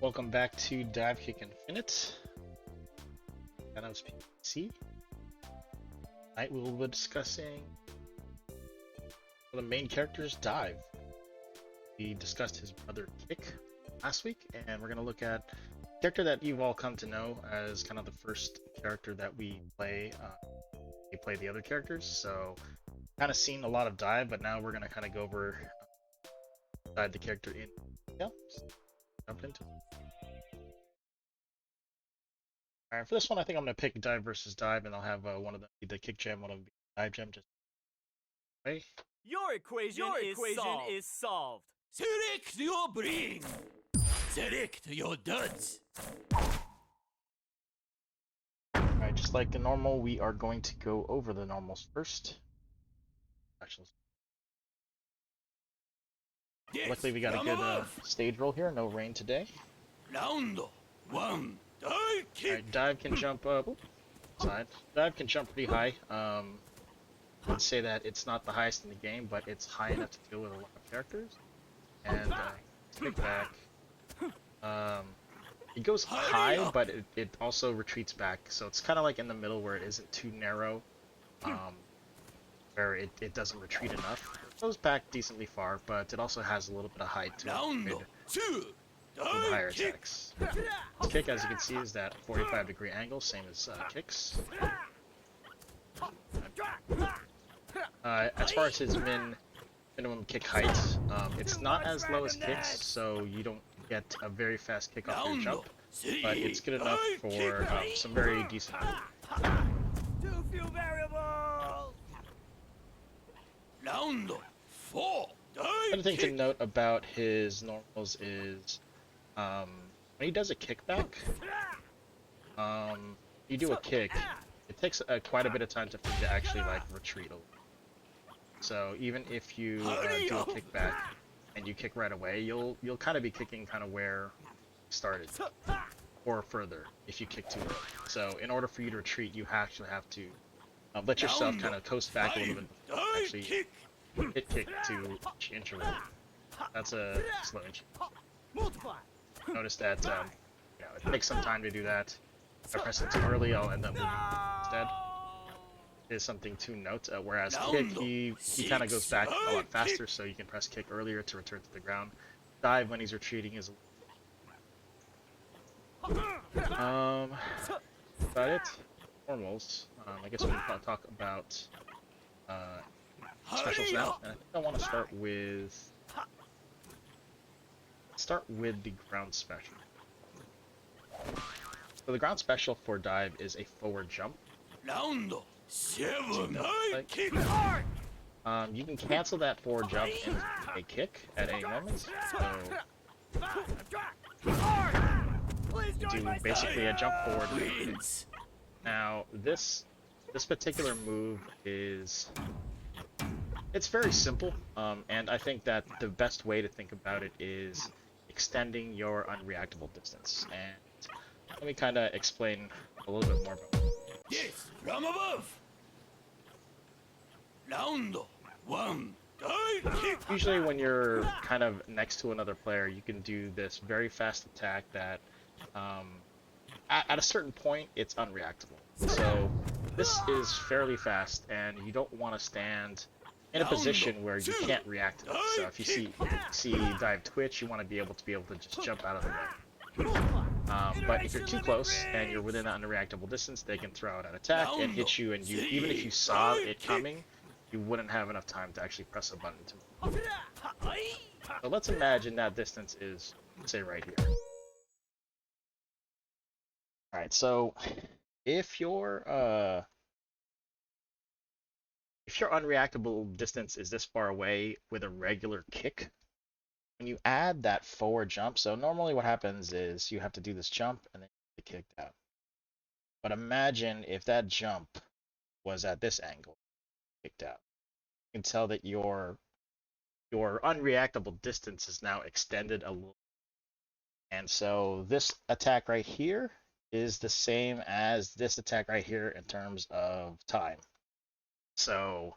Welcome back to Divekick Infinite. And I was PC. Tonight we will be discussing the main character's Dive. We discussed his brother Kick last week, and we're going to look at a character that you've all come to know as kind of the first character that we play. We play the other characters, so kind of seen a lot of Dive, but now we're going to kind of go over Dive the character in detail. Jump into it. Alright, for this one, I think I'm going to pick Dive versus Dive, and I'll have one of them be the Kick gem, one of them be the Dive gem. Just right. Your equation is solved. Select your brain. Select your duds. Alright, just like the normal, we are going to go over the normals first. Actually, Yes, luckily we got a good stage roll here, no rain today. Round one. Dive kick. Alright, Dive can jump side. Dive can jump pretty high. I would say that it's not the highest in the game, but it's high enough to deal with a lot of characters. And kick back. It goes high, but it also retreats back, so it's kind of like in the middle where it isn't too narrow, where it doesn't retreat enough. It goes back decently far, but it also has a little bit of height to Round it two. with higher Dive kick. attacks. His kick, as you can see, is that 45-degree angle, same as Kick's. As far as his minimum kick height, it's not as low as Kick's, so you don't get a very fast kick off your jump, but it's good enough for some very decent. Too few variables. Round four. Another Dive thing to kick. note about his normals is when he does a kickback, you do a kick, it takes quite a bit of time for him to actually like retreat a little. So even if you do a kickback and you kick right away, you'll kind of be kicking kind of where you started, or further if you kick too early. So in order for you to retreat, you actually have to let yourself kind of coast back a little bit before you Dive actually kick. hit kick to interval. That's a slow inch. Multiply. Notice that it takes some time to do that. If I press it too early, I'll end up moving instead. Is something to note. Whereas Kick, he kind of goes back a lot faster, so you can press Kick earlier to return to the ground. Dive when he's retreating is about it. Normals. I guess we'll talk about specials now. And I think I want to start with the ground special. So the ground special for Dive is a forward jump. Round seven. Dive Like- kick. You can cancel that forward jump into a kick at any moment. So Please you join do my basically a jump forward. Wins. Now this particular move it's very simple, and I think that the best way to think about it is extending your unreactable distance. And let me kind of explain a little bit more about it. Yes, from above. Round one. Dive kick. Usually when you're kind of next to another player, you can do this very fast attack that at a certain point it's unreactable. So this is fairly fast, and you don't want to stand in a position where you can't react to it. So if you see Dive twitch, you want to be able to just jump out of the way. But if you're too close and you're within that unreactable distance, they can throw out an attack and hit you, and even if you saw it coming, you wouldn't have enough time to actually press a button to move. So let's imagine that distance is, say, right here. Alright, so if your unreactable distance is this far away with a regular kick, when you add that forward jump, so normally what happens is you have to do this jump and then you get kicked out. But imagine if that jump was at this angle, kicked out. You can tell that your unreactable distance is now extended a little. And so this attack right here is the same as this attack right here in terms of time. So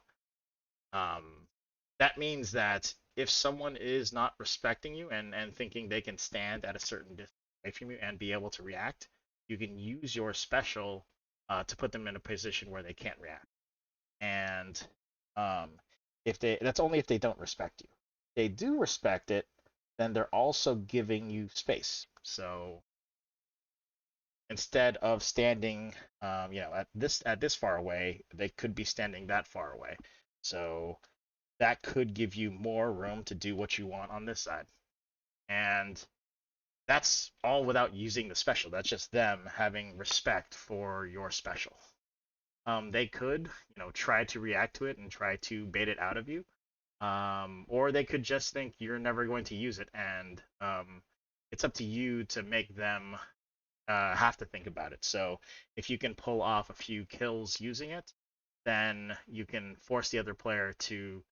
that means that if someone is not respecting you and thinking they can stand at a certain distance away from you and be able to react, you can use your special to put them in a position where they can't react. And that's only if they don't respect you. If they do respect it, then they're also giving you space. So instead of standing, at this far away, they could be standing that far away. So that could give you more room to do what you want on this side. And that's all without using the special. That's just them having respect for your special. They could, try to react to it and try to bait it out of you. Or they could just think you're never going to use it, and it's up to you to make them have to think about it. So if you can pull off a few kills using it, then you can force the other player to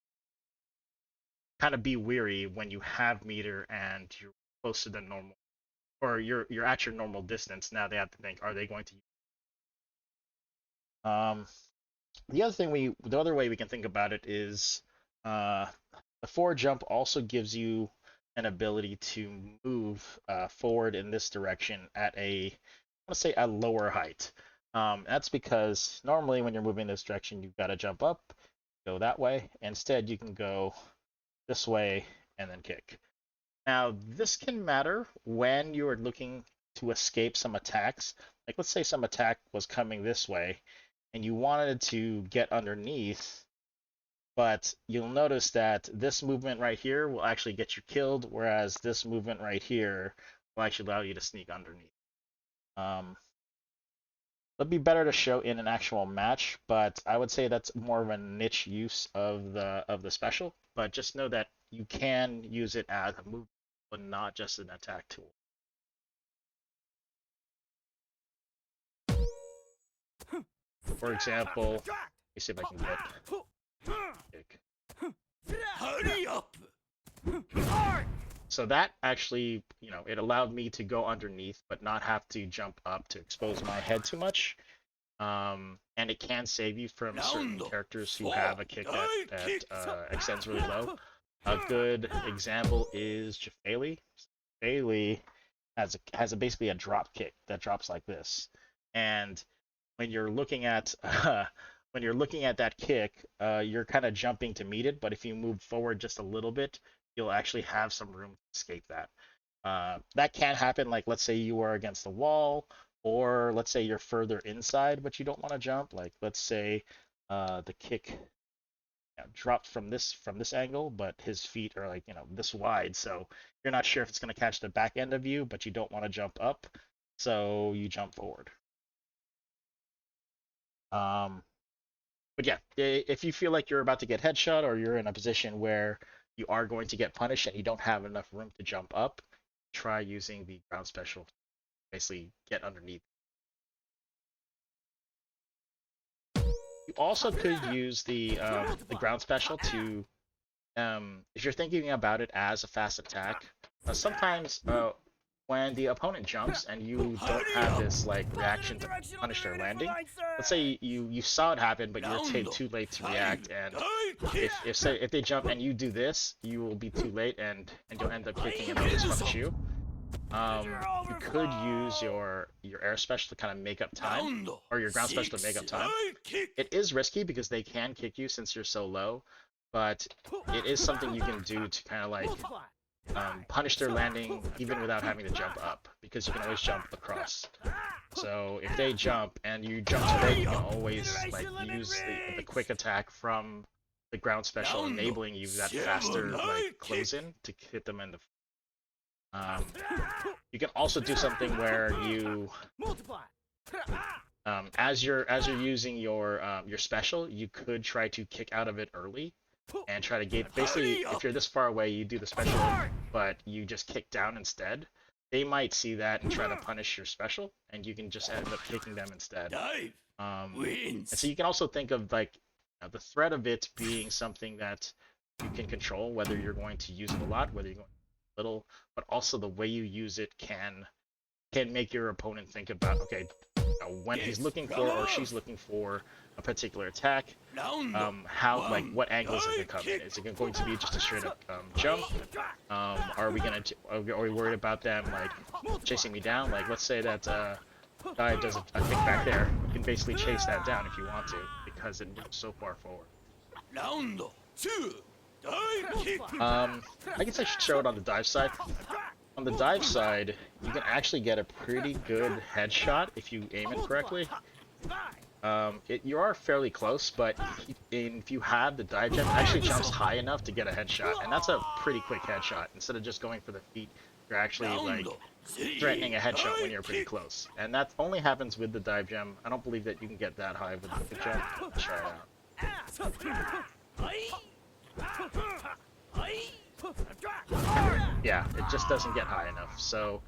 kind of be weary when you have meter and you're closer than normal, or you're at your normal distance. Now they have to think, are they going to use the other way we can think about it is the forward jump also gives you an ability to move forward in this direction at a lower height. That's because normally when you're moving this direction, you've got to jump up, go that way. Instead, you can go this way and then kick. Now, this can matter when you are looking to escape some attacks. Like, let's say some attack was coming this way, and you wanted to get underneath, but you'll notice that this movement right here will actually get you killed, whereas this movement right here will actually allow you to sneak underneath. It'd be better to show in an actual match, but I would say that's more of a niche use of the special. But just know that you can use it as a move, but not just an attack tool. For example, let me see if I can get kick. Hurry up! So that actually, it allowed me to go underneath, but not have to jump up to expose my head too much. And it can save you from certain characters who have a kick that extends really low. A good example is Jafali. Jafali has basically a drop kick that drops like this, and when you're looking at that kick, you're kind of jumping to meet it, but if you move forward just a little bit, you'll actually have some room to escape that. That can happen, like let's say you are against the wall, or let's say you're further inside but you don't want to jump. Like let's say the kick dropped from this angle, but his feet are like this wide, so you're not sure if it's going to catch the back end of you, but you don't want to jump up, so you jump forward. But yeah, if you feel like you're about to get headshot, or you're in a position where you are going to get punished and you don't have enough room to jump up, try using the ground special to basically get underneath. You also could use the ground special to, if you're thinking about it as a fast attack, sometimes when the opponent jumps and you don't have this reaction to punish their landing, let's say you saw it happen, but you're too late to react, and if they jump and you do this, you will be too late, and you'll end up kicking and they'll just punish you. You could use your air special to kind of make up time, or your ground special to make up time. It is risky because they can kick you since you're so low, but it is something you can do to kind of punish their landing even without having to jump up, because you can always jump across. So if they jump and you jump to them, you can always use the quick attack from the ground special, enabling you that faster close in to hit them in the. You can also do something where you, as you're using your special, you could try to kick out of it early and try to get, basically, if you're this far away, you do the special, but you just kick down instead. They might see that and try to punish your special, and you can just end up kicking them instead. And so you can also think of the threat of it being something that you can control, whether you're going to use it a lot, whether you're going to use it a little, but also the way you use it can make your opponent think about, okay, when he's looking for or she's looking for a particular attack, how, like, what angles is it come in? Is it going to be just a straight up jump? Are we worried about them like chasing me down? Like, let's say that guy does a kickback there. You can basically chase that down if you want to, because it moves so far forward. I guess I should show it on the dive side. On the dive side, you can actually get a pretty good headshot if you aim it correctly. You are fairly close, but if you have the dive jump, it actually jumps high enough to get a headshot, and that's a pretty quick headshot. Instead of just going for the feet, you're actually like threatening a headshot when you're pretty close, and that only happens with the dive gem. I don't believe that you can get that high with the jump. Let's try it out. Yeah, it just doesn't get high enough. So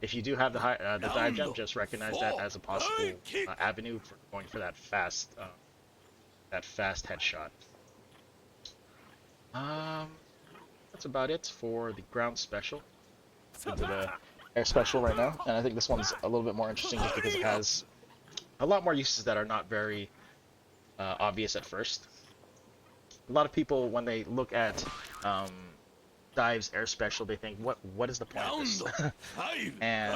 if you do have the dive jump, just recognize that as a possible avenue for going for that fast headshot. That's about it for the ground special. Into the air special right now, and I think this one's a little bit more interesting just because it has a lot more uses that are not very obvious at first. A lot of people, when they look at Dive's air special, they think, what is the point of this? And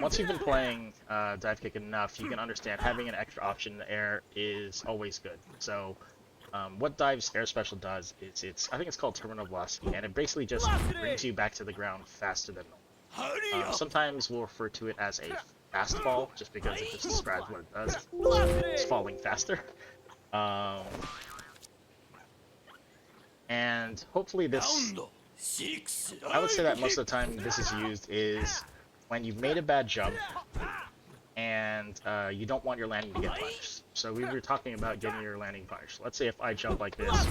once you've been playing Divekick enough, you can understand having an extra option in the air is always good. So what Dive's air special does is I think it's called terminal velocity, and it basically just brings you back to the ground faster than normal. Sometimes we'll refer to it as a fast fall, just because it just describes what it does. It's falling faster. And hopefully this, I would say that most of the time this is used is when you've made a bad jump and you don't want your landing to get punished. So we were talking about getting your landing punished. Let's say if I jump like this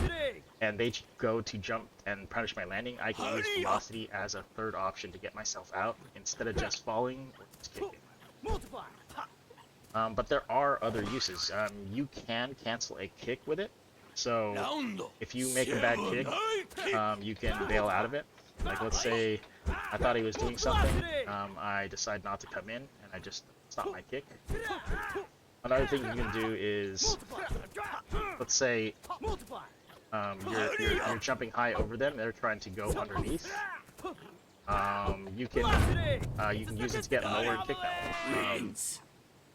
and they go to jump and punish my landing, I can use velocity as a third option to get myself out instead of just falling or just kicking. But there are other uses. You can cancel a kick with it. So if you make a bad kick, you can bail out of it. Like, let's say I thought he was doing something, I decide not to come in, and I just stop my kick. Another thing you can do is, let's say you're jumping high over them, they're trying to go underneath. You can use it to get lower and kick them.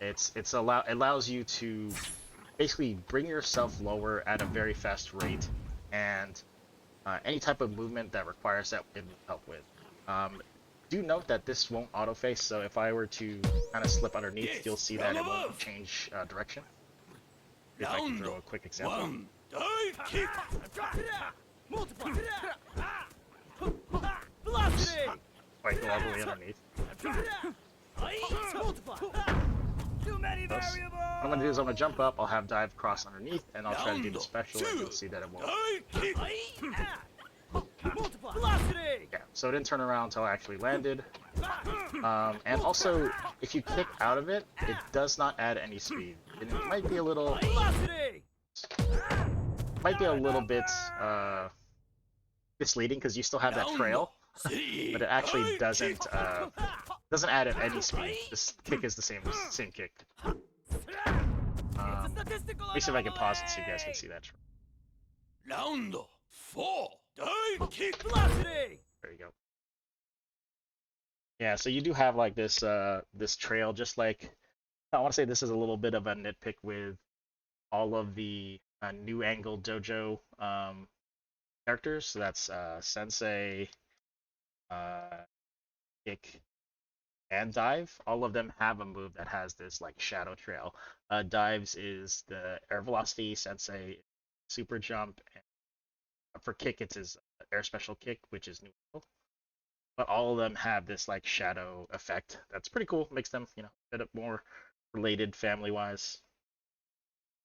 It allows you to basically bring yourself lower at a very fast rate, and any type of movement that requires that it will help with. Do note that this won't auto-face, so if I were to kind of slip underneath, you'll see that it won't change direction. If I can throw a quick example. Quite go all the way underneath. What I'm going to do is I'm going to jump up, I'll have dive cross underneath, and I'll try to do the special, and you'll see that it won't. Yeah, so it didn't turn around until I actually landed. And also, if you kick out of it, it does not add any speed. It might be a little bit misleading because you still have that trail, but it actually doesn't add any speed. This kick is the same kick. Let me see if I can pause it so you guys can see that. Round 4. Divekick. There you go. Yeah, so you do have like this this trail, just like I want to say this is a little bit of a nitpick with all of the new angle dojo characters. So that's Sensei, Kick, and Dive. All of them have a move that has this like shadow trail. Dive's is the air velocity, Sensei super jump, and for Kick it's his air special kick, which is new. But all of them have this like shadow effect. That's pretty cool. Makes them, a bit more related family-wise.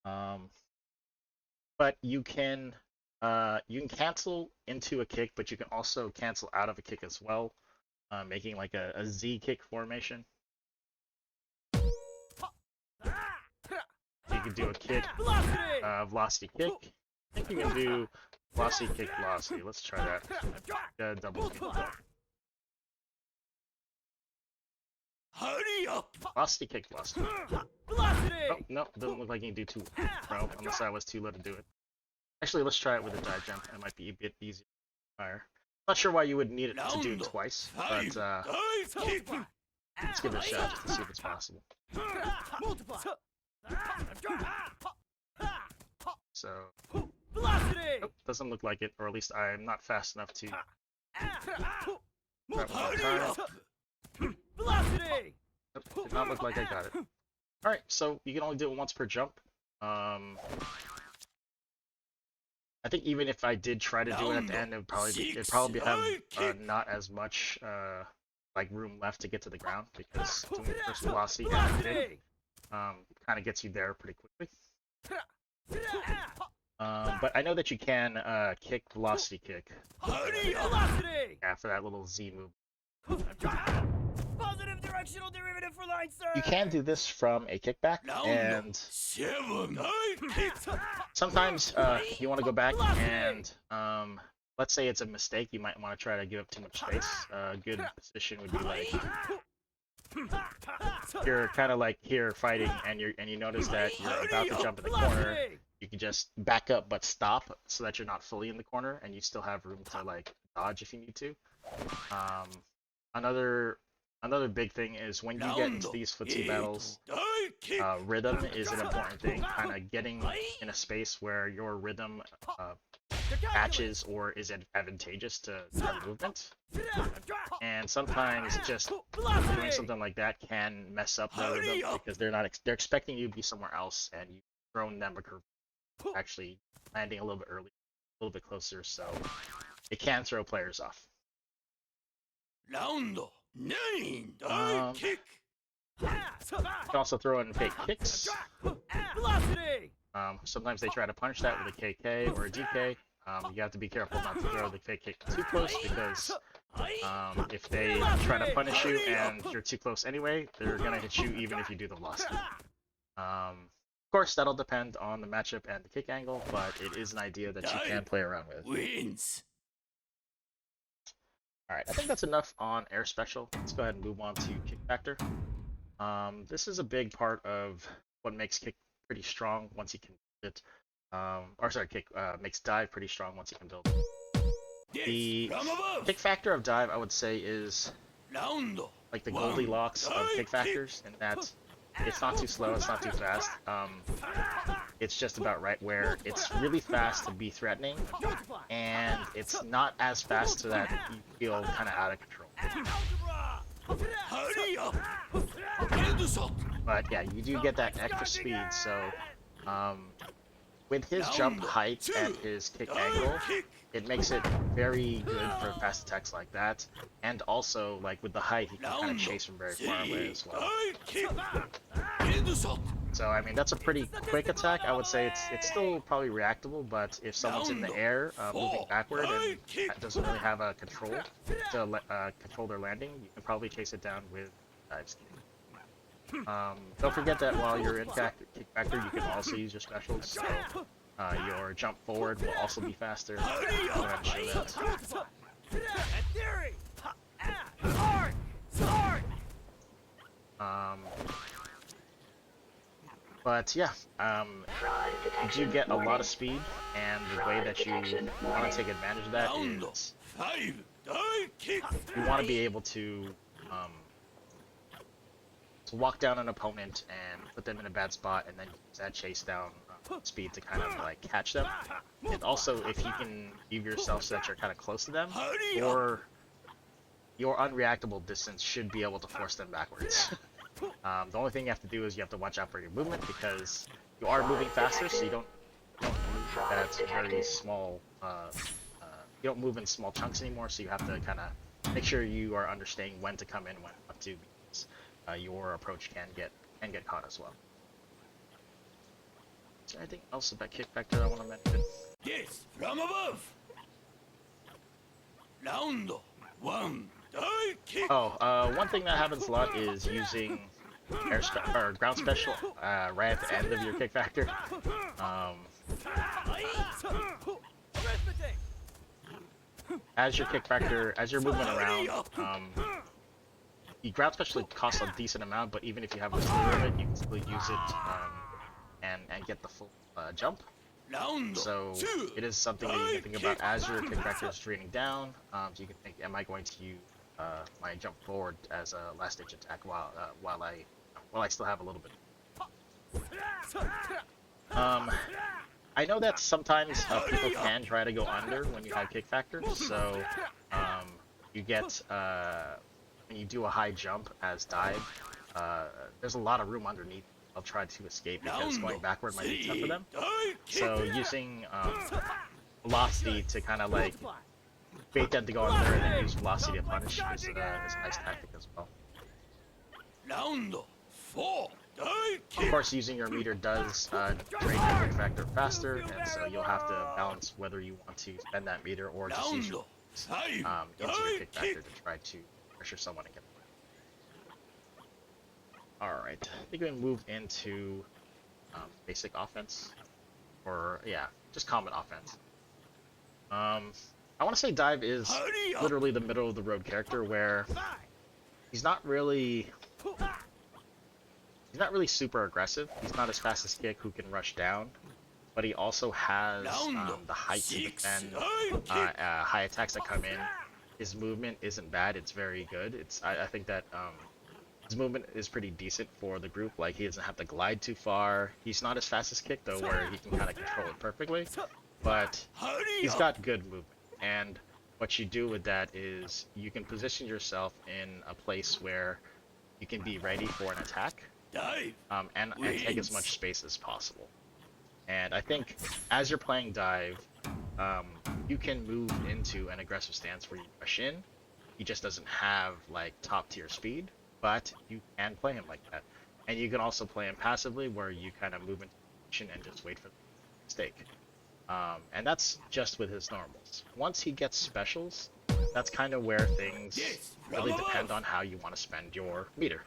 But you can cancel into a kick, but you can also cancel out of a kick as well, making like a Z kick formation. You can do a kick, velocity kick. I think you can do velocity kick, velocity. Let's try that. Double kick. Hurry up! Velocity kick, velocity. Velocity! Oh, no, it doesn't look like you can do too well, unless I was too low to do it. Actually, let's try it with a dive jump. It might be a bit easier to fire. Not sure why you would need it to do it twice, but Dive kick! let's give it a shot just to see if it's possible. Multiply! So, Velocity! nope, doesn't look like it, or at least I'm not fast enough to try one more Hurry time. up! Velocity! Nope, did not look like I got it. Alright, so you can only do it once per jump. I think even if I did try to do it at the end, it'd probably have not as much like room left to get to the ground, because doing the first velocity and kick kind of gets you there pretty quickly. But I know that you can kick velocity kick. Hurry up! Velocity! Yeah, for that little Z move. Positive directional derivative for line surge! You can do this from a kickback, and 7 dive kick! sometimes you want to go back and let's say it's a mistake, you might want to try to give up too much space. A good position would be like you're kind of like here fighting, and you notice that you're about to jump in the corner. You can just back up but stop, so that you're not fully in the corner and you still have room to like dodge if you need to. Another big thing is when you get into these footsie battles, rhythm is an important thing. Kind of getting in a space where your rhythm matches or is advantageous to your movement. And sometimes just doing something like that can mess up their rhythm, because they're expecting you to be somewhere else, and you've thrown them a curve, actually landing a little bit early, a little bit closer, so it can throw players off. Round 9 dive kick! You can also throw in fake kicks. Velocity! Sometimes they try to punish that with a KK or a DK. You have to be careful not to throw the fake kick too close, because if they try to punish you and you're too close anyway, they're going to hit you even if you do the velocity. Of course, that'll depend on the matchup and the kick angle, but it is an idea that you can play around with. Wins! Alright, I think that's enough on air special. Let's go ahead and move on to Kickfactor. This is a big part of what makes kick pretty strong once you can build it. Kick makes dive pretty strong once you can build it. The kick factor of dive, I would say, is like the Goldilocks of kick factors, in that it's not too slow, it's not too fast. It's just about right, where it's really fast to be threatening, and it's not as fast so that you feel kind of out of control. Hurry up! But yeah, you do get that extra speed, so with his jump height and his kick angle, it makes it very good for fast attacks like that. And also, like with the height, he can kind of chase from very far away as well. So I mean, that's a pretty quick attack. I would say it's still probably reactable, but if someone's in the air moving backward and doesn't really have a control to control their landing, you can probably chase it down with dive skill. Don't forget that while you're in Kickfactor, you can also use your specials. So your jump forward will also be faster. Go ahead and show that. But yeah, you do get a lot of speed, and the way that you want to take advantage of that is you want to be able to walk down an opponent and put them in a bad spot, and then use that chase down speed to kind of like catch them. And also, if you can leave yourself so that you're kind of close to them, your unreactable distance should be able to force them backwards. The only thing you have to do is you have to watch out for your movement, because you are moving faster, so you don't move that very small. You don't move in small chunks anymore, so you have to kind of make sure you are understanding when to come in, when not to, because your approach can get caught as well. Is there anything else about Kickfactor I want to mention? Yes, from above. Round 1, dive kick. Oh, one thing that happens a lot is using ground special right at the end of your Kickfactor. As your Kickfactor, as you're moving around, the ground special costs a decent amount, but even if you have a slew of it, you can still use it and get the full jump. So it is something that you can think about as your Kickfactor is draining down. So you can think, am I going to use my jump forward as a last stage attack while I still have a little bit. I know that sometimes people can try to go under when you have Kickfactor, so you get when you do a high jump as dive, there's a lot of room underneath. I'll try to escape because going backward might be tough for them. So using velocity to kind of like bait them to go under and then use velocity to punish is a nice tactic as well. Of course, using your meter does drain your Kickfactor faster, and so you'll have to balance whether you want to spend that meter or just use your into your Kickfactor to try to pressure someone and get them. Alright, I think we can move into basic offense. Or, yeah, just common offense. I want to say Dive is literally the middle of the road character where he's not really super aggressive. He's not as fast as Kick, who can rush down, but he also has the height to defend high attacks that come in. His movement isn't bad; it's very good. I think that his movement is pretty decent for the group. Like, he doesn't have to glide too far. He's not as fast as Kick though, where he can kind of control it perfectly. But he's got good movement, and what you do with that is you can position yourself in a place where you can be ready for an attack. And take as much space as possible. And I think as you're playing Dive, you can move into an aggressive stance where you rush in. He just doesn't have like top tier speed, but you can play him like that. And you can also play him passively where you kind of move into position and just wait for the mistake. And that's just with his normals. Once he gets specials, that's kind of where things really depend on how you want to spend your meter.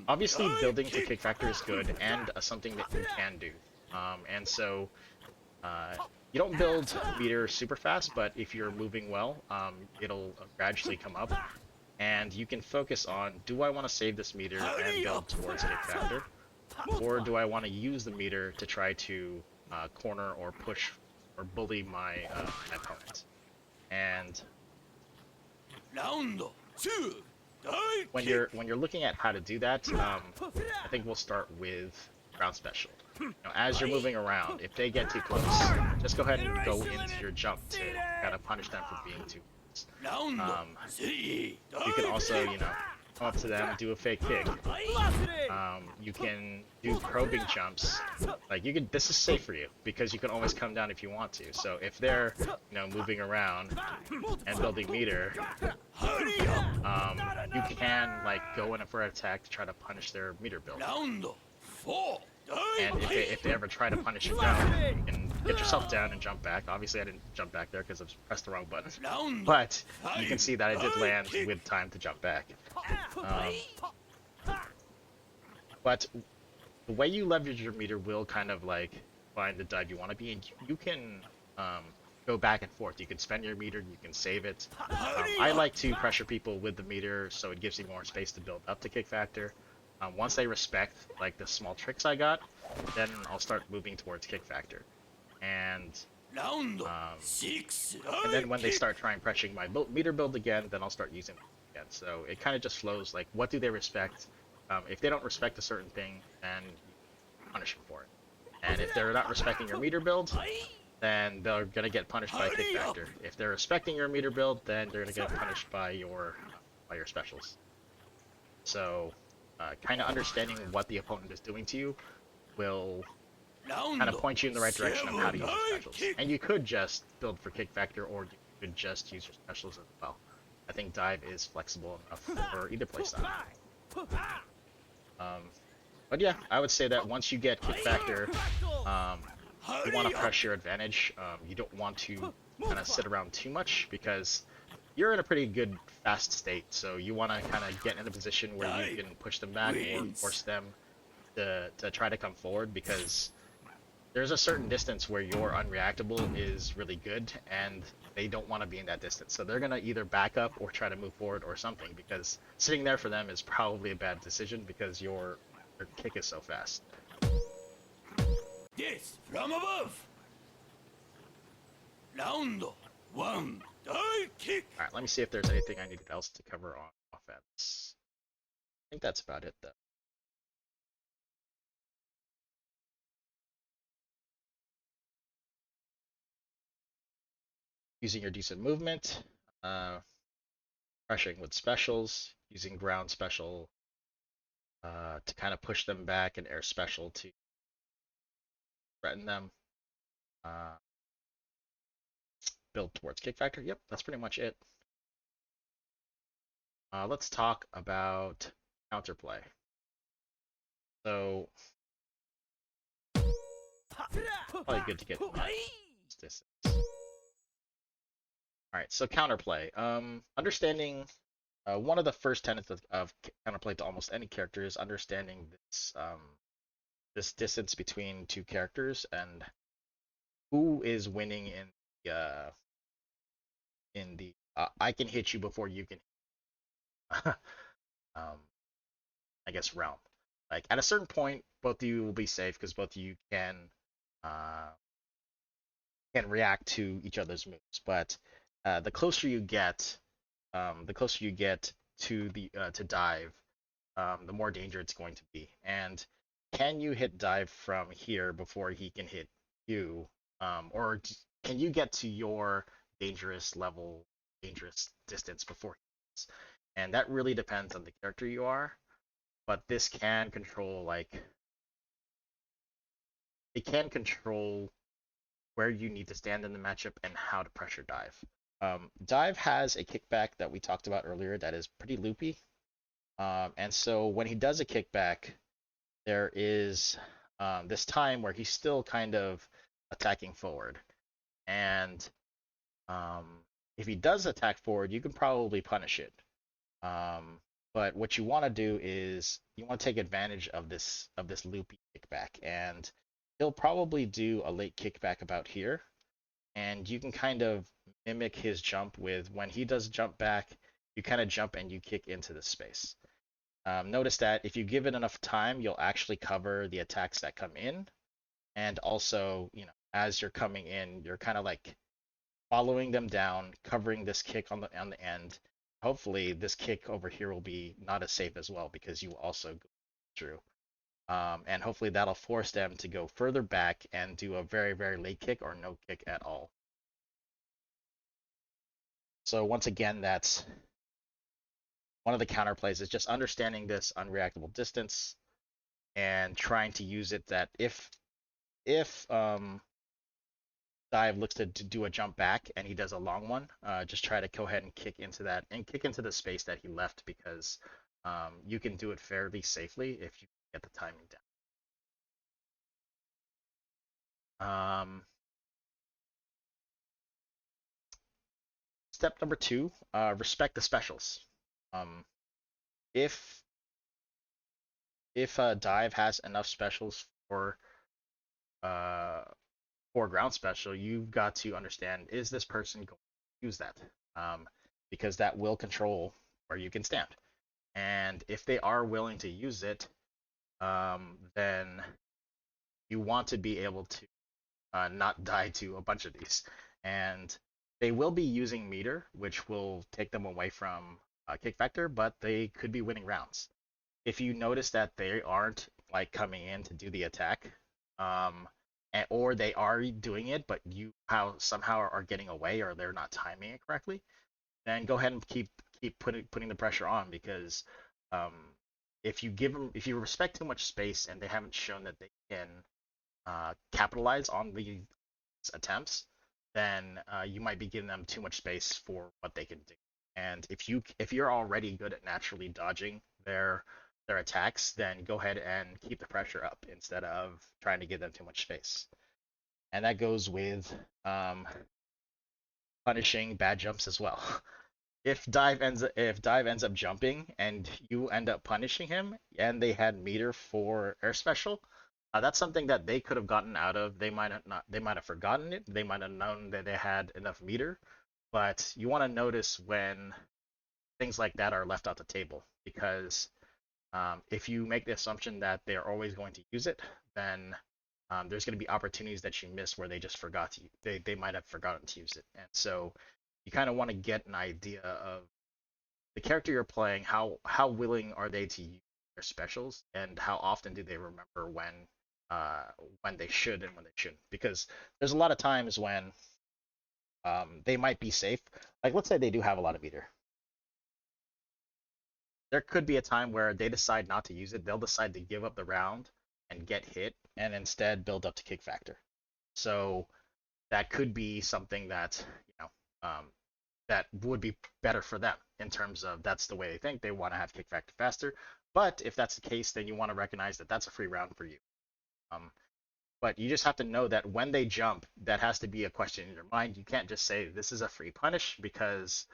Obviously building to Kickfactor is good and something that you can do. And so you don't build meter super fast, but if you're moving well, it'll gradually come up. And you can focus on, do I want to save this meter and build towards Kickfactor? Or do I want to use the meter to try to corner or push or bully my opponent? And when you're looking at how to do that, I think we'll start with ground special. You know, as you're moving around, if they get too close, just go ahead and go into your jump to kind of punish them for being too close. You can also, you know, come up to them, do a fake kick. You can do probing jumps. Like, you can. This is safe for you because you can always come down if you want to. So if they're, you know, moving around and building meter, you can like go in for an attack to try to punish their meter build. And if they ever try to punish you down, you can get yourself down and jump back. Obviously, I didn't jump back there because I pressed the wrong button. But you can see that I did land with time to jump back. But the way you leverage your meter will kind of like find the dive you want to be, and you can go back and forth. You can spend your meter, you can save it. I like to pressure people with the meter so it gives you more space to build up to Kickfactor. Once they respect like the small tricks I got, then I'll start moving towards Kickfactor. And then when they start trying pressuring my meter build again, then I'll start using it again. So it kind of just flows like, what do they respect? If they don't respect a certain thing, then you punish them for it. And if they're not respecting your meter build, then they're gonna get punished by Kickfactor. If they're respecting your meter build, then they're gonna get punished by your specials. So kind of understanding what the opponent is doing to you will kind of point you in the right direction of how to use your specials. And you could just build for Kickfactor, or you could just use your specials as well. I think Dive is flexible enough for either playstyle. But yeah, I would say that once you get Kickfactor, you want to press your advantage. You don't want to kind of sit around too much because you're in a pretty good fast state, so you want to kind of get in a position where you can push them back or force them to try to come forward, because there's a certain distance where your unreactable is really good, and they don't want to be in that distance. So they're gonna either back up or try to move forward or something, because sitting there for them is probably a bad decision because your kick is so fast. Yes, from above. Round one, die kick. All right, let me see if there's anything I needed else to cover on offense. I think that's about it, though. Using your decent movement, crushing with specials, using ground special to kind of push them back, and air special to threaten them. Build towards Kickfactor. Yep, that's pretty much it. Let's talk about Counterplay. So, probably good to get this. Alright, so Counterplay. Understanding one of the first tenets of Counterplay to almost any character is understanding this distance between two characters and who is winning in the I can hit you before you can I guess realm. Like at a certain point, both of you will be safe because both of you can react to each other's moves. But the closer you get to the to dive, the more danger it's going to be. And can you hit dive from here before he can hit you, or can you get to your dangerous distance before he hits? And that really depends on the character you are. But this can control it can control where you need to stand in the matchup and how to pressure dive. Dive has a kickback that we talked about earlier that is pretty loopy. And so when he does a kickback, there is this time where he's still kind of attacking forward. And if he does attack forward, you can probably punish it. But what you want to do is you want to take advantage of this loopy kickback, and he'll probably do a late kickback about here, and you can kind of mimic his jump with when he does jump back, you kind of jump and you kick into the space. Notice that if you give it enough time, you'll actually cover the attacks that come in, and also, as you're coming in, you're kind of like following them down, covering this kick on the end. Hopefully this kick over here will be not as safe as well because you also go through. And hopefully that'll force them to go further back and do a very, very late kick or no kick at all. So once again, that's one of the counterplays is just understanding this unreactable distance and trying to use it that if dive looks to do a jump back and he does a long one, just try to go ahead and kick into that and kick into the space that he left, because you can do it fairly safely if you get the timing down. Step number 2, respect the specials. If dive has enough specials for ground special, you've got to understand, is this person going to use that? Because that will control where you can stand. And if they are willing to use it, then you want to be able to not die to a bunch of these. And they will be using meter, which will take them away from Kickfactor, but they could be winning rounds. If you notice that they aren't coming in to do the attack, or they are doing it, but you somehow are getting away, or they're not timing it correctly, then go ahead and keep putting the pressure on, because if you respect too much space and they haven't shown that they can capitalize on these attempts, then you might be giving them too much space for what they can do. And if you're already good at naturally dodging their attacks, then go ahead and keep the pressure up instead of trying to give them too much space. And that goes with punishing bad jumps as well. If dive ends up jumping and you end up punishing him, and they had meter for air special, That's something that they could have gotten out of. They might have not. They might have forgotten it. They might have known that they had enough meter. But you want to notice when things like that are left off the table, because if you make the assumption that they're always going to use it, then there's going to be opportunities that you miss where they just forgot to. They might have forgotten to use it, and so you kind of want to get an idea of the character you're playing. How willing are they to use their specials, and how often do they remember when they should and when they shouldn't? Because there's a lot of times when they might be safe. Like let's say they do have a lot of meter. There could be a time where they decide not to use it. They'll decide to give up the round and get hit, and instead build up to kick factor. So that could be something that that would be better for them in terms of that's the way they think. They want to have kick factor faster. But if that's the case, then you want to recognize that that's a free round for you. But you just have to know that when they jump, that has to be a question in your mind. You can't just say this is a free punish, because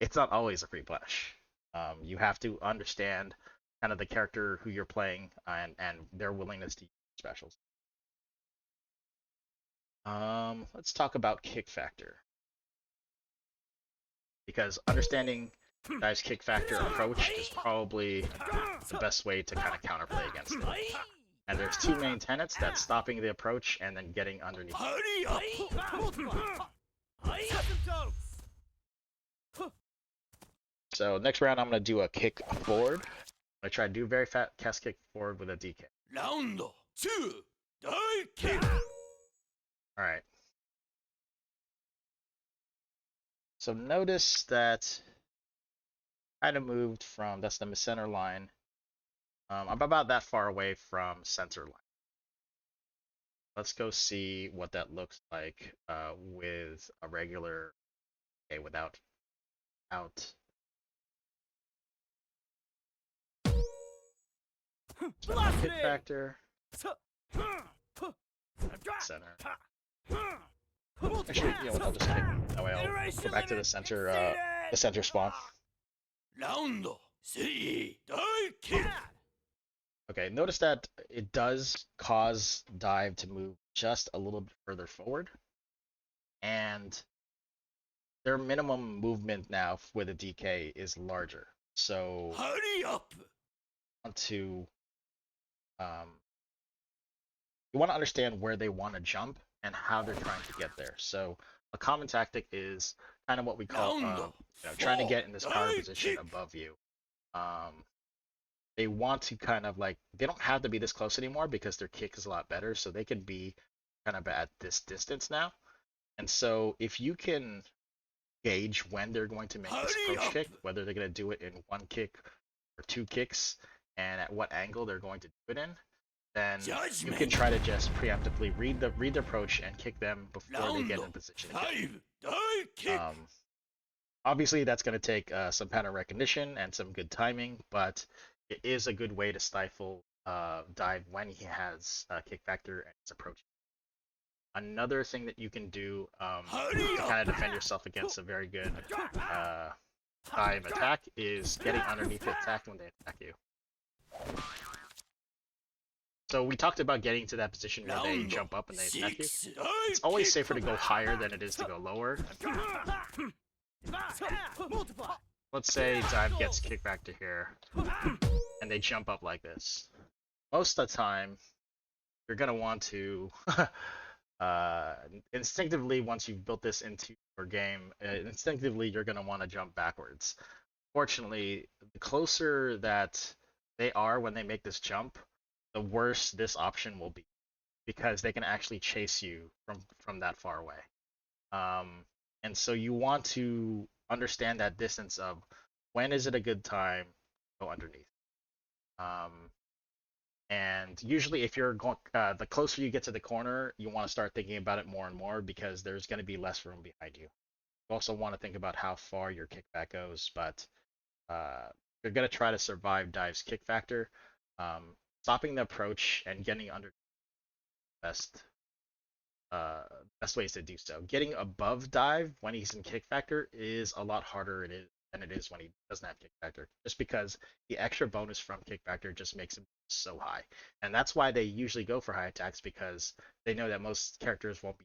it's not always a free punish. You have to understand kind of the character who you're playing and their willingness to use specials. Let's talk about kick factor, because understanding Dive's kick factor approach is probably the best way to kind of counterplay against it. And there's two main tenets: that's stopping the approach and then getting underneath. Hurry up! So next round, I'm gonna do a kick forward. I try to do very fast cast kick forward with a DK. Round 2, die kick. All right. So notice that kind of moved from, that's the center line. I'm about that far away from center line. Let's go see what that looks like with a regular, okay, without kick factor. Center. Actually, you know what? I'll just kick. That way I'll go back to the center spawn. Round 3, die kick. Okay, notice that it does cause Dive to move just a little bit further forward, and their minimum movement now with a DK is larger. So Hurry up! You want to understand where they want to jump and how they're trying to get there. So a common tactic is kind of what we call trying to get in this power position above you. They want to kind of like, they don't have to be this close anymore because their kick is a lot better, so they can be kind of at this distance now. And so if you can gauge when they're going to make this approach kick, whether they're going to do it in one kick or two kicks, and at what angle they're going to do it in, then you can try to just preemptively read the approach and kick them before they get in position. Obviously, that's going to take some pattern recognition and some good timing, but it is a good way to stifle Dive when he has kick factor and his approach. Another thing that you can do to kind of defend yourself against a very good Dive attack is getting underneath the attack when they attack you. So we talked about getting to that position where they jump up and they attack you. It's always safer to go higher than it is to go lower. Let's say Dive gets kick factor here, and they jump up like this. Most of the time, you're going to want to, instinctively, once you've built this into your game, instinctively you're going to want to jump backwards. Fortunately, the closer that they are when they make this jump, the worse this option will be, because they can actually chase you from that far away. And so you want to understand that distance of when is it a good time to go underneath. And usually if you're going, the closer you get to the corner, you want to start thinking about it more and more, because there's going to be less room behind you. You also want to think about how far your kickback goes, but you're going to try to survive Dive's kick factor. Stopping the approach and getting under best ways to do so. Getting above Dive when he's in kick factor is a lot harder than it is when he doesn't have kick factor, just because the extra bonus from kick factor just makes him so high, and that's why they usually go for high attacks, because they know that most characters won't be.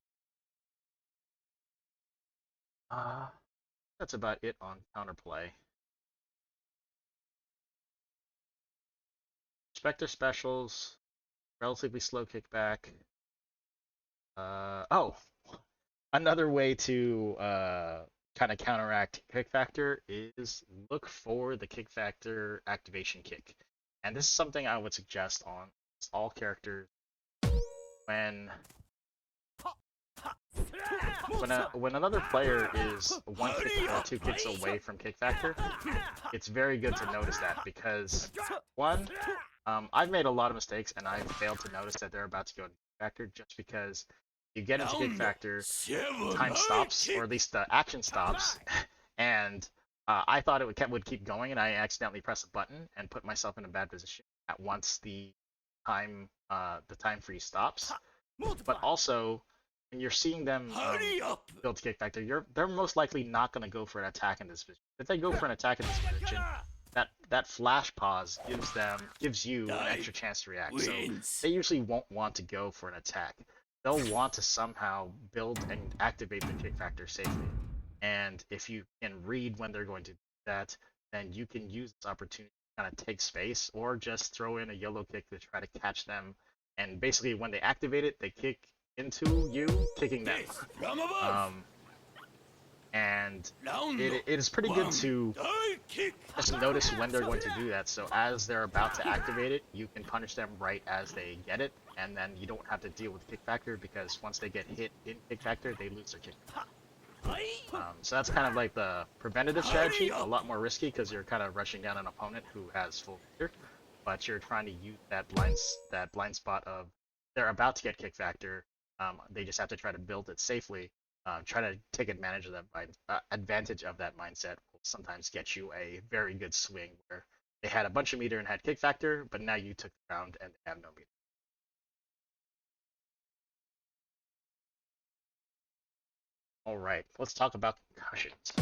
That's about it on counterplay. Spectre specials, relatively slow kickback. Oh, another way to kind of counteract Kickfactor is look for the Kickfactor activation kick. And this is something I would suggest on all characters when another player is one kick or two kicks away from Kickfactor. It's very good to notice that, because one, I've made a lot of mistakes and I've failed to notice that they're about to go into Kickfactor, just because you get into Kickfactor, time stops, or at least the action stops, and I thought it would keep going, and I accidentally press a button and put myself in a bad position at once the time freeze stops. But also, when you're seeing them build Kickfactor, they're most likely not going to go for an attack in this position. If they go for an attack in this position, that flash pause gives you an extra chance to react. So they usually won't want to go for an attack. They'll want to somehow build and activate the Kickfactor safely. And if you can read when they're going to do that, then you can use this opportunity to kind of take space, or just throw in a yellow kick to try to catch them. And basically, when they activate it, they kick into you, kicking them. And it is pretty good to just notice when they're going to do that, so as they're about to activate it, you can punish them right as they get it, and then you don't have to deal with Kickfactor, because once they get hit in Kickfactor, they lose their kick. So that's kind of like the preventative strategy, a lot more risky, because you're kind of rushing down an opponent who has full meter, but you're trying to use that blind spot of they're about to get Kickfactor. They just have to try to build it safely. Try to take advantage of that mindset will sometimes get you a very good swing where they had a bunch of meter and had Kickfactor, but now you took the round and they have no meter. All right, let's talk about concussions.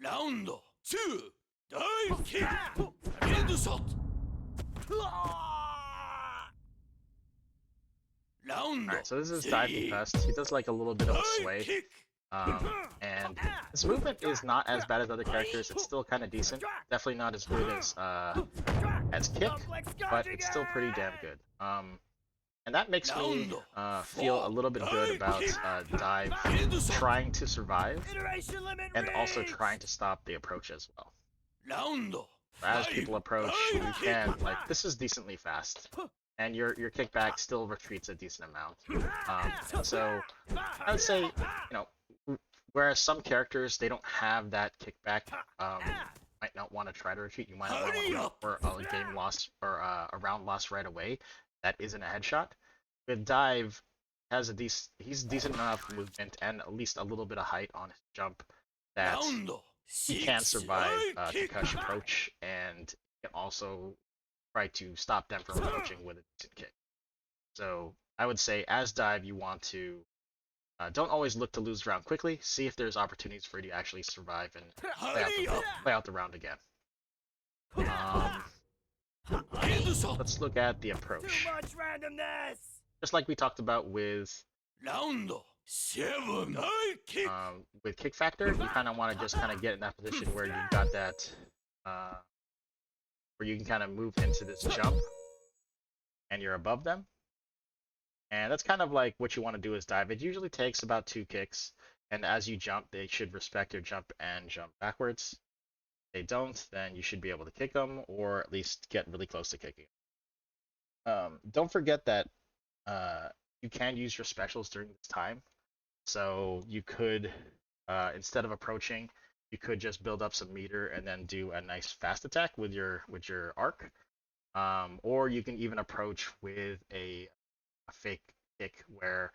Round 2, Divekick, headshot. Alright, so this is dive concussed. He does like a little bit of a sway. And his movement is not as bad as other characters. It's still kind of decent. Definitely not as good as Kick, but it's still pretty damn good. And that makes me feel a little bit good about Dive trying to survive, and also trying to stop the approach as well. As people approach, you can, like, this is decently fast, and your kickback still retreats a decent amount. So I would say, whereas some characters, they don't have that kickback, might not want to try to retreat. You might not want to wait for a game loss or a round loss right away. That isn't a headshot. With Dive, he's decent enough movement and at least a little bit of height on his jump that he can survive concussion approach, and can also try to stop them from approaching with a decent kick. So I would say, as Dive, you want to don't always look to lose the round quickly. See if there's opportunities for you to actually survive and play out the round again. Let's look at the approach. Too much randomness. Just like we talked about with with Kickfactor, you kind of want to just kind of get in that position where you got that, where you can kind of move into this jump, and you're above them. And that's kind of like what you want to do as Dive. It usually takes about 2 kicks, and as you jump, they should respect your jump and jump backwards. If they don't, then you should be able to kick them, or at least get really close to kicking. Don't forget that you can use your specials during this time. So you could, instead of approaching, you could just build up some meter and then do a nice fast attack with your arc. Or you can even approach with a fake kick where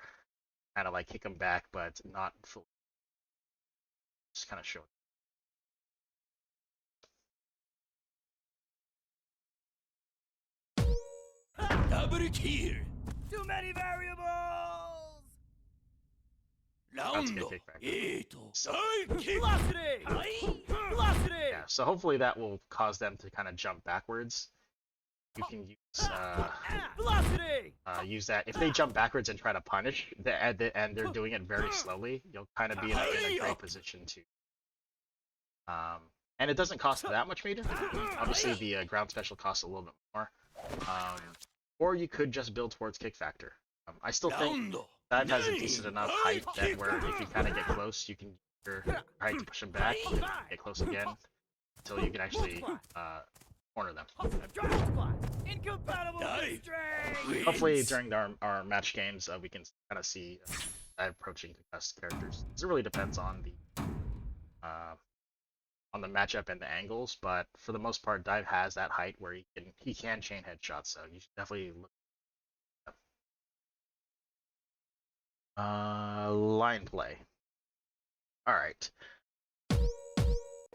kind of like kick them back, but not fully. Just kind of show it. Double kill. Too many variables. Round 8, Divekick. Velocity. Velocity! Yeah, so hopefully that will cause them to kind of jump backwards. You can Velocity! use that. If they jump backwards and try to punish, and they're doing it very slowly, you'll kind of be in a great position to. And it doesn't cost that much meter. Obviously, the ground special costs a little bit more. Or you could just build towards Kickfactor. I still think Dive has a decent enough height that where if you kind of get close, you can use your height to push them back, and get close again, until you can actually corner them. Incompatible with strength! Hopefully during our match games, we can kind of see Dive approaching concussed characters. It really depends on the matchup and the angles, but for the most part, Dive has that height where he can chain headshots, so you should definitely look. Line play. All right.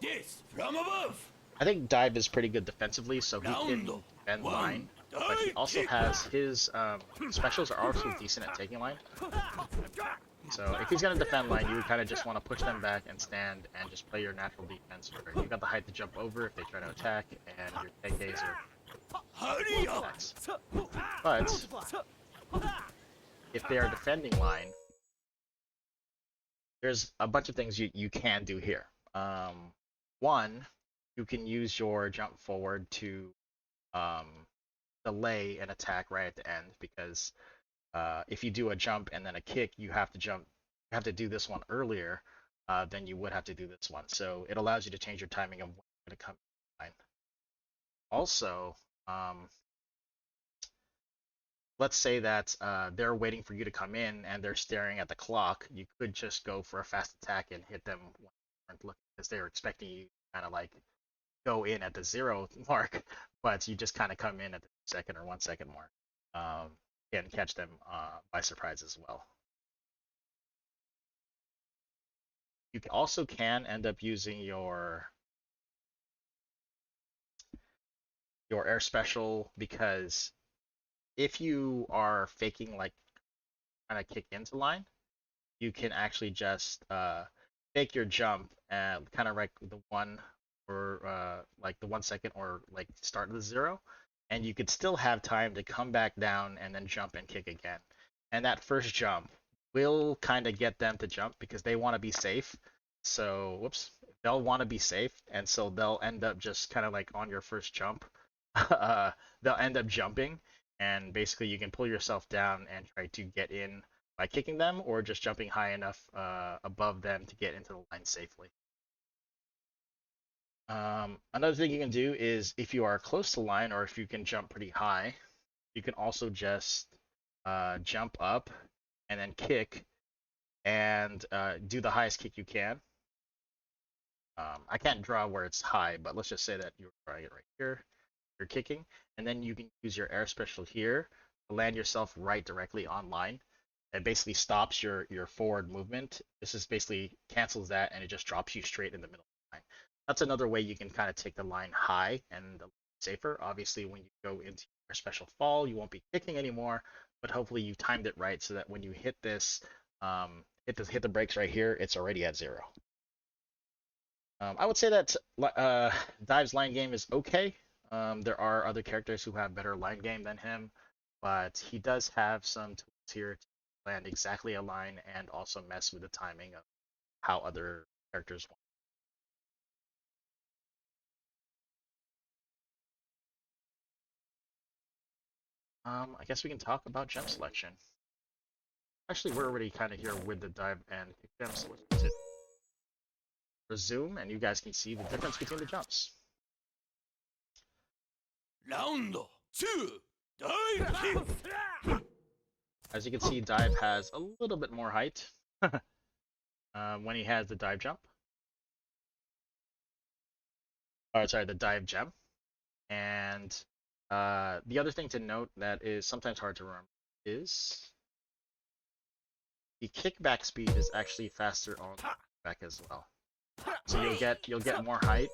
Yes, from above. I think Dive is pretty good defensively, so he can defend line, but he also has his specials are also decent at taking line. So if he's gonna defend line, you would kind of just want to push them back and stand and just play your natural defense where you got the height to jump over if they try to attack, and your 10Ks are attacks. But if they are defending line, there's a bunch of things you can do here. One, you can use your jump forward to delay an attack right at the end, because if you do a jump and then a kick, you have to do this one earlier than you would have to do this one. So it allows you to change your timing of when you're going to come in line. Also, let's say that they're waiting for you to come in and they're staring at the clock. You could just go for a fast attack and hit them when they aren't looking, because they're expecting you to kind of like go in at the 0 mark, but you just kind of come in at the 2-second or 1-second mark. And catch them by surprise as well. You also can end up using your air special, because if you are faking like kind of kick into line, you can actually just fake your jump and kind of like the 1 or like the 1-second or like start of the 0, and you could still have time to come back down and then jump and kick again. And that first jump will kind of get them to jump because they want to be safe. So, whoops, they'll want to be safe, and so they'll end up just kind of like on your first jump, they'll end up jumping, and basically you can pull yourself down and try to get in by kicking them, or just jumping high enough above them to get into the line safely. Another thing you can do is if you are close to line, or if you can jump pretty high, you can also just jump up and then kick and do the highest kick you can. I can't draw where it's high, but let's just say that you're drawing it right here. You're kicking, and then you can use your air special here to land yourself right directly on line. It basically stops your forward movement. This is basically cancels that, and it just drops you straight in the middle of the line. That's another way you can kind of take the line high and safer. Obviously, when you go into your special fall, you won't be kicking anymore, but hopefully you timed it right so that when you hit this, hit the brakes right here, it's already at 0. I would say that Dive's line game is okay. There are other characters who have better line game than him, but he does have some tools here to land exactly a line and also mess with the timing of how other characters want. I guess we can talk about gem selection. Actually, we're already kind of here with the Dive and gem selection. Resume, and you guys can see the difference between the jumps. Round 2, Divekick. As you can see, Dive has a little bit more height when he has the dive jump. Oh, sorry, the dive gem. And the other thing to note that is sometimes hard to remember is the kickback speed is actually faster on back as well. So you'll get more height,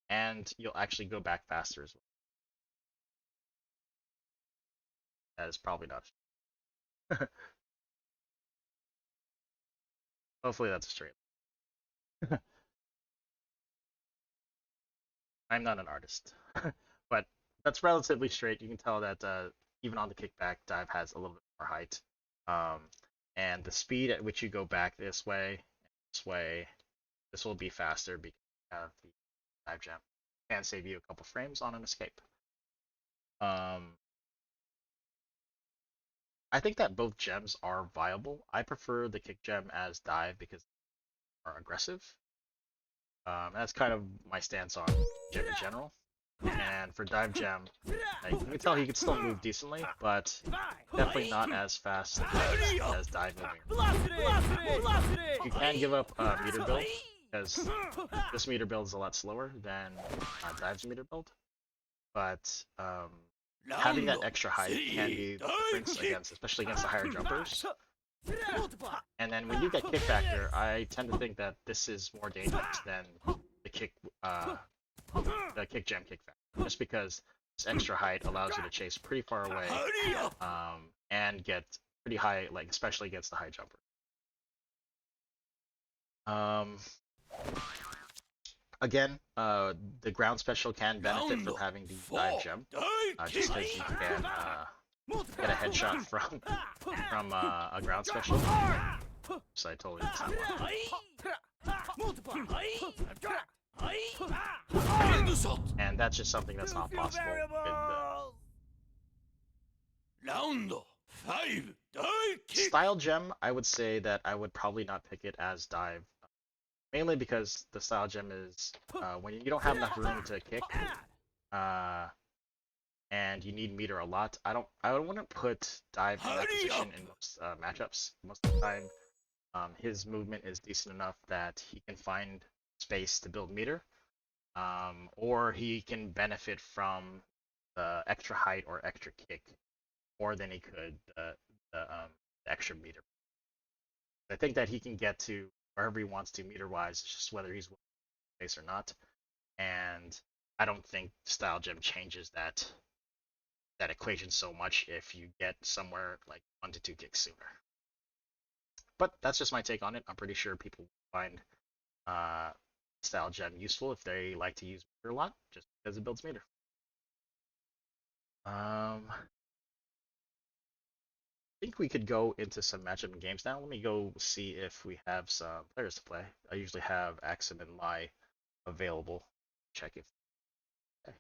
and you'll actually go back faster as well. That is probably not true. Hopefully that's a straight. I'm not an artist, but that's relatively straight. You can tell that even on the kickback, dive has a little bit more height, um, and the speed at which you go back this way, this will be faster because you have the dive gem. Can save you a couple frames on an escape. I think that both gems are viable. I prefer the kick gem as dive because they are aggressive. That's kind of my stance on gem in general. And for dive gem, like, you can tell he can still move decently, but definitely not as fast as dive moving. You can give up meter build because this meter build is a lot slower than dive's meter build, but having that extra height can be the difference against, especially against the higher jumpers. And then when you get Kickfactor, I tend to think that this is more dangerous than the kick gem Kickfactor, just because this extra height allows you to chase pretty far away, and get pretty high, like especially against the high jumper. Again, the ground special can benefit from having the dive gem, just because you can get a headshot from a ground special. So I totally missed that one. And that's just something that's not possible with Round 5 Divekick. style gem. I would say that I would probably not pick it as dive. Mainly because the style gem is when you don't have enough room to kick, and you need meter a lot. I wouldn't put dive in that position in most matchups. Most of the time, his movement is decent enough that he can find space to build meter, or he can benefit from the extra height or extra kick more than he could the extra meter. I think that he can get to wherever he wants to meter-wise, it's just whether he's willing to space or not. And I don't think style gem changes that equation so much if you get somewhere like 1 to 2 kicks sooner. But that's just my take on it. I'm pretty sure people find style gem useful if they like to use meter a lot, just because it builds meter. I think we could go into some matchup games now. Let me go see if we have some players to play. I usually have Axem and Lai available. Check if. Okay.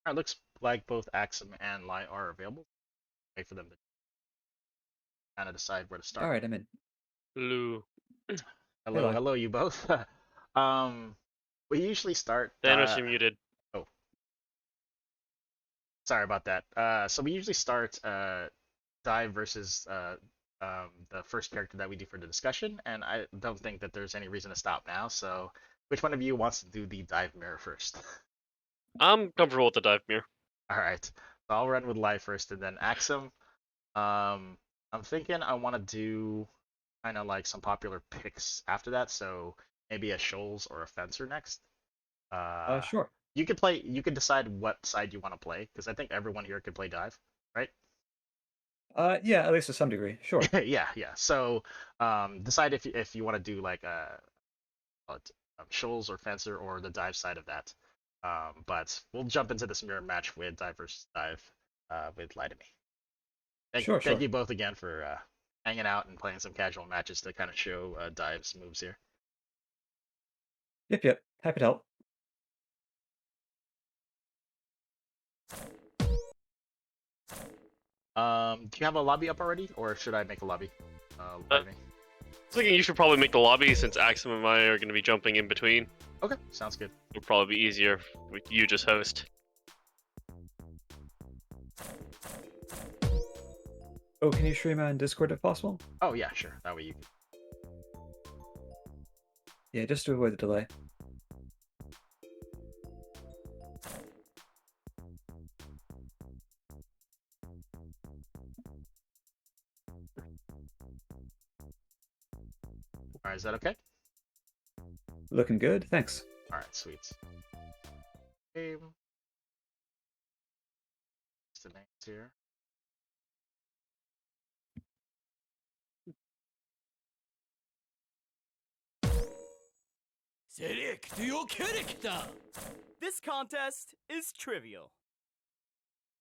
It looks like both Axem and Lai are available. Wait for them to kind of decide where to start. All right, I'm in. Hello. Hello, Lai. hello, you both. We usually start. Thanos, you're muted. Oh, sorry about that. So we usually start dive versus the first character that we do for the discussion, and I don't think that there's any reason to stop now. So, which one of you wants to do the dive mirror first? I'm comfortable with the dive mirror. All right, so I'll run with Lai first, and then Axem. I'm thinking I want to do kind of like some popular picks after that, so maybe a Shoals or a Fencer next. Sure. You could play. You could decide what side you want to play, because I think everyone here could play dive, right? Yeah, at least to some degree. Sure. Yeah. So, decide if you want to do like Shoals or Fencer or the dive side of that. But we'll jump into this mirror match with dive versus dive with Laitome. Thank you both again for hanging out and playing some casual matches to kind of show dive's moves here. Yep. Happy to help. Do you have a lobby up already, or should I make a lobby? I was thinking you should probably make the lobby since Axem and I are going to be jumping in between. Okay, sounds good. It'll probably be easier with you just host. Oh, can you stream on Discord if possible? Oh yeah, sure. That way you can. Yeah, just to avoid the delay. Alright, is that okay? Looking good, thanks. Alright, sweet. Game. What's the names here? Select your character. This contest is trivial.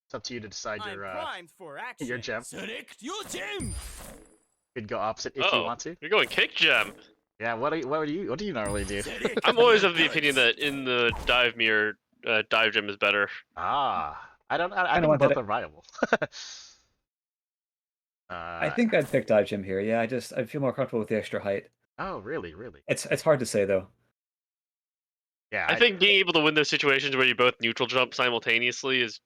It's up to you to decide I'm primed for action. your gem. Select your gem. You could go opposite if you want to. You're going kick gem. Yeah, what do you normally do? Select I'm your always of the cards. opinion that in the dive mirror, dive gem is better. I don't think want both that- are viable. I think I'd pick dive gem here. Yeah, I'd feel more comfortable with the extra height. Oh, really? It's hard to say though. Yeah, I think being able to win those situations where you both neutral jump simultaneously is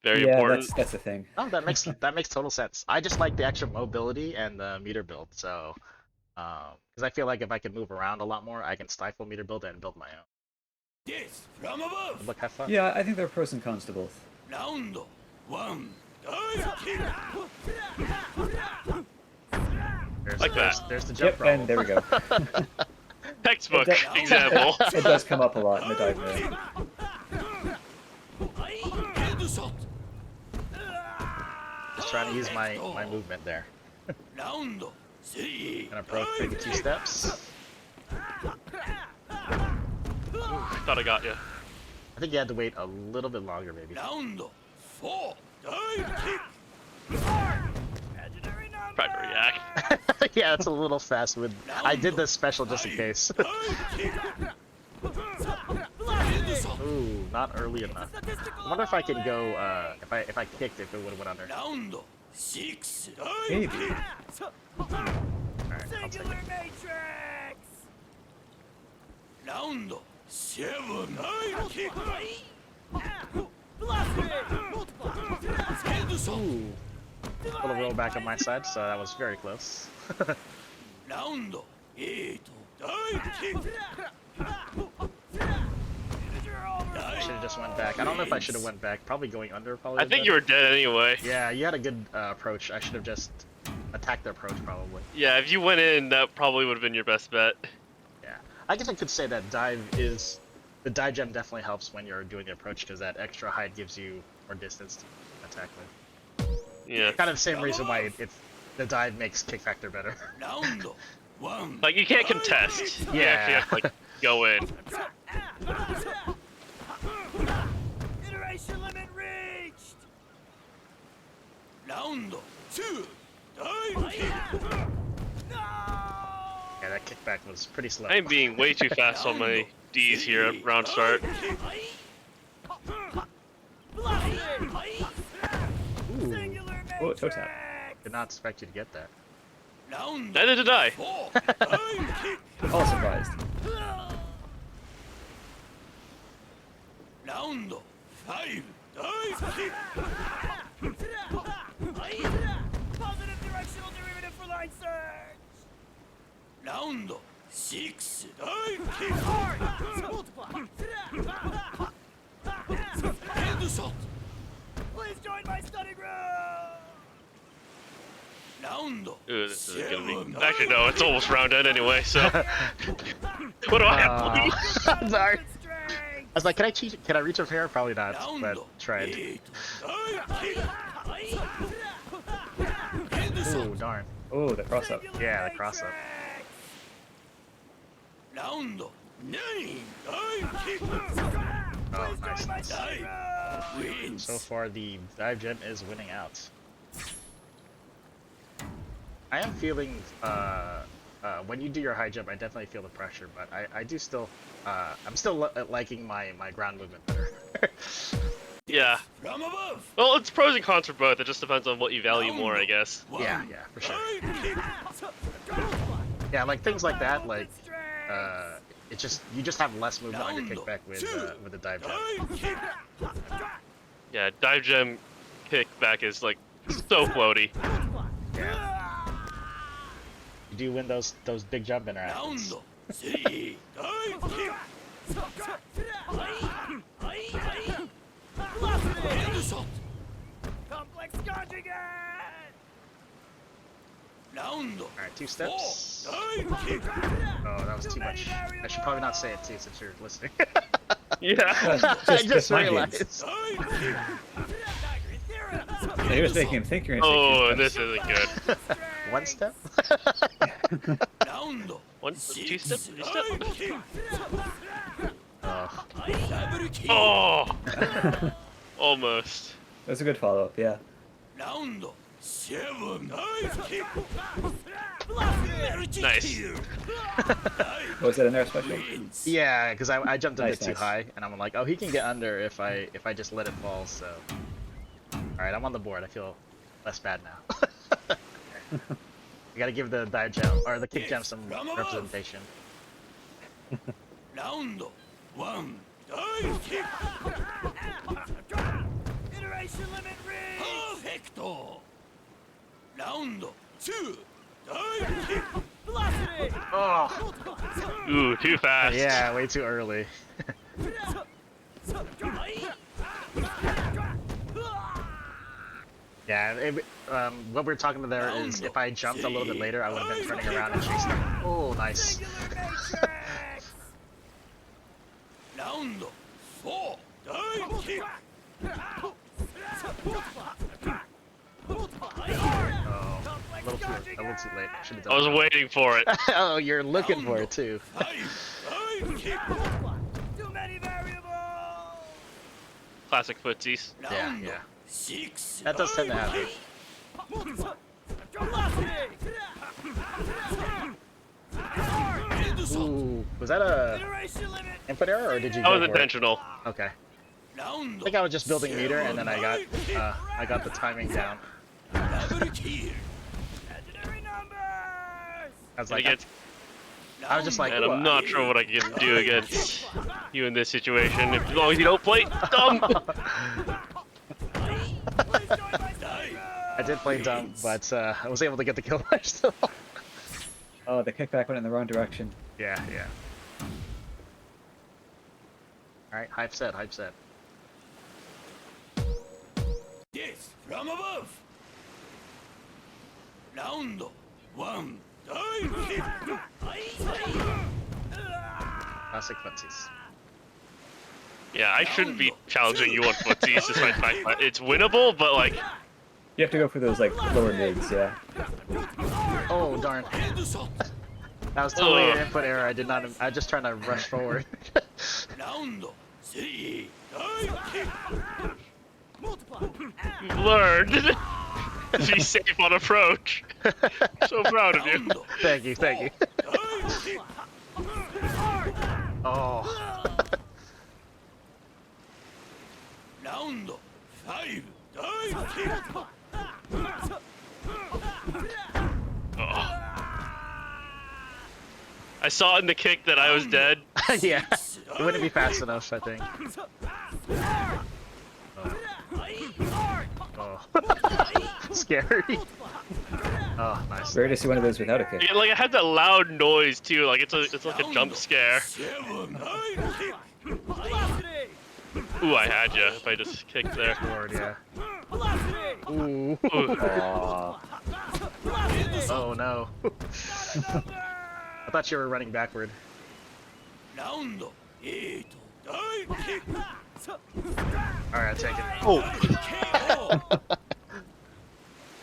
very Yeah, important. that's the thing. Oh, that makes total sense. I just like the extra mobility and the meter build. So, because I feel like if I can move around a lot more, I can stifle meter build and build my own. Yes, from above. Look, have fun. Yeah, I think there are pros and cons to both. Round one. Dive kick. Like that. There's the jump Yep, problem. and there we go. Textbook It does- example. It does come up a lot in the dive mirror. Headshot. Just trying to use my movement there. Round three. Gonna approach maybe 2 steps. Thought I got you. I think you had to wait a little bit longer, maybe. Round four. Dive kick. Imaginary number. Tried to react. Yeah, it's a little fast. I did this special just in case. Dive kick. Headshot. Ooh, not early enough. I wonder if I can go. If I kicked, if it would have went under. Round six. Dive Maybe. kick. Alright, I'll take Singular it. matrix. Round seven. Dive kick. Headshot. Ooh, little roll back on my side, so that was very close. Round eight. Dive kick. Should have just went back. I don't know if I should have went back. Probably going under. Probably. I would've think been. you were dead anyway. Yeah, you had a good approach. I should have just attacked the approach probably. Yeah, if you went in, that probably would have been your best bet. Yeah, I guess I could say that the dive gem definitely helps when you're doing the approach because that extra height gives you more distance to attack with. Yeah. Kind of the same reason why the dive makes Kickfactor better. Round one. Like, you can't contest. You Yeah. actually have to, like, go in. Iteration limit reached. Round two. Dive kick. No. Yeah, that kickback was pretty slow. I'm being way too fast on my D's here at round start. Ooh, Singular Oh, toe tap. matrix. did not expect you to get that. Round Neither did I. four. Dive kick. All surprised. Round five. Dive kick. Positive directional derivative for line search. Round six. Dive kick. Multiply. Headshot. Please join my study group. Round Ooh, this is gonna seven. be. Actually, no, it's almost round end anyway, so. What do I have? Blue? Sorry. Good strength. I was like, can I cheat? Can I reach over here? Probably not, Round but tried. eight. Dive kick. Ooh, Headshot. darn. Oh, the cross up. Singular Yeah, the cross up. matrix. Round nine. Dive kick. Oh, Please nice. join my nice. study group. Wins. So far, the dive gem is winning out. I am feeling, when you do your high jump, I definitely feel the pressure, but I do still, I'm still liking my ground movement better. Yeah. From above. Well, it's pros and cons for both. It just depends on what you value more, I guess. Yeah, for sure. Dive kick. Yeah, like things like that, Good like, strength. you just have less movement on your kickback with the dive jump. Dive kick. Yeah, dive gem kickback is like so floaty. Yeah. You do win those big jump interactions. 3 大キック ヘッドショット Complex conjugate! ラウンド Alright, 2 steps. 大キック Oh, that was too much. I should probably not say it too since you're listening. Yeah. I just my realized. 大キック Yeah, he was making him think you're gonna Oh, take this isn't good. 1 step? ラウンド 1, 2 step, 3 step. 大キック Oh. ダブルキック Oh, almost. That was a good follow-up, yeah. ラウンド7大キック Nice. What was that in there special? Yeah, because I jumped a Nice, bit too nice. high, and I'm like, oh, he can get under if I just let it fall. So, all right, I'm on the board. I feel less bad now. You gotta give the dive jump or the kick jump some representation. ラウンド1大キック Iteration limit パ reached! ーフェクトラウンド2大キック Velocity! Oh, Ooh, too fast. yeah, way too early. Yeah, what we're talking about there is if I jumped a little bit later, I would have been turning around and chasing them. Oh, nice. Singular matrix! ラウンド4大キック Oh, a little too late. Should have I was done waiting for it. that. Oh, you're looking for it too. 5大キック Too many variables! Classic footsies. ラウンド yeah. 6 That does tend to happen. Velocity! ヘッドショット Ooh, was that a Iteration limit! input error or did you? That go was for it? intentional. Okay. ラウン I ド think I was just building meter and then I got the timing down. ダブルキル Legendary numbers! I was And like, against, I was just like, and ooh, I'm not sure what I can do against you in this situation. As long as you don't play dumb. Please join my side! I did play dumb, but I was able to get the kill rush still. Oh, the kickback went in the wrong direction. Yeah, yeah. Alright, hype set, hype set. Yes from above ラウンド1大キック Classic footsies. Yeah, I shouldn't be challenging you on footsies despite the fact that it's winnable, but like, You have to go for those, like, lower mids, yeah. Oh, darn. ヘッドショット That was totally an Ugh. input error. I did not. I just trying to rush forward. ラウンド3大キック you've learned to be safe on approach. So proud of ラウ you. ンド Thank you, thank you. 大キック Oh. ラウンド5大キック Oh. I saw in the kick that I was dead. Yeah. It wouldn't be fast enough, I think. Oh. Scary. Oh, nice. Rare to see one of those without a kick. Yeah, like it had that loud noise too. Like it's like a jump scare. 7大キック Velocity! Ooh, I had you if I just kicked there. Forward, yeah. Velocity! Ooh. Ooh. Aw. Oh no. I thought you were running backward. ラウンド8大キック Alright, take it. Oh. KO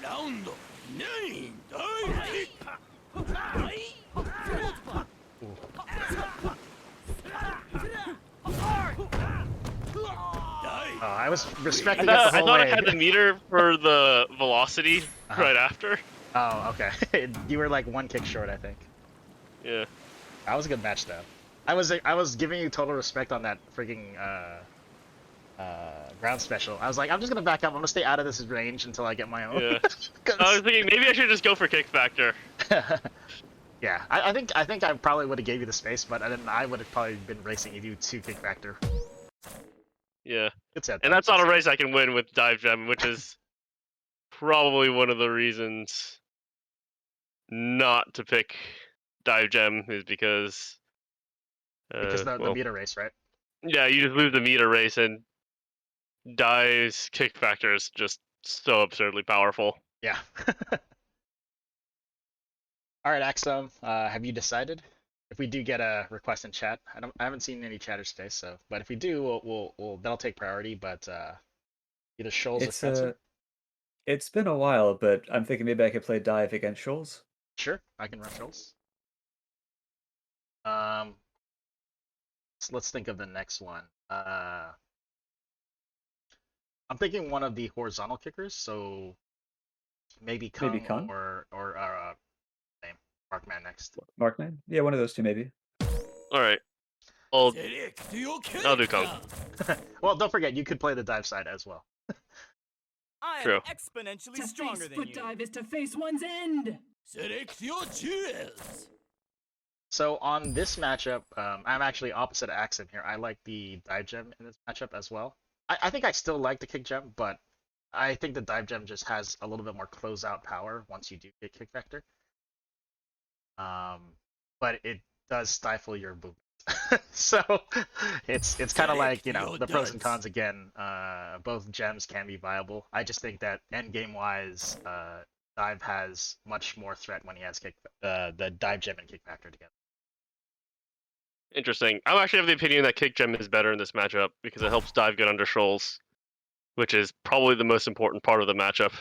ラウンド9大キック Oh, I was respecting I it the thought, I whole thought way. it had the meter for the velocity Uh-huh. right after. Oh, okay. You were like one kick short, I think. Yeah. That was a good match, though. I was giving you total respect on that freaking ground special. I was like, I'm just gonna back up. I'm gonna stay out of this range until I get my own. Yeah. 'Cause- I was thinking maybe I should just go for Kickfactor. Yeah, I think I probably would have gave you the space, but I would have probably been racing you to Kickfactor. Yeah. Good set. And that's not a race I can win with Dive Gem, which is probably one of the reasons not to pick Dive Gem is because the well, meter race, right? yeah, you just lose the meter race, and Dive's Kickfactor is just so absurdly powerful. Yeah. All right, Axum, have you decided? If we do get a request in chat, I haven't seen any chatters today, so but if we do, we'll that'll take priority. But either Shoals or It's Sensei. it's been a while, but I'm thinking maybe I could play Dive against Shoals. Sure, I can run Shoals. So let's think of the next one. I'm thinking one of the horizontal kickers, so maybe Maybe Kung Kung? or name Markman next. Markman? Yeah, one of those two maybe. All right, I'll セレクトよキャ I'll ラ do クタ Kung. ー Well, don't forget you could play the dive side as well. I am True. exponentially To stronger face than foot you. dive is to face one's end. セレクトよジュエルズ So on this matchup, I'm actually opposite Axem here. I like the dive gem in this matchup as well. I think I still like the kick gem, but I think the dive gem just has a little bit more closeout power once you do get Kickfactor. But it does stifle your movement. So it's kind of like, you know, the pros and cons again. Both gems can be viable. I just think that end game wise, dive has much more threat when he has the dive gem and Kickfactor together. Interesting. I actually have the opinion that Kick Gem is better in this matchup because it helps Dive get under Shoals, which is probably the most important part of the matchup.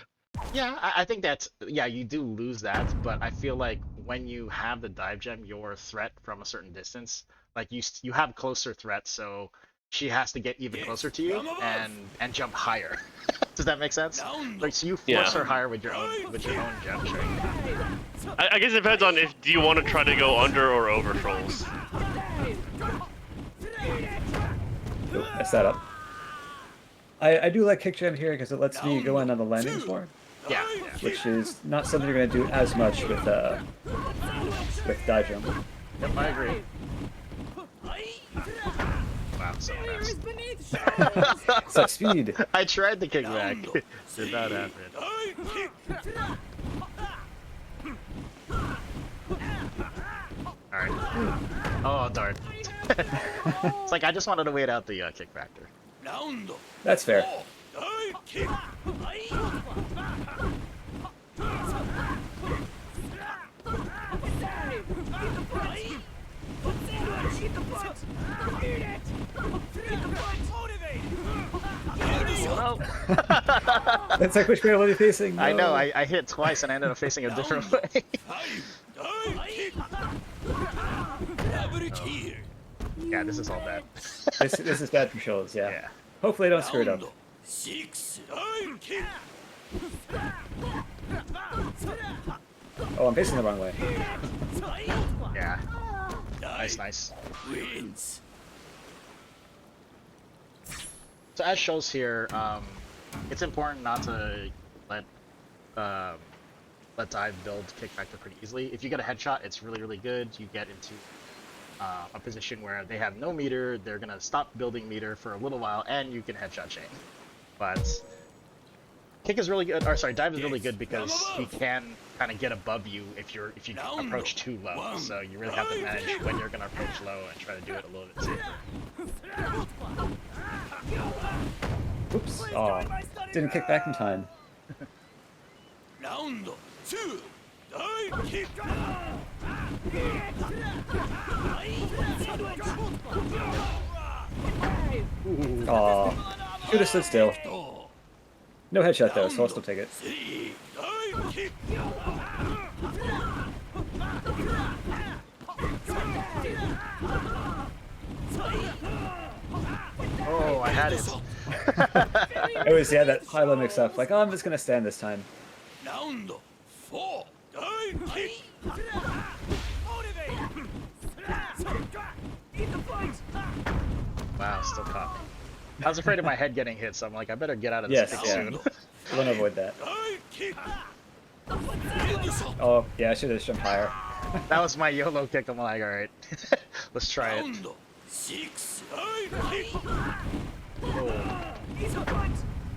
Yeah, I think that's, yeah, you do lose that, but I feel like when you have the dive gem, your threat from a certain distance, like you have closer threat, so she has to get even closer to you and jump higher. Does that make sense? Like, so you force Yeah. her higher with your own jump straight. I guess it depends on if do you want to try to go under or over Shoals. Nope, messed that up. I do like Kick Gem here because it lets me go in on the landings more, Yeah. which is not something you're going to do as much with Dive Gem. Yep, I agree. Wow, so Failure is fast. beneath Shoals. Such speed. I tried the kickback. Did not happen. 大キック Alright. Oh, darn. It's like I just wanted to wait out the kick factor. ラウンド That's fair. 大キック Well, That's like which way will be facing. I know, No. I hit twice and I ended up facing a different way. 大キックダブルキル Yeah, this is all bad. This is bad for Shoals, yeah. Yeah. Hopefully I don't screw it ラウ up. ンド6大キッ Oh, I'm facing the wrong way. Yeah. ク Nice, nice. wins So as shows here, it's important not to let dive build kick factor pretty easily. If you get a headshot, it's really, really good. You get into a position where they have no meter, they're gonna stop building meter for a little while, and you can headshot chain. But kick is really good, or sorry, dive is really good because he can kind of get above you if you approach too low. So you really have to manage when you're gonna approach low and try to do it a little bit safer. Oops. Oh, didn't kick back in time. ラウンド2大キック Aw. Should have stood still. と No headshot though, so I'll still take it. 3大キック Oh, I had it. I always had that high low mix up. Like, oh, I'm just gonna stand this time. ラウンド4大キック Wow, still caught me. I was afraid of my head getting hit, so I'm like, I better get out of this Yes, kick yeah. soon. I want to avoid that. 大キックヘッドショット Oh, yeah, I should have jumped higher. That was my YOLO kick. I'm like, alright, let's try ラ it. ウンド6大キック Oh.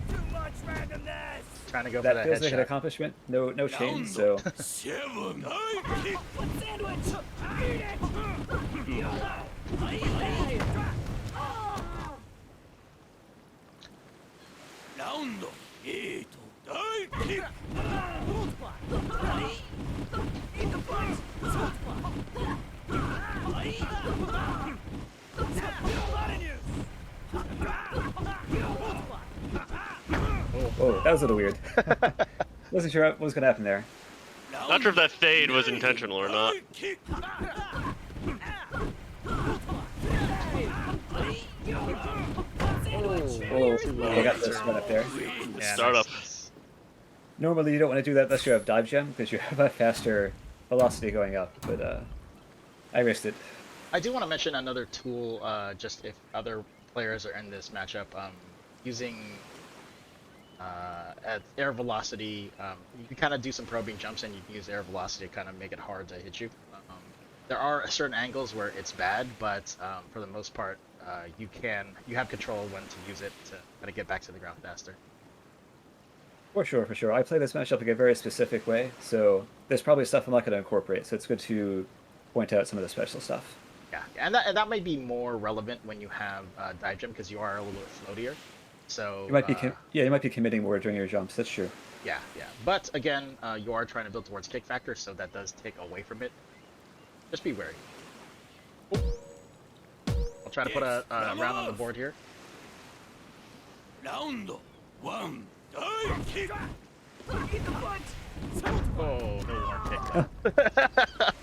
Too much randomness! Trying to go for That that feels like an headshot. accomplishment. No chain, so 7 大キック One sandwich! Eat it! Hey! ラウンド8大キック Eat the punch! oh, that was a little weird. Wasn't sure what was gonna happen there. Not sure if that fade was intentional or not. 大キック Oh, I got this one up there. Yeah, Startup. nice. Normally you don't want to do that unless you have dive gem because you have a faster velocity going up, but I risked it. I do want to mention another tool, just if other players are in this matchup, using at air velocity. You can kind of do some probing jumps, and you can use air velocity to kind of make it hard to hit you. There are certain angles where it's bad, but for the most part, you have control when to use it to kind of get back to the ground faster. For sure, for sure. I play this matchup like a very specific way, so there's probably stuff I'm not going to incorporate, so it's good to point out some of the special stuff. Yeah, and that might be more relevant when you have dive gem because you are a little bit floatier. So You might be you might be committing more during your jumps. That's true. yeah. But again, you are trying to build towards Kickfactor, so that does take away from it. Just be wary. I'll try to put a round on the board here. ラウンド1大キック Eat the punch! Oh, no more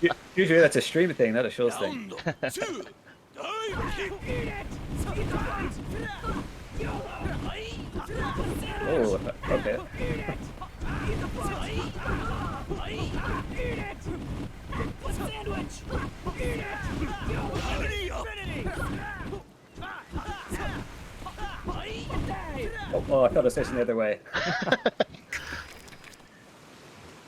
kick. Usually that's a stream thing, not a Shoals ラウ thing. ンド2大キック Eat it! Eat the punch! Oh, okay. Eat it! Eat the punch! Eat it! One sandwich! Eat it! Trinity! Oh, I thought it was facing the other way.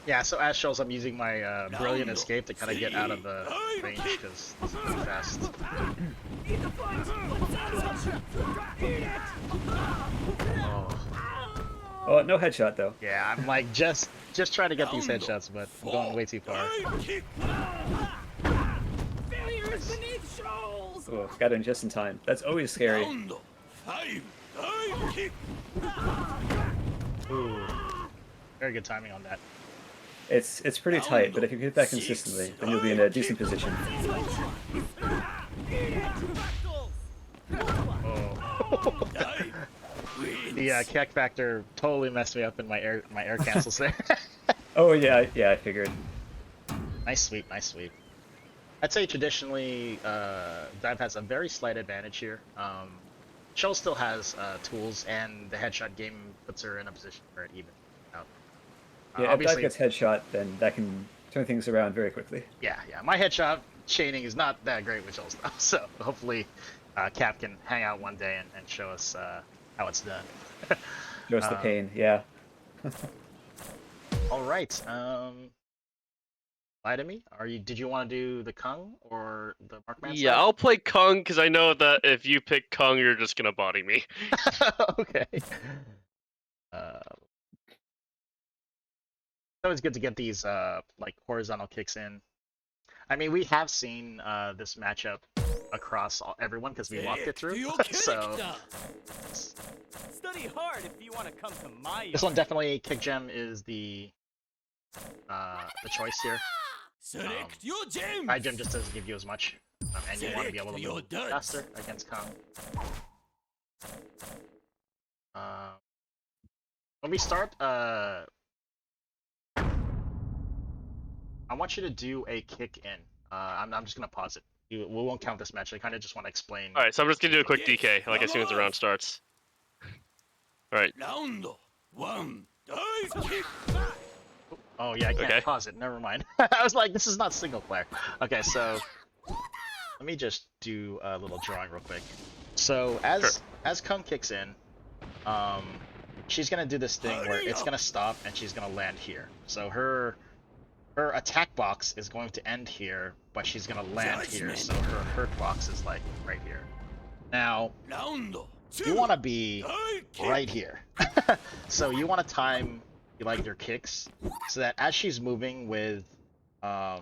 Yeah, so as Shoals, I'm using my brilliant escape to kind of get out of the range because this is too fast. Eat the punch! One sandwich! Eat it! Oh. Oh, no headshot though. Yeah, I'm like just trying to get these headshots, but I'm going way too far. 大キック Failure is beneath Shoals! Oh, got in just in time. That's always scary. ラウンド5大キック Ooh. Very good timing on that. It's pretty tight, but if you hit that consistently, then you'll be in a decent position. Oh. 大 The Kickfactor totally messed me up in my air cancels there. Oh yeah, I figured. Nice sweep, nice sweep. I'd say traditionally, Dive has a very slight advantage here. Shoals still has tools, and the headshot game puts her in a position where it evens out. Yeah, if Dive Obviously, gets headshot, then that can turn things around very quickly. yeah. My headshot chaining is not that great with Shoals though, so hopefully Cap can hang out one day and show us how it's done. Show us the pain, yeah. All right. Laitome, did you want to do the Kung or the Markman? Yeah, I'll play Kung because I know that if you pick Kung, you're just gonna body me. Okay. It's always good to get these like horizontal kicks in. I mean, we have seen this matchup across everyone because we walked it through. So Study hard if you want to come to my this one definitely Kick Gem is the choice here. Select your gems. High Gem just doesn't give you as much, and you want to be able to move faster against Kung. When we start, I want you to do a kick in. I'm just gonna pause it. We won't count this match. I kind of just want to explain. All right, so I'm just gonna do a quick DK, like as soon as the round starts. All right. ラウンド1大キック Oh yeah, I can't Okay. pause it. Never mind. I was like, this is not single player. Okay, so let me just do a little drawing real quick. So as Kung kicks in, she's gonna do this thing where it's gonna stop and she's gonna land here. So her attack box is going to end here, but she's gonna land here. So her hurt box is like right here. Now ラウンド you want to be 大キック right here. So you want to time like your kicks, so that as she's moving with, as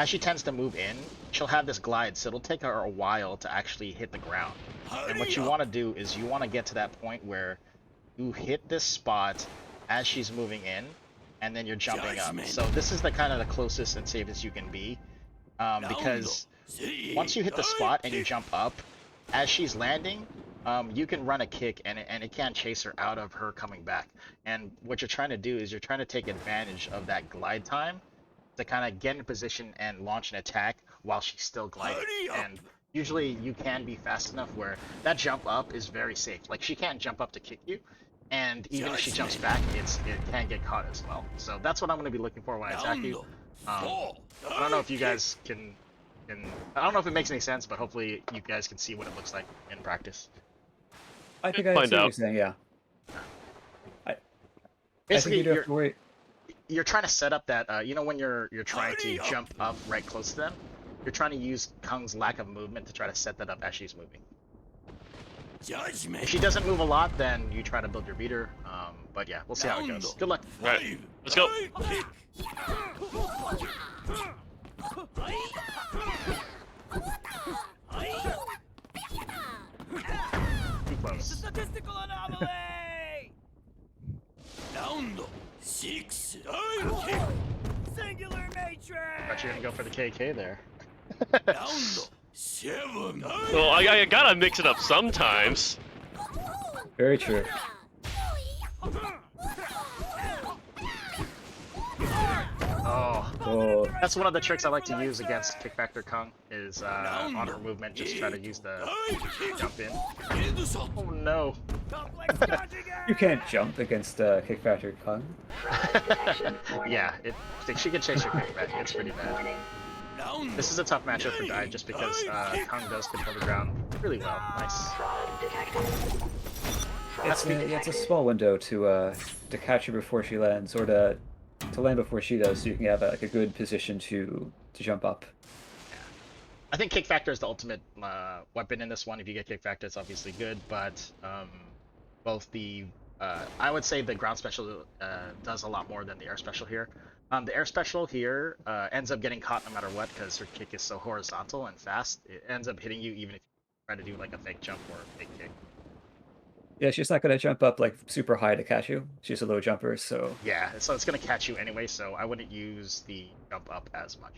she tends to move in, she'll have this glide, so it'll take her a while to actually hit the ground. And what you want to do is you want to get to that point where you hit this spot as she's moving in, and then you're jumping up. So this is the kind of the closest and safest you can be, because once you hit the spot and you jump up, as she's landing, you can run a kick and it can't chase her out of her coming back. And what you're trying to do is you're trying to take advantage of that glide time to kind of get in position and launch an attack while she's still gliding. And usually you can be fast enough where that jump up is very safe. Like, she can't jump up to kick you, and even if she jumps back, it can get caught as well. So that's what I'm going to be looking for when I attack you. I don't know if you guys can I don't know if it makes any sense, but hopefully you guys can see what it looks like in practice. I think I see what you're saying, yeah. Basically, I think you do have to worry. You're trying to set up that, you know, when you're trying to jump up right close to them, you're trying to use Kung's lack of movement to try to set that up as she's moving. If she doesn't move a lot, then you try to build your beater. But yeah, we'll see how it goes. Good luck. Alright, let's go. Too close. Statistical anomaly! Round 6. Singular matrix! Thought you were gonna go for the KK there. Round 7. Well, I gotta mix it up sometimes. Very true. Oh, Oh, that's one of the tricks I like to use against Kickfactor Kung, is on her movement, just try to use the jump in. Oh no. Complex conjugate! you can't jump against Kickfactor Kung. Yeah, she can chase your kickback. It's pretty bad. This is a tough matchup for Dive just because Kung does control the ground really well. Nice. It's a small window to catch her before she lands, or to land before she does, so you can have like a good position to jump up. I think Kickfactor is the ultimate weapon in this one. If you get Kickfactor, it's obviously good, but both the I would say the ground special does a lot more than the air special here. The air special here ends up getting caught no matter what, because her kick is so horizontal and fast. It ends up hitting you even if you try to do like a fake jump or a fake kick. Yeah, she's not going to jump up like super high to catch you. She's a low jumper, so Yeah, so it's going to catch you anyway, so I wouldn't use the jump up as much.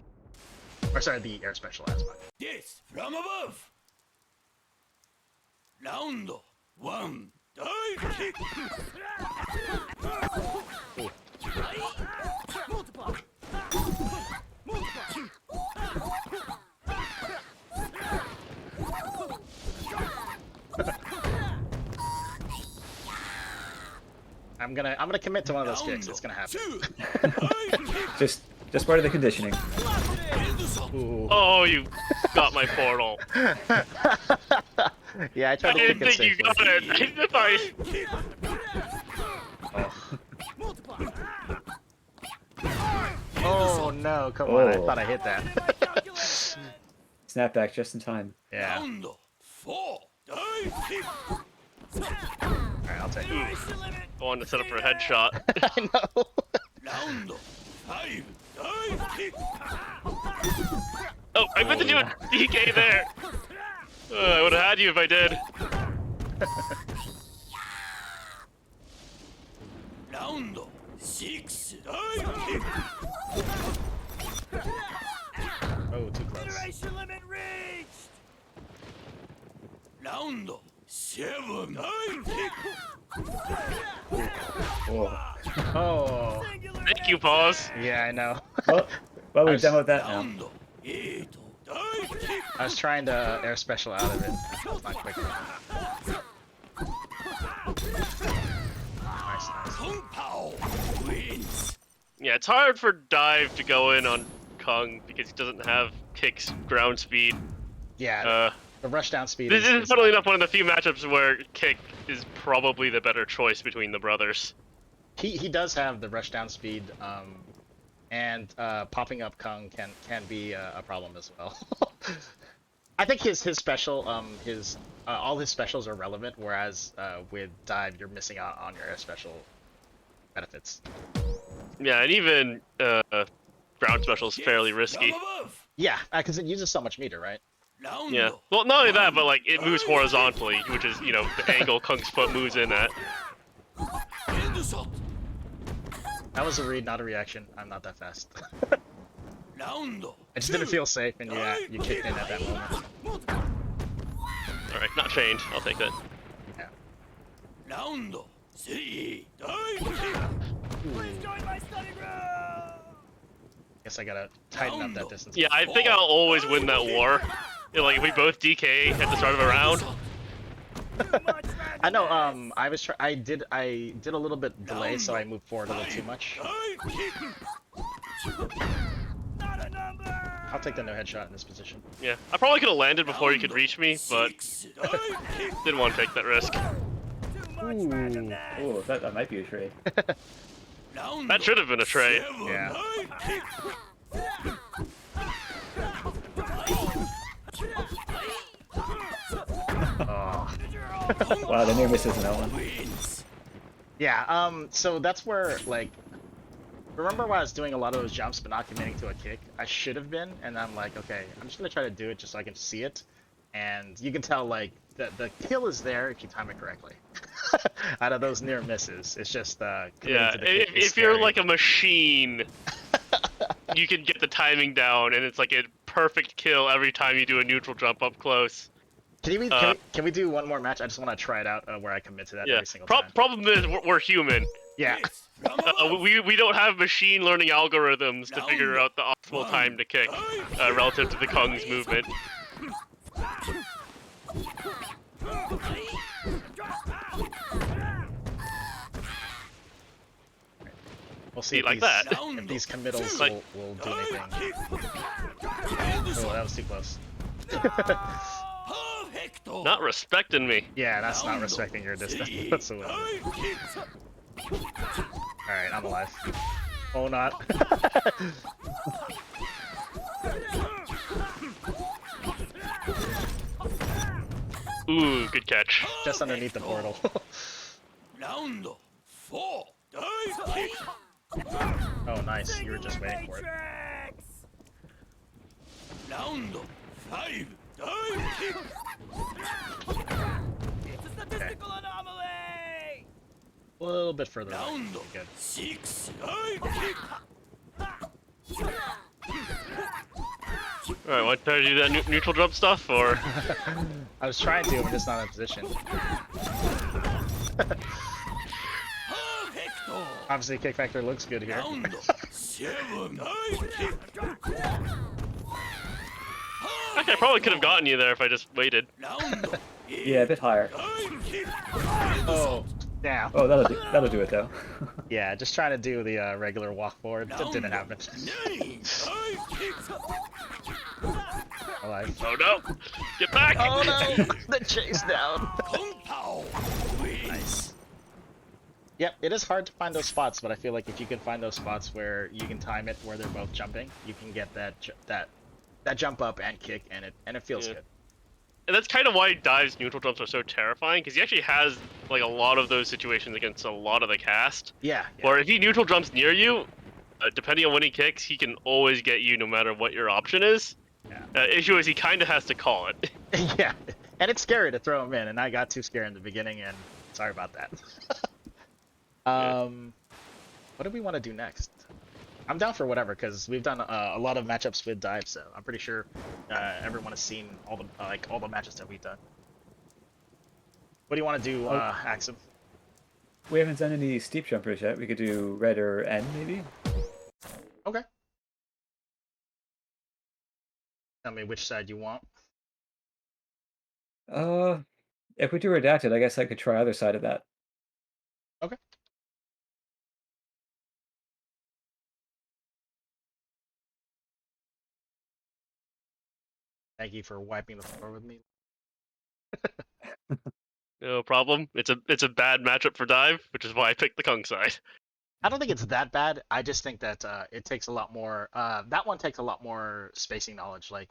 Or sorry, the air special as much. Yes, from above. Round 1. Dive kick. Ooh. Multiply! Multiply! I'm gonna commit to one of those kicks. It's gonna happen. just part of the conditioning. Ooh. Oh, you got my portal. Yeah, I I tried to didn't kick it think you safely. got it. Oh no, come on, I Oh. thought I hit that. Snap back just in time. Yeah. Round 4. Dive kick. Alright, I'll take it. I wanted to set up for a headshot. I know. Round 5. Dive kick. Oh, I meant to do a DK there. I would have had you if I did. Round 6. Dive kick. Oh, too close. Duration limit reached! Round 7. Dive kick. Oh. Oh. Singular Thank you, pause. Yeah, I know. Well, we've demoed that now. Round 8. Dive kick. I was trying to air special out of it. It's not quick enough. Nice, nice. Kung Pao wins. Yeah, it's hard for Dive to go in on Kung because he doesn't have Kick's ground speed. Yeah, the rush down speed This is is funnily enough one of the few matchups where Kick is probably the better choice between the brothers. he does have the rush down speed, and popping up Kung can be a problem as well. I think his special all his specials are relevant, whereas with Dive you're missing out on your air special benefits. Yeah, and even ground special is fairly risky. From above. Yeah, because it uses so much meter, right? Yeah. Well, not only that, but like it moves horizontally, which is the angle Kung's foot moves in at. That was a read, not a reaction. I'm not that fast. Round. I just didn't feel safe, and you kicked in at that moment. All right, not chained. I'll take that. Yeah. Round. Three. Dive Please join my study group! Guess I gotta tighten up that distance. Yeah, I think I'll always win that war. Like if we both DK at the start of a round. Too much I know. randomness. I was I did a little bit delay, so I moved forward a little too much. Not a number! I'll take the no headshot in this position. Yeah, I probably could have landed before he could reach me, but didn't want to take that risk. Too much randomness! Oh, that might be a trade. That should have been a trade. Yeah. Oh. Wow, the near misses in that one. Yeah. So that's where like. Remember when I was doing a lot of those jumps but not committing to a kick? I should have been, and I'm like, okay, I'm just gonna try to do it just so I can see it, and you can tell like the kill is there if you time it correctly. Out of those near misses, it's just Yeah, to the kick is if you're scary. like a machine, you can get the timing down, and it's like a perfect kill every time you do a neutral jump up close. Can we do one more match? I just want to try it out where I commit to that Yeah. every single time. Problem is we're human. Yeah. We don't have machine learning algorithms to figure out the optimal time to kick relative to the Kung's movement. We'll see See, if like these, that. if these committals Like- will do anything. Oh, that was too close. Not respecting me. Yeah, that's not respecting your distance whatsoever. Alright, I'm alive. Oh, not. Ooh, good catch. Just underneath the portal. Round. Four. Dive kick. Oh, nice. You were just waiting for it. Matrix! Round. Five. Dive kick. It's a statistical anomaly! A little bit further away. Round. Good. Six. Dive kick. Alright, want to do that neutral jump stuff, or? I was trying to, I'm just not in position. Perfecto. Obviously, Kickfactor looks good here. Round. Seven. Dive kick. Actually, I probably could have gotten you there if I just waited. Round. Yeah, a bit higher. Dive kick. Oh, damn. Oh, that'll do it though. Yeah, just trying to do the regular walk forward. That didn't happen. Nine. Dive kick. Alive. Oh no! Get back! Oh no! The chase down. Compound. Nice. Yep, it is hard to find those spots, but I feel like if you can find those spots where you can time it where they're both jumping, you can get that jump up and kick, and it feels Yeah. good. And that's kind of why Dive's neutral jumps are so terrifying, because he actually has like a lot of those situations against a lot of the cast. Yeah. Where if he neutral jumps near you, depending on when he kicks, he can always get you no matter what your option is. Yeah. Issue is he kind of has to call it. Yeah, and it's scary to throw him in, and I got too scared in the beginning, and sorry about that. What do we want to do next? I'm down for whatever, because we've done a lot of matchups with Dive, so I'm pretty sure everyone has seen all the matches that we've done. What do you want to do, Axem? We haven't done any steep jumpers yet. We could do red or N maybe. Okay. Tell me which side you want. If we do redacted, I guess I could try either side of that. Okay. Thank you for wiping the floor with me. No problem. It's a bad matchup for Dive, which is why I picked the Kung side. I don't think it's that bad. I just think that it takes a lot more. That one takes a lot more spacing knowledge. Like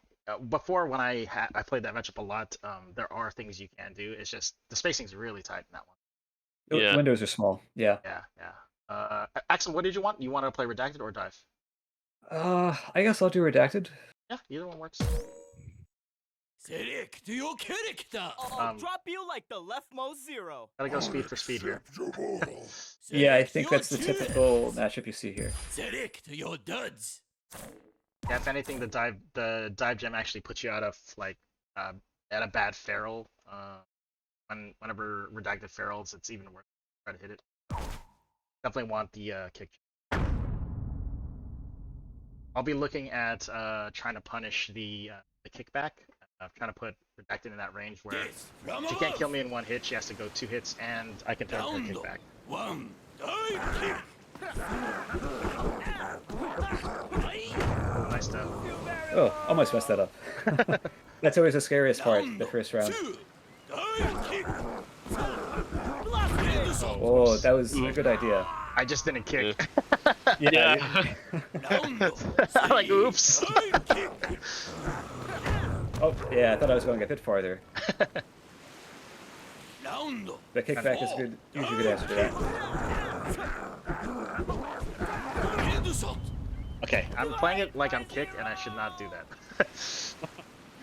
before, when I played that matchup a lot, there are things you can do. It's just the spacing's really tight in that one. Yeah. Windows are small. Yeah. Yeah, yeah. Axem, what did you want? You want to play Redacted or Dive? I guess I'll do Redacted. Yeah, either one works. Select your character. I'll drop you like the leftmost zero. Gotta go speed for speed here. Yeah, I Select think your that's the choice. typical matchup you see here. Select your duds. Yeah, if anything, the dive gem actually puts you out of like at a bad feral. Whenever Redacted ferals, it's even worse. Try to hit it. Definitely want the kick. I'll be looking at trying to punish the kickback. Trying to put Redacted in that range where Yes, from she can't above. kill me in one hit. She has to go 2 hits, and I can turn her Down kickback. one. Dive kick. Nice stuff. Oh, almost messed that up. That's always the scariest part, Down the first round. two. Dive kick. Oh, that was a good idea. I just didn't kick. Yeah. Down I'm like, oops. dive kick. Oh, yeah, I thought I was going a bit farther. Down The kickback is good, usually a good answer to that. headshot. Okay, I'm playing it like I'm kicked, and I should not do that.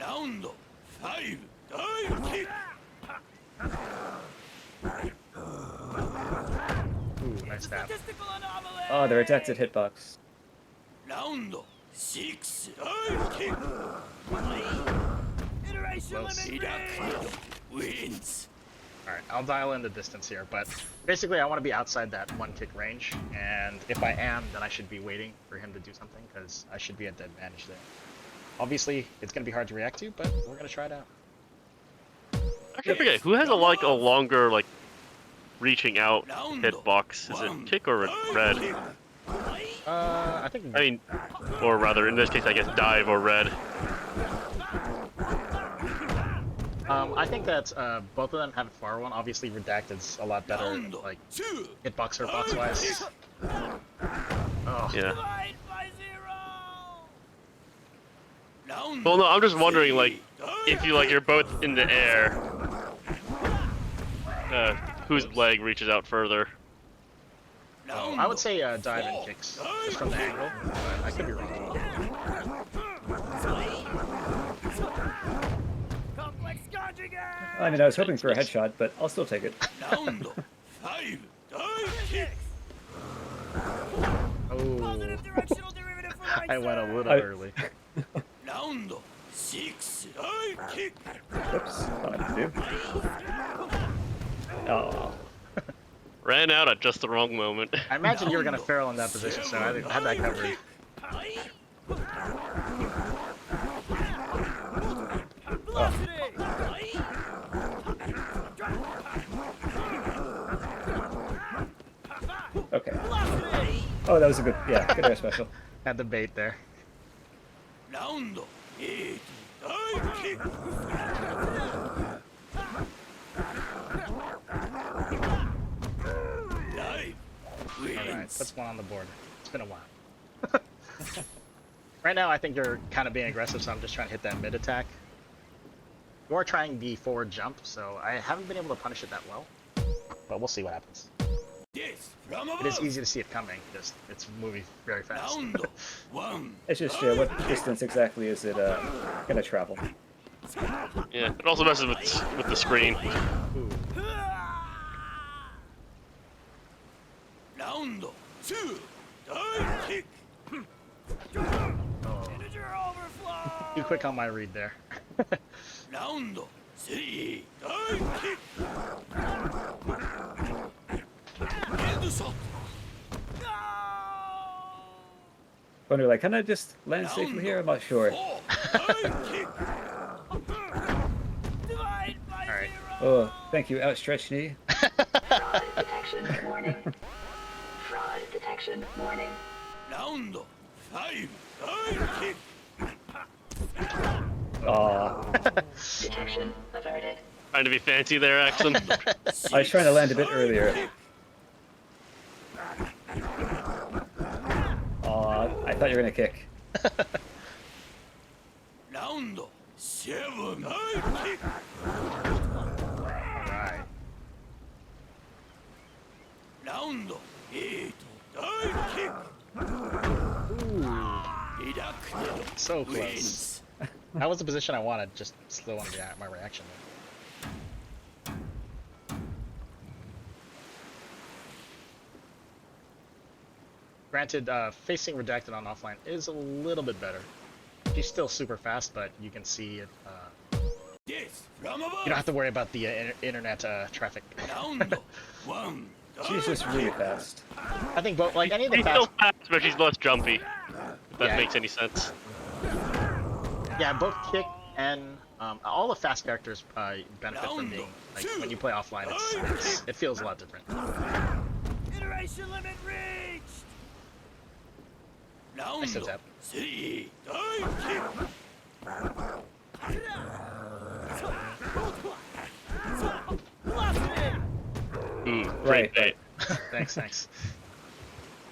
Round five. Dive kick. Ooh, nice stab. Statistical anomaly. Oh, the Redacted hitbox. Round six. Dive kick. Iteration Close. limit Redacted wins. Alright, I'll dial in the distance here, but basically I want to be outside that 1 kick range, and if I am, then I should be waiting for him to do something, because I should be at the advantage there. Obviously, it's going to be hard to react to, but we're going to try it out. Actually, I forget who has a longer reaching out hitbox. Is it kick or red? I think... I mean, or rather, in this case, I guess dive or red. I think that both of them have a far one. Obviously, Redacted's a lot better, like, Two. hitbox or box-wise. Oh, Yeah. divide by zero. Round Well, no, I'm just wondering, like, if you're both in the air, whose leg reaches out further? I would say dive and kicks, just from the angle, but I could be wrong. Complex conjugate. I mean, I was hoping for a headshot, but I'll still take it. Round five. Dive kick. Oh, Positive directional derivative for right I went a side. little early. Round six. Dive kick. Whoops, thought I didn't do. Oh, Ran out at just the wrong moment. I imagine you were going to feral in that position, so I had that covered. okay. Oh, that was a good, yeah, good air special. Had the bait there. Round eight. Dive kick. Dive Alright, wins. that's one on the board. It's been a while. Right now, I think you're kind of being aggressive, so I'm just trying to hit that mid attack. You are trying the forward jump, so I haven't been able to punish it that well. But we'll see what happens. Yes, from It is above. easy to see it coming, just it's moving very fast. Round one. It's just, what distance exactly is it gonna travel? Yeah, it also messes with the screen. Ooh. Round two. Dive kick. Integer overflow. Too quick on my read there. Round three. Dive kick. Headshot. No. Wonder, like, can I just land safely here? I'm not sure. Four. Dive kick. Divide by Alright. zero. Oh, thank you, outstretched knee. Fraud detection warning. Fraud detection warning. Round five. Dive kick. Aw, Detection averted. Trying to be fancy there, Axem. I was trying to land a bit earlier. Aw, I thought you were gonna kick. Round seven. Dive kick. Alright. Round eight. dive kick. Ooh, Redacted so close. wins. That was the position I wanted, just slow on my reaction. Granted, facing Redacted on offline is a little bit better. She's still super fast, but you can see it. Yes, from You don't above. have to worry about the internet traffic. Round one. She's just really fast. I think both, like any of the She's fast, still fast, but she's less jumpy. If that Yeah. makes any sense. yeah, both kick and all the fast characters benefit from being like when you play offline. It feels a lot different. Iteration limit reached! Round Nice tap. three. Dive kick. Ooh, Right, great bait. Thanks.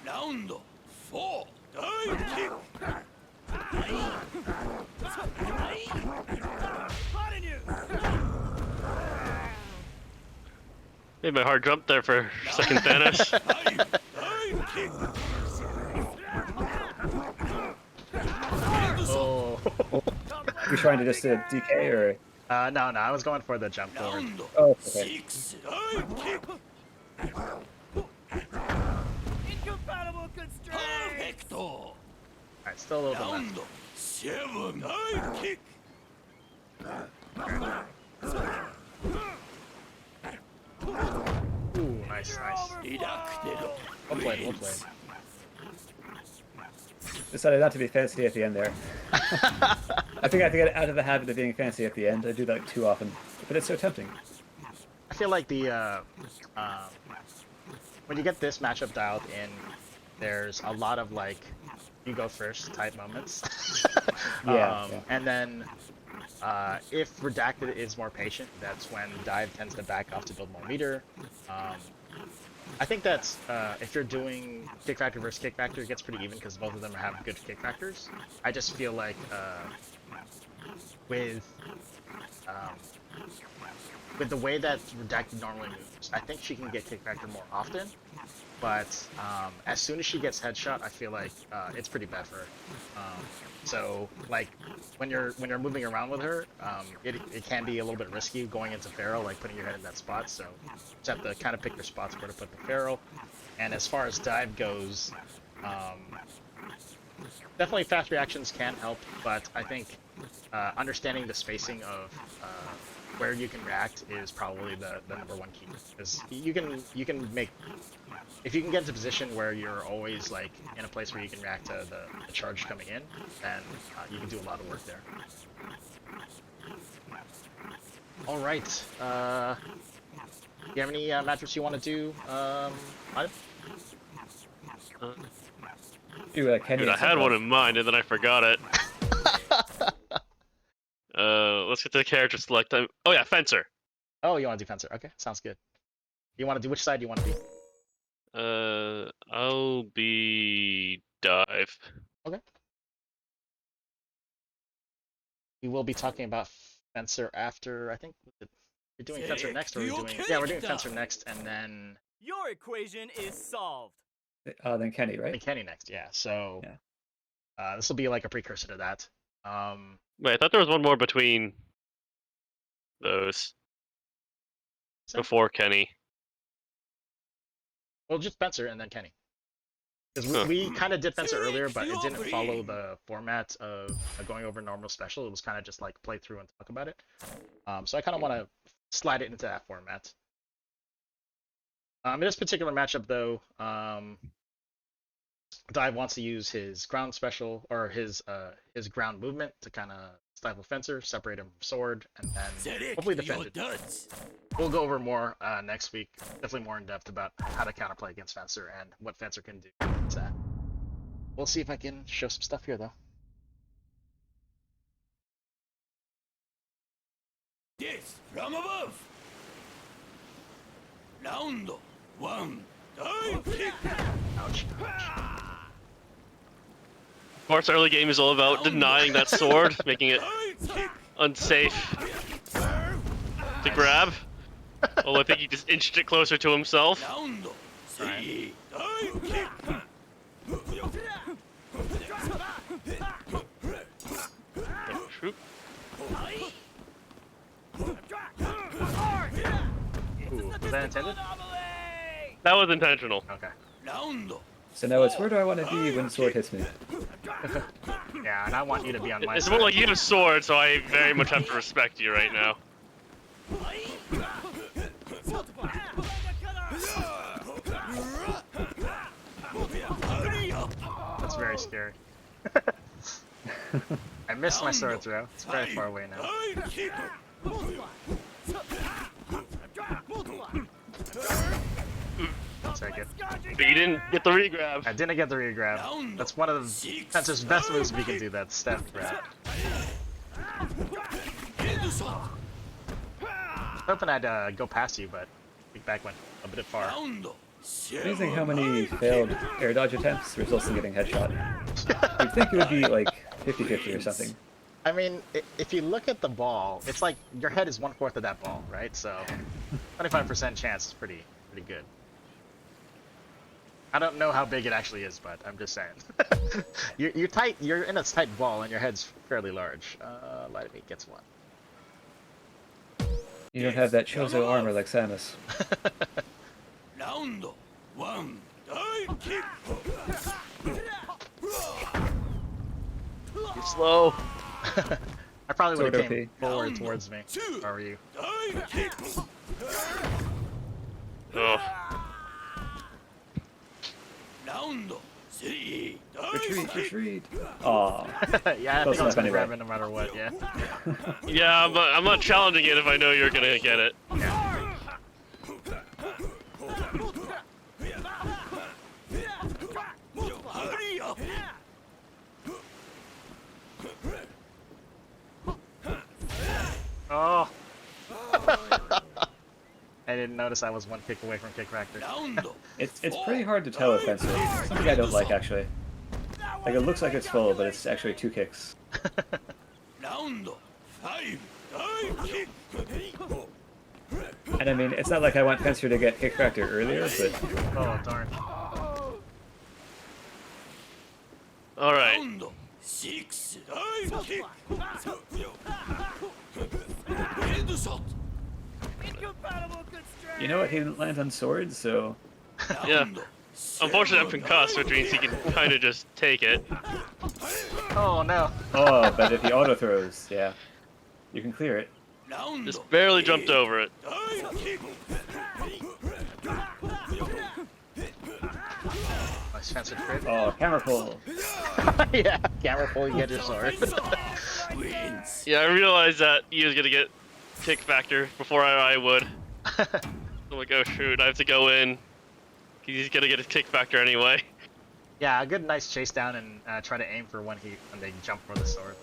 Round four. Dive kick. Spotting you! Made my heart jump there for a second, Thanos. Dive kick. Oh. You trying to just DK or? No, I was going for the jump forward. Round Oh, okay. six. Dive kick. Incompatible constraints! Perfecto. Alright, still a little bit Round left. seven. Dive kick. Ooh, nice. Redacted Well played. wins. Decided not to be fancy at the end there. I think I have to get out of the habit of being fancy at the end. I do that too often, but it's so tempting. I feel like the when you get this matchup dialed in, there's a lot of like you go first type moments. Yeah, And then if Redacted is more patient, that's when Dive tends to back off to build more meter. I think that's if you're doing Kickfactor versus Kickfactor, it gets pretty even because both of them have good kick factors. I just feel like with the way that Redacted normally moves, I think she can get kick factor more often. But as soon as she gets headshot, I feel like it's pretty bad for her. So like when you're moving around with her, it can be a little bit risky going into Pharaoh, like putting your head in that spot. So you just have to kind of pick your spots where to put the Pharaoh. And as far as dive goes, definitely fast reactions can help, but I think understanding the spacing of where you can react is probably the number one key. Because you can make, if you can get into a position where you're always like in a place where you can react to the charge coming in, then you can do a lot of work there. All right. Do you have any matchups you want to do? Item? Kenny Dude, I had one in mind and then I forgot it. Let's get to the character select time. Oh yeah, Fencer. Oh, you want to do Fencer? Okay, sounds good. You want to do which side do you want to be? I'll be Dive. Okay. We will be talking about Fencer after, I think, we're doing Fencer next, or are we doing... Yeah, we're doing Fencer next, and then... Your equation is solved. Then Kenny, right? And Kenny next, yeah. So, Yeah. this will be like a precursor to that. Wait, I thought there was one more between those. So- Before Kenny. Well, just Fencer and then Kenny. Because Huh. we kind of did Fencer earlier, but it didn't follow the format of going over normal special. It was kind of just like play through and talk about it. So I kind of want to slide it into that format. In this particular matchup, though, Dive wants to use his ground special, or his ground movement to kind of stifle Fencer, separate him from sword, and then hopefully defend it. duds. We'll go over more next week, definitely more in depth about how to counterplay against Fencer and what Fencer can do. So, we'll see if I can show some stuff here, though. Yes, from above. Round one. Dive kick. Ouch. Of course, early game is all about denying that sword, making it Dive kick. unsafe to grab. Well, I think he just inched it closer to himself. Round three. Dive kick. Shoot. Ooh, was that intended? That was intentional. Okay. So now it's where do I want to be when sword hits me? Yeah, and I want you to be on my It's side. more like you have a sword, so I very much have to respect you right now. That's very scary. I missed my sword throw. It's very far away now. I'll take it. But you didn't get the regrab. I didn't get the regrab. That's one of the Sensei's best moves if you can do that. Step grab. Hoping I'd go past you, but kick back went a bit far. Amazing how many failed air dodge attempts results in getting headshot. You'd think it would be like 50-50 or something. I mean, if you look at the ball, it's like your head is 1/4 of that ball, right? So, 25% chance is pretty good. I don't know how big it actually is, but I'm just saying. You're in a tight ball, and your head's fairly large. Laitome gets one. You don't have that Chozo armor like Samus. Round 1, dive kick. You're slow. I probably would have Sword came OP. forward towards me. How are you? Dive kick. Oh. Round 3, dive Retreat, kick. retreat. Aw. Yeah, I Close think I was enough gonna anyway. grab it no matter what. Yeah. Yeah, I'm not challenging it if I know you're gonna get it. Hurry up. Oh. I didn't notice I was one kick away from Kickfactor. Round It's pretty hard to tell offensive. Something I don't like actually. Like it looks like it's full, but it's actually 2 kicks. Round 5, dive kick. And I mean, it's not like I want Fencer to get Kickfactor earlier, but Oh darn. Alright. Round 6, dive kick. Headshot. Incompatible constraint. you know what? He didn't land on swords, so Yeah. Round Unfortunately, I'm 7, concussed, which means he can kind of just take it. Oh no. oh, but if he auto throws, yeah, you can clear it. round Just barely jumped 8, over it. dive kick. Nice Sensei crit. Oh, camera pull. Yeah, camera pull, you get your sword. Wins. Yeah, I realized that he was gonna get Kickfactor before I would. I'm like, oh shoot, I have to go in. He's gonna get his Kickfactor anyway. Yeah, a good nice chase down and try to aim for when they jump for the sword.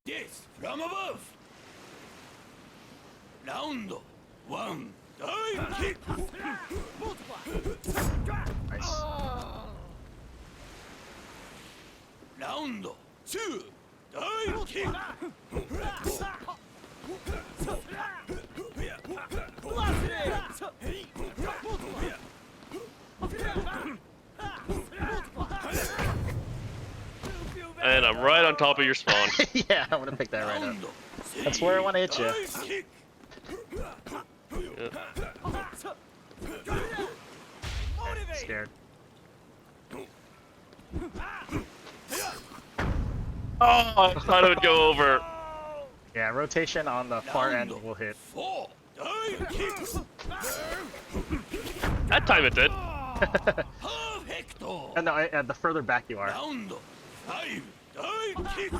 Yes, from above. Round 1, dive kick. Nice. Round 2, dive kick. And I'm right on top of your spawn. Yeah, I'm gonna pick that right up. Round That's where I wanna hit ya. dive kick. Scared. Oh, I thought it would go over. Yeah, rotation on the far end will hit. 4, dive kick. That time it did. Perfecto. And no, the further back you are. Round 5, dive kick.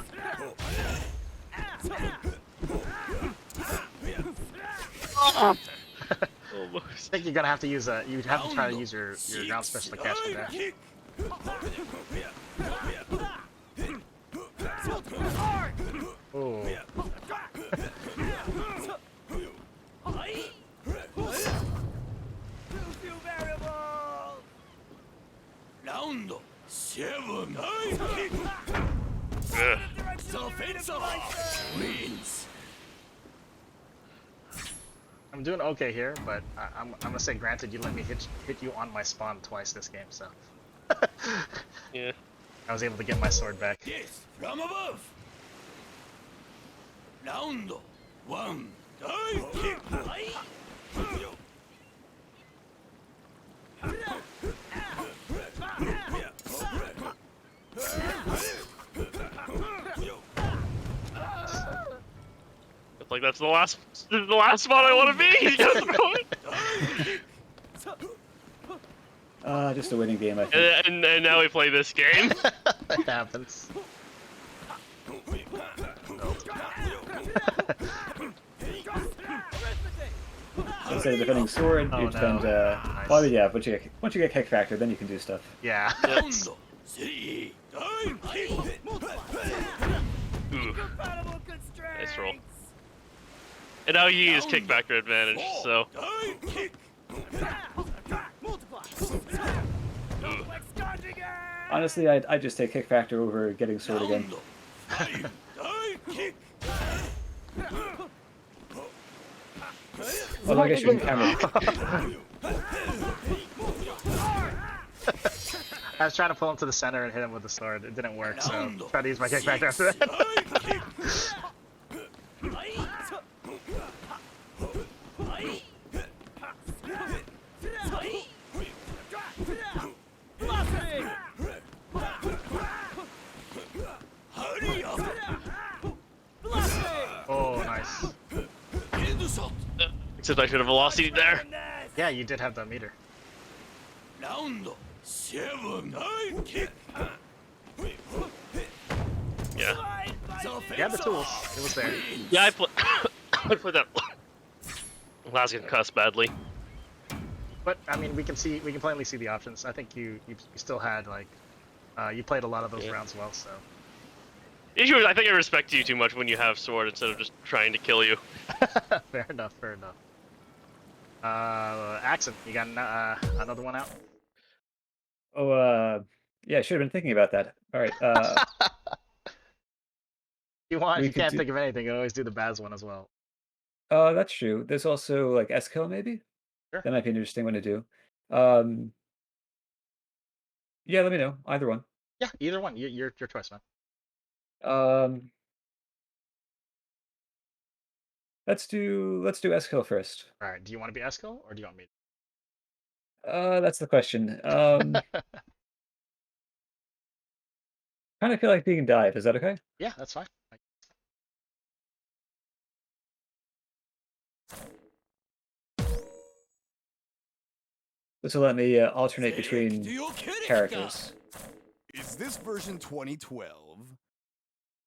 I Almost. think you're gonna have to use you'd have to try to use your ground special to catch for that. Kick. Ooh. Round 7, dive kick. Ugh. Wins. I'm doing okay here, but I'm gonna say granted you let me hit you on my spawn twice this game, so. Yeah. I was able to get my sword back. Yes, from above. Round 1. Dive kick. It's like that's the last spot I want to be. You gotta throw it. Just a winning game, I think. And now we play this game. That happens. Instead of defending sword, Oh, you defend. no. Well, yeah. Once you get Kickfactor, then you can do stuff. Yeah. Round 3. Dive kick. Ooh, Compatible constraints. nice roll. And now he has Kickfactor advantage, so. Dive kick. Multiply. Ooh. Complex conjugate. Honestly, I'd just take Kickfactor over getting sword again. Round 5. Dive kick. Although I guess you can counter. I was trying to pull him to the center and hit him with the sword. It didn't work, so tried to use my kickback after that. Dive kick. Hurry up. Oh, nice. Insult. Except I should have velocity there. Yeah, you did have the meter. Round 7. Dive kick. Yeah. You had the tools. It was there. Yeah, I played that last concussed badly. But I mean, we can plainly see the options. I think you still had like, you played a lot of those rounds well. So. The issue is, I think I respect you too much when you have sword instead of just trying to kill you. Fair enough. Fair enough. Axem, you got another one out? Oh, yeah. I should have been thinking about that. All right. You want? We You could can't do- think of anything. You can always do the Baz one as well. That's true. There's also like S-Kill maybe. Sure. That might be an interesting one to do. Yeah, let me know. Either one. Yeah, either one. Your choice, man. Let's do S-Kill first. All right. Do you want to be Esco or do you want me? That's the question. Kind of feel like being Dive. Is that okay? Yeah, that's fine. This will let me alternate Select between your character. characters. Is this version 2012?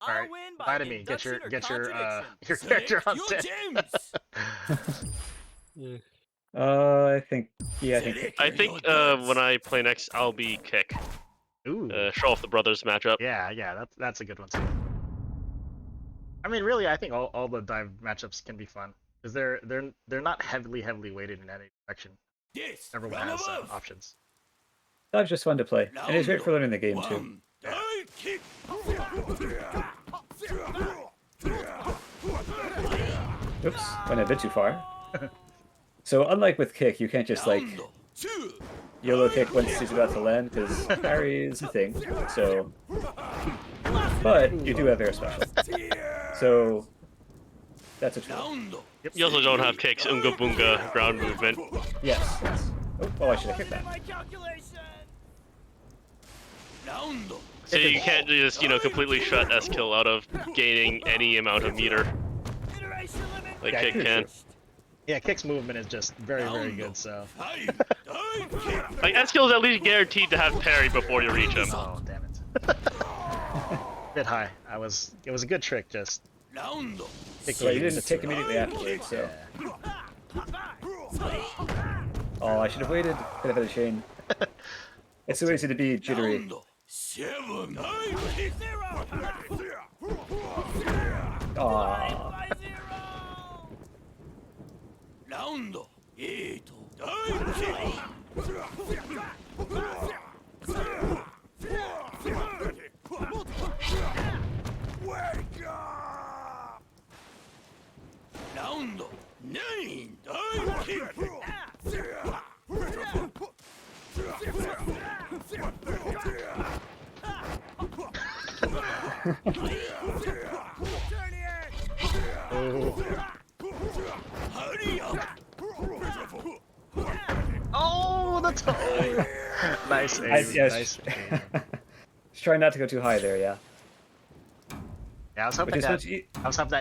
All right. win by Lie to me. Get your induction or contradiction. your character on Select your set. gems. I think. Yeah, I think. Select I think your gems. when I play next, I'll be Kick. Ooh. Show off the brothers matchup. Yeah, that's a good one too. I mean, really, I think all the dive matchups can be fun because they're not heavily weighted in any direction. Yes, Everyone from has above. options. Dive's just fun to play, and it's great for learning the game too. One. Dive kick. Oops, went a bit too far. So unlike with Kick, you can't just like Round 2. YOLO Kick once he's about to land because parry is a thing. So, but you do have air special. So that's a tool. Round. You also don't have Kick's Unga Boonga ground movement. Yes. Oh, I should have kicked that. My calculation. Round. So you can't just, completely shut S-Kill out of gaining any amount of meter Iteration limit. like Yeah, Kick true, can. Yeah, Kick's movement is just very good. So. 5. Dive kick. Like S-Kill is at least guaranteed to have parry before you reach him. Oh damn it. Bit high. It was a good trick. Just Round. kick Well, you the- didn't tick immediately afterwards, so. Oh, I should have waited. Could have had a chain. It's so easy to be jittery. Round. 7. Dive kick. 0. Aww. By 0. Round. 8. Dive kick. Round 9. Dive kick. Hurry up! Oh, the toe! Nice aim. Yes. Nice aim. Just try not to go too high there, yeah. Yeah, I was Which hoping is that what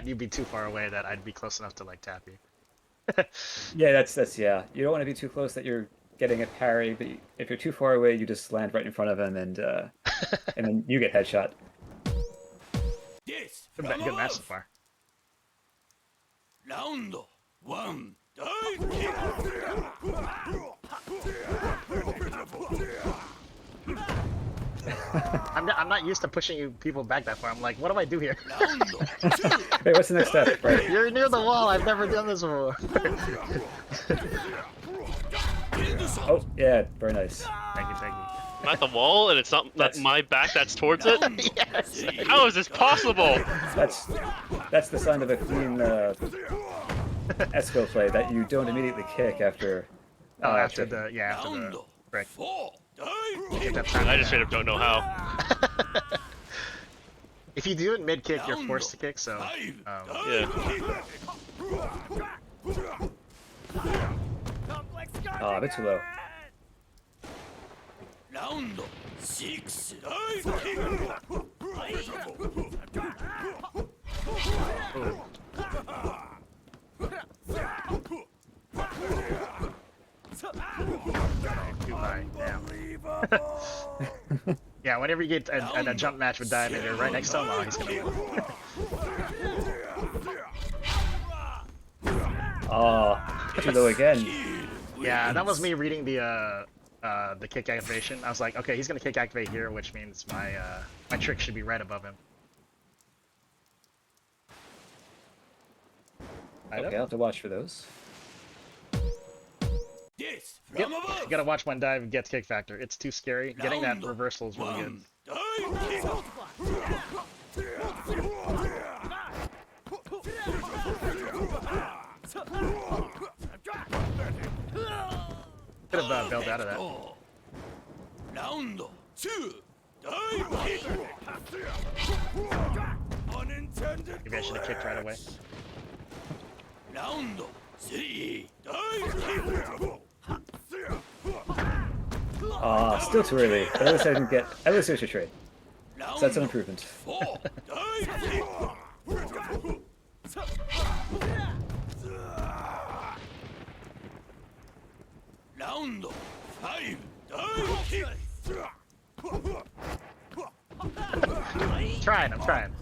you, you'd be too far away that I'd be close enough to like tap you. yeah, that's yeah. You don't want to be too close that you're getting a parry, but if you're too far away, you just land right in front of him, and then you get headshot. Yes, Good, from good match so above. far. Round 1. Dive kick. I'm not used to pushing you people back that far. I'm like, what do I do here? Round 2. Wait, what's the next step? Right. You're near the wall. I've never done this before. Oh, yeah, very nice. Thank you, thank you. I'm at the wall and it's not my back that's towards it? Yes. How is this possible? That's the sign of a clean esco play, that you don't immediately kick after. Oh, after tricking. after the break. 4. Dive Get kick. that time. I just straight up don't know how. If you do it mid kick, you're forced to kick. So, 5. Yeah. Oh, a bit too low. Round 6. Dive kick. too high. Damn. Yeah, whenever you get a jump match with Dive and you're right next to him, he's gonna win. Oh, too low again. Yeah, that was me reading the kick activation. I was like, okay, he's gonna kick activate here, which means my my trick should be right above him. Okay, I'll have to watch for those. Yes, Yep, from you above. gotta watch when Dive gets Kickfactor. It's too scary. Getting that reversal is really good. 1. Dive kick. Could have bailed out of that. Round 2. Dive kick. Unintended. Maybe I should have kicked right away. Round 3. Dive kick. Ah, still too early. But at least I didn't get. At least there's a trade. So that's an improvement. 4. Dive kick. Round 5. Dive kick. I'm trying.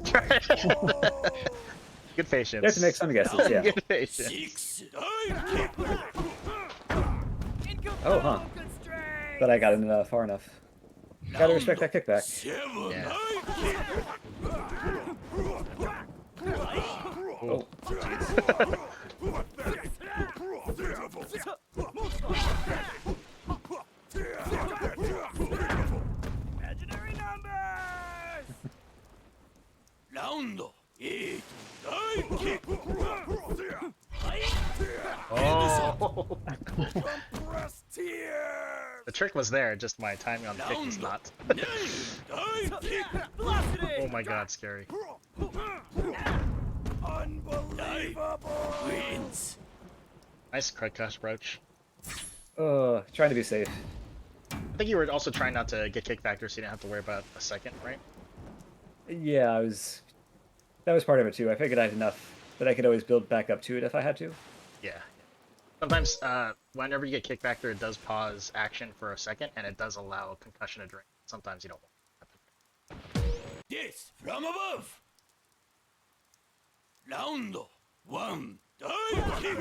Good patience. You have to make some guesses, yeah. Good patience. 6. Dive kick. Oh, huh. But I got it far enough. Gotta respect that kickback. 7. Yeah. Dive kick. Oh, Imaginary numbers! Round 8. Dive kick. Oh. Compressed tears! The trick was there, just my timing on the kick was not. 9. Dive kick. Velocity! Oh my god, scary. Unbelievable! Wins. Nice concussion approach. trying to be safe. I think you were also trying not to get kick factor so you didn't have to worry about a second, right? Yeah, I was. That was part of it too. I figured I had enough that I could always build back up to it if I had to. Yeah. Sometimes, whenever you get kick factor, it does pause action for a second, and it does allow concussion to drain. Sometimes you don't want that. Yes, from above. Round 1. Dive kick.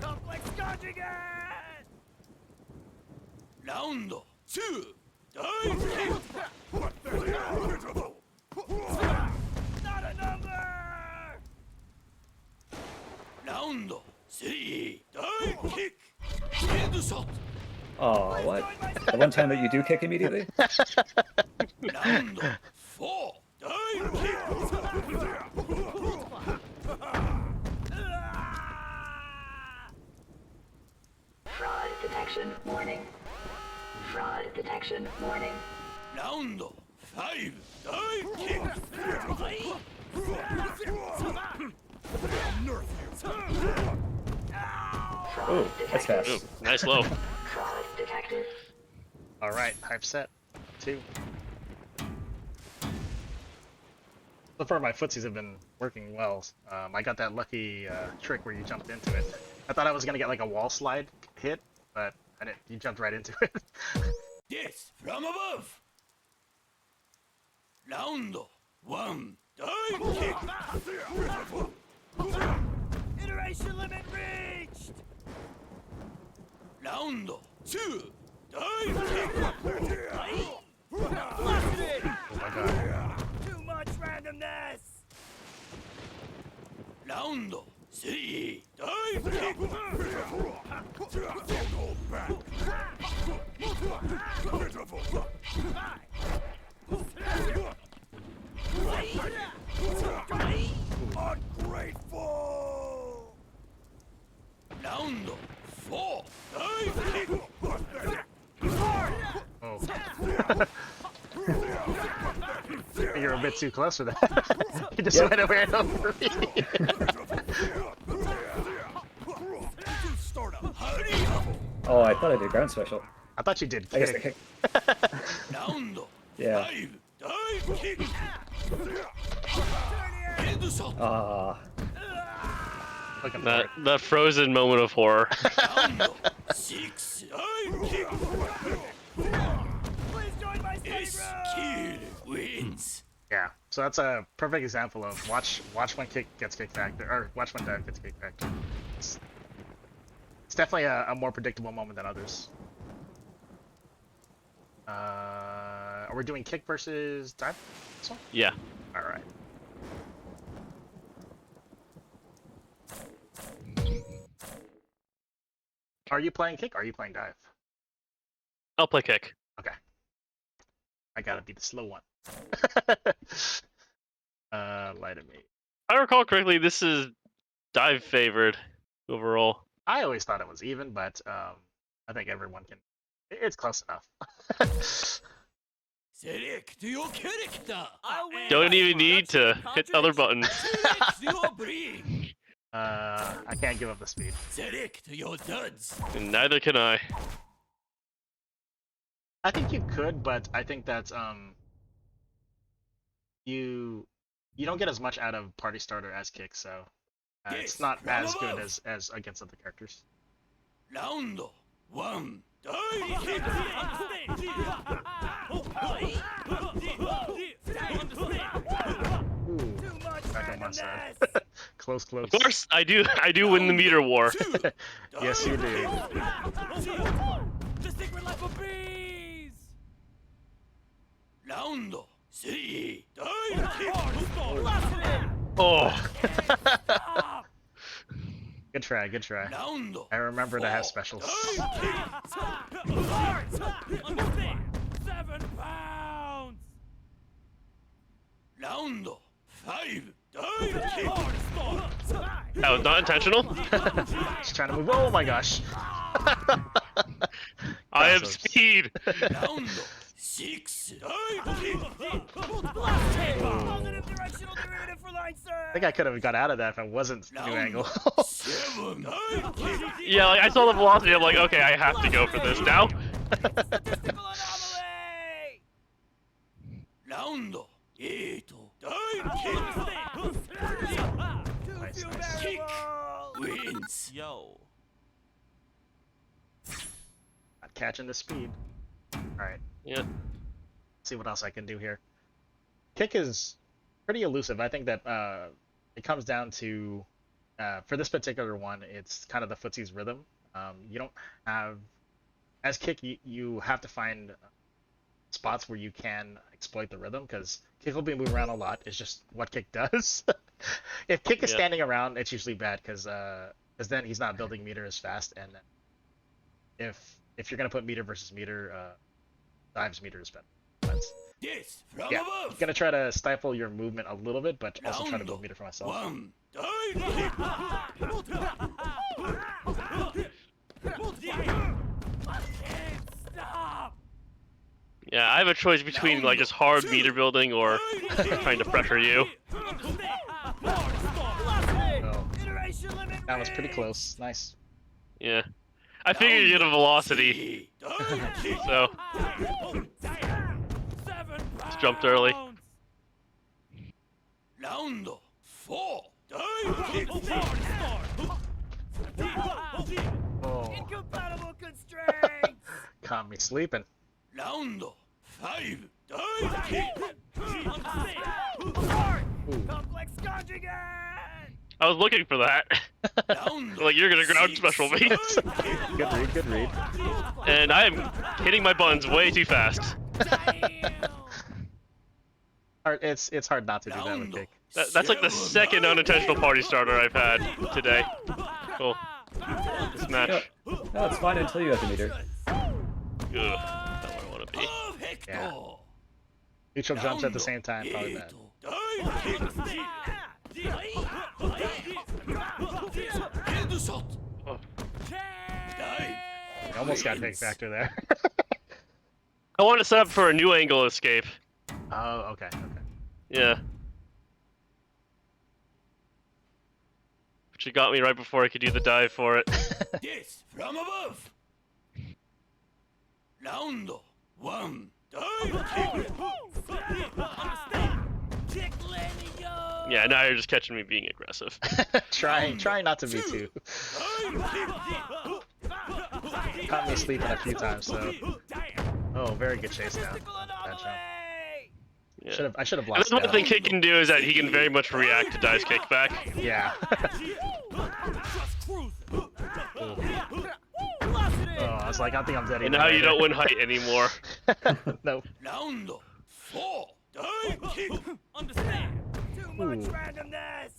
Complex conjugate! Round 2. Dive kick. Not a number! Round 3. Dive kick. Headshot. Oh, what? The one time that you do kick immediately? Round 4. Dive kick. Fraud detection warning. Fraud detection warning. Round 5, dive kick. Oh, that's fast. Ooh, nice low. Fraud detected. All right, hype set 2. So far, my footsies have been working well. I got that lucky trick where you jumped into it. I thought I was gonna get like a wall slide hit, but I didn't. You jumped right into it. Yes, from above. Round 1, dive kick. Iteration limit reached! Round 2, dive kick. Blasted! Oh my god. Too much randomness! Round 3, dive kick. Ungrateful! Round 4, dive kick. Oh. You're a bit too close for that. You just went away over me. Oh, I thought I did ground special. I thought you did I guess I kick. kicked. Round Yeah. 5, dive kick. Headshot. Ah, Looking for That it. that frozen moment of horror. Round 6, dive kick. Please join my This save room! kid wins. Yeah. So that's a perfect example of watch when kick gets Kickfactor, or watch when dive gets Kickfactor. It's definitely a more predictable moment than others. Are we doing kick versus dive? This one? Yeah. All right. Are you playing kick? Or are you playing dive? I'll play kick. Okay. I gotta be the slow one. Laitome. I recall correctly, this is dive favored overall. I always thought it was even, but I think everyone can. It's close enough. Select your character. Don't even need to hit other buttons. Select your breed. I can't give up the speed. Select your duds. And neither can I. I think you could, but I think that's you don't get as much out of Party Starter as kick, so it's not as good as against other characters. Round 1, dive kick. Ooh, Too much back on my side. randomness! Close. Of course, I do win the meter war. Yes, you do. The secret life of bees! Round 3, dive kick. Oh, Good try. Round I remember to have 4, specials. dive kick. 7 pounds! Round 5, dive kick. that was not intentional. Just trying to move. Oh my gosh. I have Passives. speed. Round 6, dive kick. Positive directional derivative for line, sir! I think I could have got out of that if I wasn't new angle. 7, dive kick. Yeah, like I saw the velocity. I'm like, okay, I have to go for this now. Statistical anomaly! Round 8, dive kick. Too Nice, few nice. variables! Wins. Yo. Not catching the speed. Alright, Yep. see what else I can do here. Kick is pretty elusive. I think that it comes down to, for this particular one, it's kind of the footsie's rhythm. You don't have, as kick, you have to find spots where you can exploit the rhythm, because kick will be moving around a lot. It's just what kick does. If kick is Yep. standing around, it's usually bad, because then he's not building meter as fast, and then if you're gonna put meter versus meter, dives meter is better. But Yes, from yeah, above. I'm gonna try to stifle your movement a little bit, but also try to Round build meter for myself. 1, dive kick. Can't stop! Yeah, I have a choice between like just hard meter building or trying to pressure you. Oh, Iteration limit that was pretty reached. close. Nice. Yeah. I figured you get a velocity, so just jumped early. Round 4. Oh, Incompatible constraints. caught me sleeping. Round 5. Ooh. Complex conjugate. I was looking for that. Like, you're gonna ground special me. Good read, good read. And I am hitting my buns way too fast. It's hard not to do that with kick. That's like the second unintentional party starter I've had today. Cool. This match. No, it's fine until you have the meter. Ugh, not where I want to be. Yeah. Neutral jumps at the same time, probably bad. Oh. I almost got Kickfactor there. I want to set up for a new angle escape. Oh, okay, okay. Yeah. But you got me right before I could do the dive for it. Yes, from above. Round 1. Yeah, now you're just catching me being aggressive. Trying not to be too. Caught me sleeping a few times, so. Oh, very good chase now. That jump. Yeah. I should have And blocked that's one that. thing Kick can do is that he can very much react to dive's kickback. Yeah. Oh, I was like, I think I'm dead. And now you don't win height anymore. Nope. Round 4. Understand? Too much Ooh. randomness.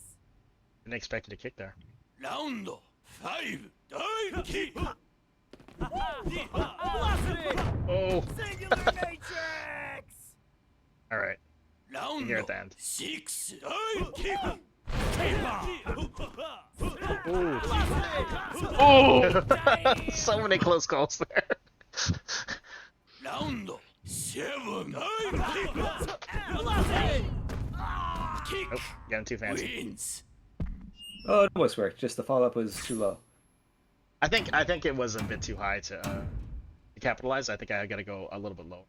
Didn't expect you to kick there. Round 5. Velocity. Oh. Singular matrix. All right. Round Here at the end. 6. Ooh. Oh! So many close calls there. Round 7. Kick Nope. Getting too fancy. wins. Oh, it almost worked. Just the follow-up was too low. I think it was a bit too high to capitalize. I think I gotta go a little bit lower.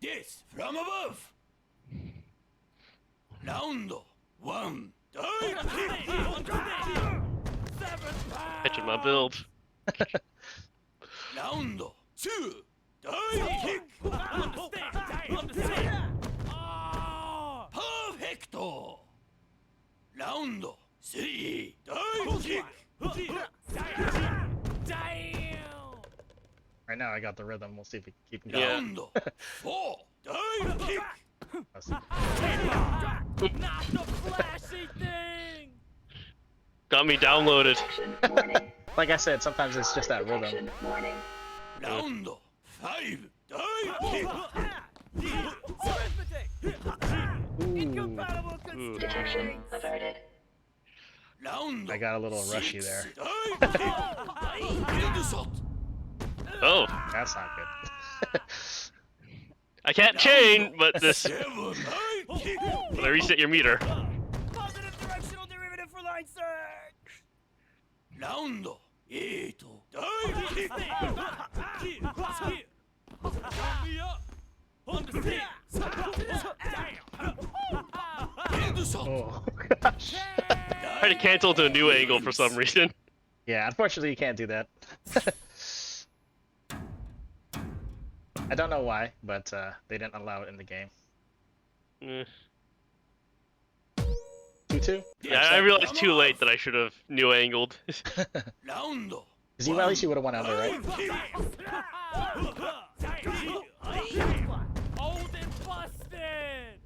Yes, from above. Round 1. Catching my build. Round 2. Kick. Perfecto. Round 3. Kick. Right now, I got the rhythm. We'll see if we can keep him going. Yeah. Round 4. Kick. Let's- Not the flashy thing. Got me downloaded. Detection warning. Like I said, sometimes it's just that rhythm. Detection warning. Round 5. Kick. Arithmetic. Incompatible Detection constraints. averted. Round I got a little rushy there. Oh, That's not good. I can't chain, but this. 7. Kick. When I reset your meter. Positive directional derivative for line search. Round 8. Kick. Oh gosh. I had to cancel to a new angle for some reason. Yeah, unfortunately you can't do that. I don't know why, but they didn't allow it in the game. Eh. 2-2? Yeah, I realized too late that I should have new angled. Round Because you at least you would have went under, right? Old and busted.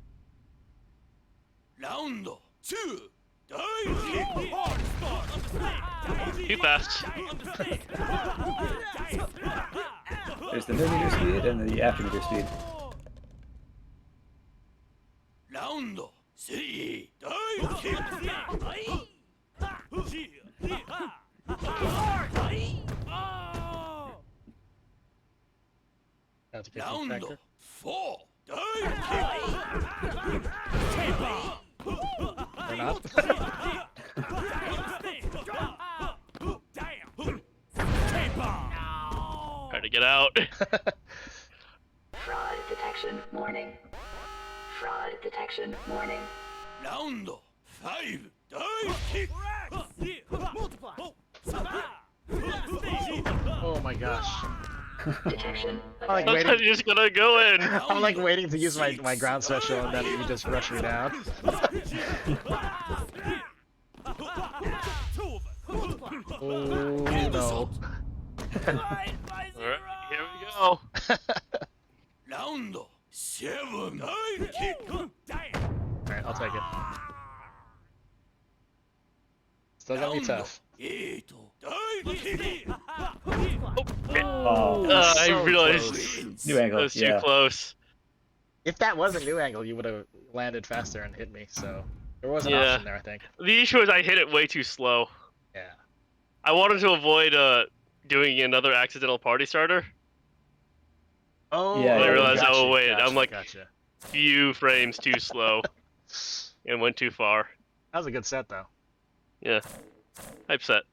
Round 2. Too fast. There's the millimeter speed and the after meter speed. Round 3. Kick. Got to get Round Kickfactor. 4. Divekick. Or not. Try to get out. Fraud detection warning. Fraud detection warning. Round 5. Divekick. Oh my gosh. Detection. I'm like Sometimes waiting. you're just gonna go in. I'm like waiting to use my ground special, and then you just rush me down. Oh no. Alright, here we go. Round 7. Divekick. Alright, I'll take it. Still gonna be tough. 8. Divekick. Oh, I so realized close. new that angle. was too Yeah. close. If that was a new angle, you would have landed faster and hit me. So there was an Yeah. option there, I think. The issue is I hit it way too slow. Yeah. I wanted to avoid doing another accidental party starter. Oh, Yeah, I yeah, realized, gotcha, oh wait, gotcha, I'm like gotcha. few frames too slow and went too far. That was a good set, though. Yeah. Hype set.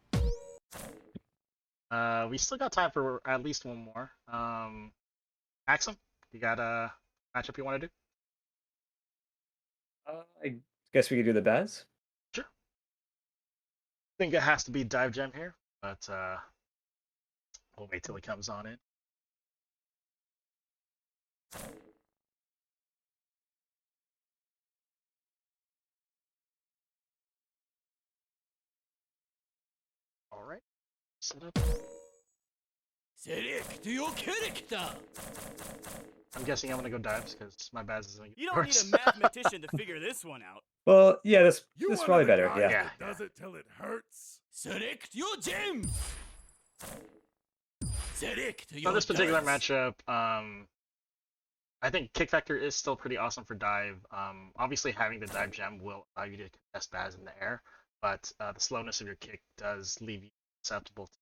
We still got time for at least one more. Axem, you got a matchup you want to do? I guess we could do the Baz. Sure. I think it has to be Dive Gem here, but we'll wait till he comes on in. All right. Set up. Select your character. I'm guessing I'm gonna go dives because my Baz isn't. You don't need a mathematician to figure this one out. Well, yeah, this You is one probably of the better. guys Yeah. Yeah. that does it till it hurts. Select your gem. Select your On this particular dice. matchup, I think Kickfactor is still pretty awesome for dive. Obviously, having the dive gem will allow you to contest Baz in the air, but the slowness of your kick does leave you susceptible to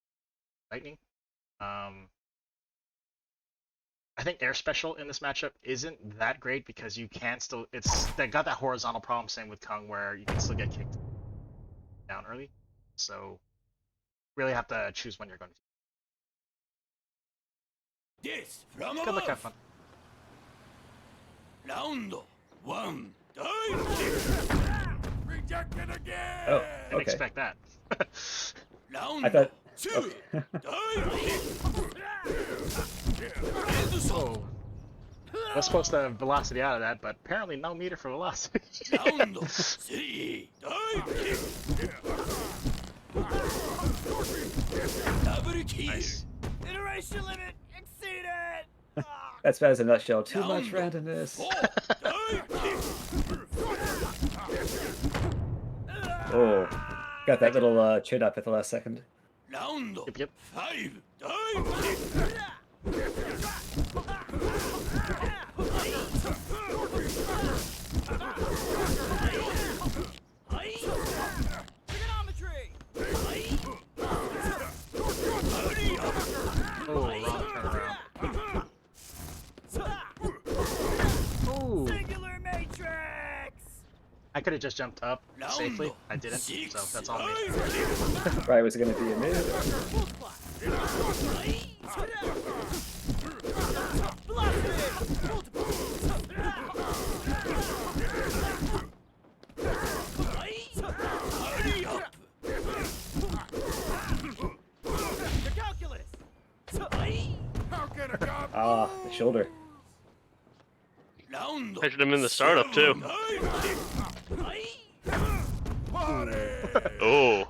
lightning. I think air special in this matchup isn't that great because you can still they got that horizontal problem, same with Kung, where you can still get kicked down early. So really have to choose when you're going to. This from Good luck, have above. fun. Round 1. Divekick. Rejected again. Oh, Didn't okay. expect that. Round I thought. 2. Okay. Divekick. Oh. I was supposed to have velocity out of that, but apparently no meter for velocity. Round 3. Divekick. Double kill. Nice. Iteration limit exceeded! Ah. That's Baz in a nutshell. Too Round much randomness. 4. Divekick. Oh, got that little chin up at the last second. Round Yep. 5. Divekick. Trigonometry! Oh, wrong turnaround. Ooh. Singular matrix! I could have just jumped up Round safely. I didn't, 6. so that's all me. Divekick. Right, was it going to be a mid? Hurry up. The calculus! How can a god Ah, the shoulder. Round Pitched him in the startup too. party? Oh.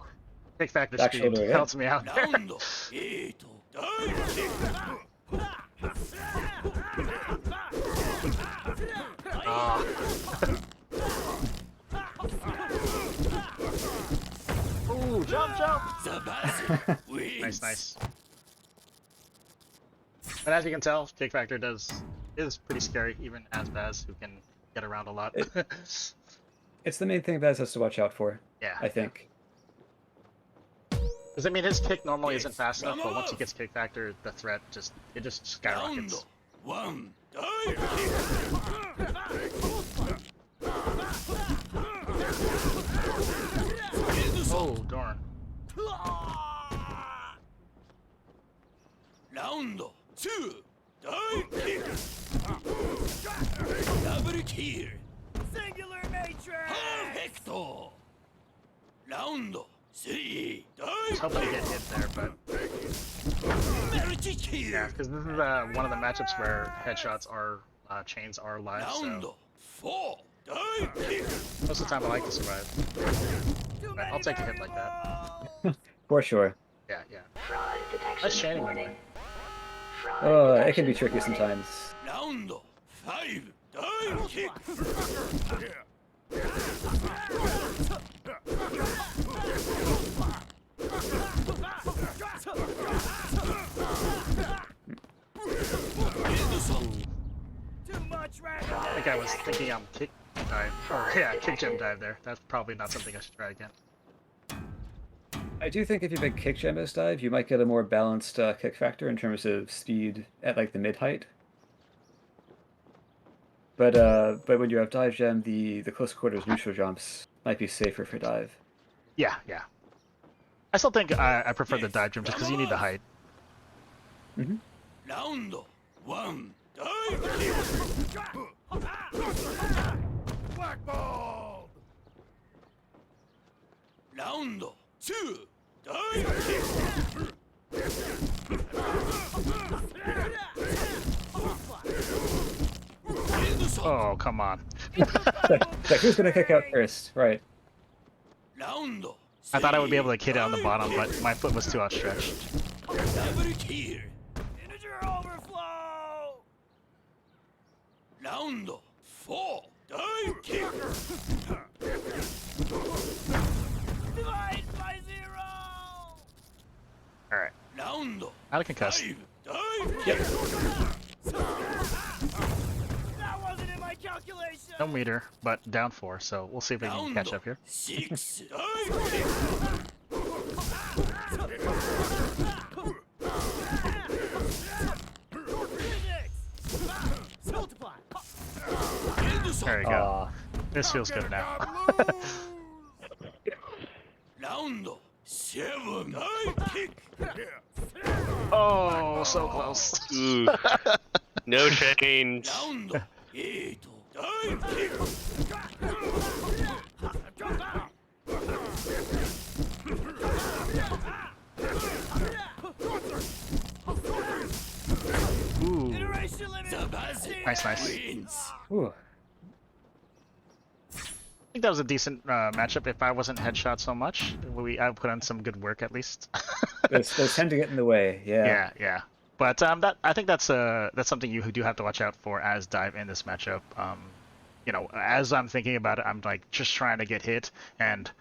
Kickfactor Back speed shoulder again. helps me out there. Round 8. Divekick. Ah. Ooh, jump, jump! The Baz wins. Nice, nice. But as you can tell, Kickfactor is pretty scary, even as Baz, who can get around a lot. It's the main thing Baz has to watch out for, Yeah. I think. Because I mean, his kick normally isn't Yes, fast enough, but once he above. gets Kickfactor, the threat just Round skyrockets. One. Dive kick. Oh, darn. Round 2. Dive kick. Double kill. Singular Matrix! Perfecto. Round 3. I was Dive hoping to get hit there, but multi kill. yeah, because this is one of the matchups where headshots are chains are live. Round So 4. Dive kick. most of the time I like to survive. Too But I'll many take a hit like that. variables! For sure. Yeah, yeah. Fraud detection That's chaining warning. Fraud Oh, it detection can be tricky warning. sometimes. Round 5. Dive kick. Too much random! I think I was thinking I'm kick dive, or yeah, kick gem dive there. That's probably not something I should try again. I do think if you pick kick gem as dive, you might get a more balanced kick factor in terms of speed at like the mid height. But when you have dive gem, the close quarters neutral jumps might be safer for dive. Yeah, yeah. I still think I prefer the dive gem just because you need the height. Mm-hmm. Round 1. Dive kick. Blackballed! Round 2. Dive kick. Oh, come on. Like, who's gonna kick out first? Right. Round I thought I would be able to hit it on the bottom, but my foot was too outstretched. double kill. Integer overflow! Round 4. Dive kick. Divide by 0! Alright. Round Out of concuss. 5. Dive Yep. That wasn't in my calculation! No meter, but down 4, so we'll see if we can catch up here. 6. Dive kick. Physics! Multiply! There you go. Aw. This feels good now. Round 7. Dive kick. Oh, so close. Ooh. No change. Round 8. Dive kick. Ooh. Iteration limit! The basic Nice, nice. wins. Ooh. I think that was a decent matchup if I wasn't headshot so much. I put on some good work at least. Those tend to get in the way. Yeah. Yeah, yeah. But I think that's something you do have to watch out for as dive in this matchup. You know, as I'm thinking about it, I'm like just trying to get hit, and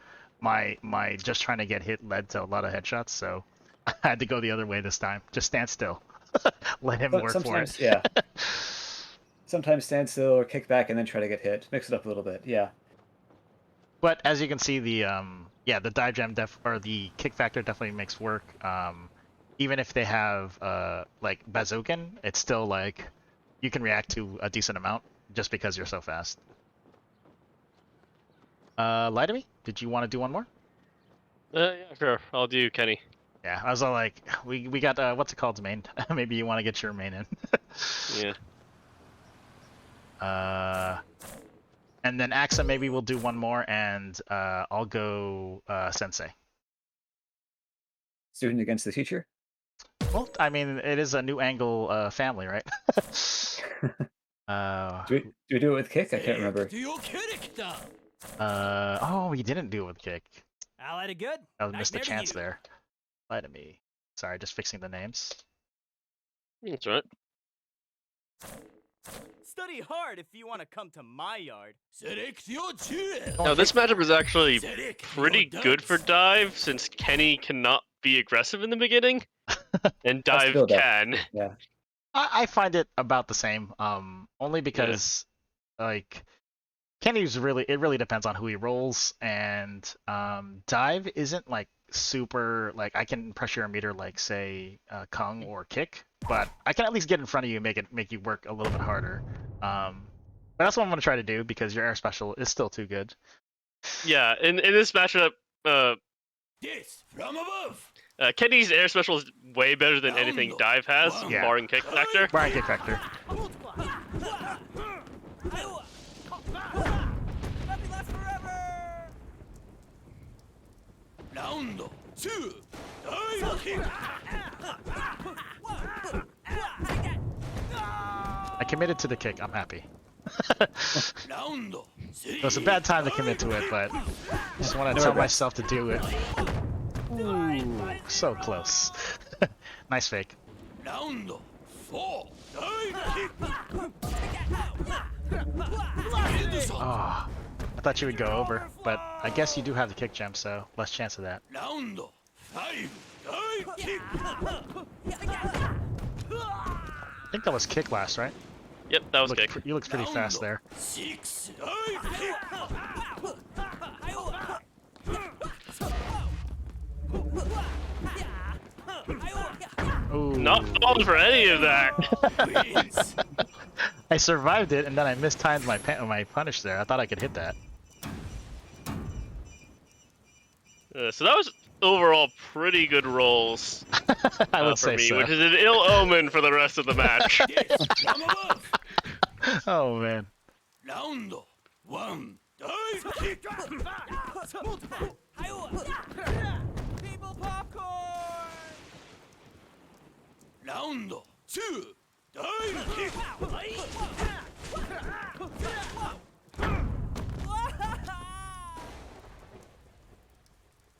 my just trying to get hit led to a lot of headshots. So I had to go the other way this time. Just stand still, let him work for Sometimes, it. yeah. Sometimes stand still or kick back and then try to get hit. Mix it up a little bit. Yeah. But as you can see, the dive gem or the kick factor definitely makes work. Even if they have like bazookan, it's still like you can react to a decent amount just because you're so fast. Laitome, did you want to do one more? Yeah, sure. I'll do Kenny. Yeah, I was all like, we got what's it called, main? Maybe you want to get your main in. Yeah. And then Axem, maybe we'll do one more, and I'll go Sensei. Student against the teacher. Well, I mean, it is a new angle family, right? Do we do it with kick? I can't remember. To your character. Oh, we didn't do it with kick. Allied it good? I missed a Nightmare to chance you. there. Lie to me. Sorry, just fixing the names. That's right. Study hard if you want to come to my yard. Select your choice. Now this matchup is actually Select pretty your good for dance. dive since Kenny cannot be aggressive in the beginning, and dive build up. can. Yeah. I find it about the same. Only because like Kenny's really, it really depends on who he rolls, and dive isn't like super like I can pressure a meter like say Kung or Kick, but I can at least get in front of you and make you work a little bit harder. But that's what I'm gonna try to do because your air special is still too good. Yeah, in this matchup, This from above. Kenny's air special is way better than anything Dive has, Yeah. barring Kickfactor. Brian Kickfactor. Nothing lasts forever. Round 2. Divekick. I committed to the kick. I'm happy. Round 3. It was a bad time to commit to it, but I just want to tell myself to do it. Ooh, so close. Nice fake. Round 4. Divekick. Ah, I thought you would go over, but I guess you do have the kick gem, so less chance of that. Round 5. Divekick. I think that was kick last, right? Yep, that was Kick. You looked pretty fast there. 6. Divekick. Ooh. Not falling for any of that. Wins. I survived it, and then I mistimed my punish there. I thought I could hit that. So that was overall pretty good rolls I would for say me, so. which is an ill omen for the rest of the match. This from above. Oh man. Round 1. Divekick. People popcorn. Round 2. Divekick.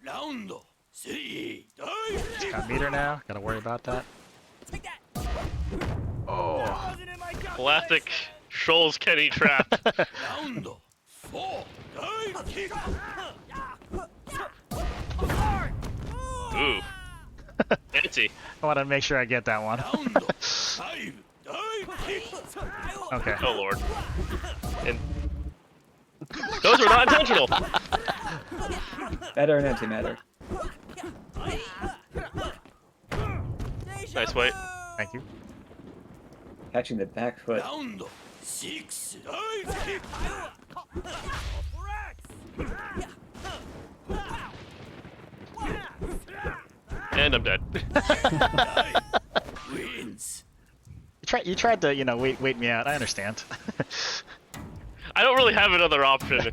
Round 3. Divekick. Got meter now. Gotta worry about that. Take that. Oh. Wasn't in my Classic Shoals Kenny trap. Round 4. Divekick. Ooh. Fancy. I want to make sure I get that one. Round 5. Divekick. Okay. Oh lord. And those were not intentional. Matter and antimatter. Nice weight. Thank you. Catching the back foot. Round 6. Divekick. And I'm dead. Wins. You tried to, wait me out. I understand. I don't really have another option.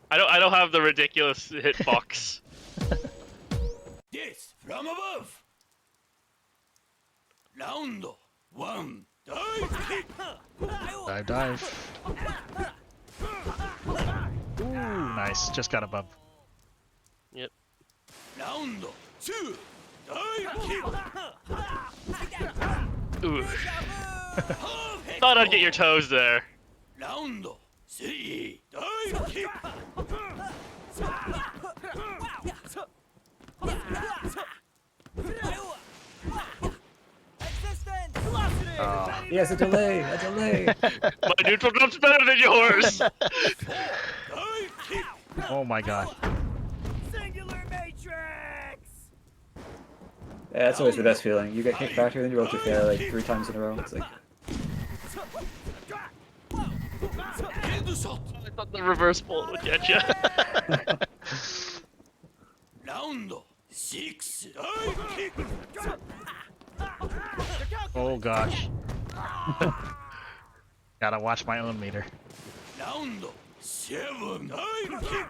I don't have the ridiculous hitbox. This from above. Round 1. Divekick. Dive. Ooh, nice. Just got above. Yep. Round 2. Divekick. Ooh. Thought I'd get your toes there. Round 3. Divekick. Existence. Velocity. Oh. He has a delay. A delay. My neutral jump's better than yours. Divekick. Oh my god. Singular matrix. Yeah, that's always the best feeling. You get Kickfactor, then you roll to fail like 3 times in a row. It's like, Headshot. I thought the reverse bullet would get you. Round 6. Divekick. Oh gosh. Gotta watch my own meter. Round 7. Divekick.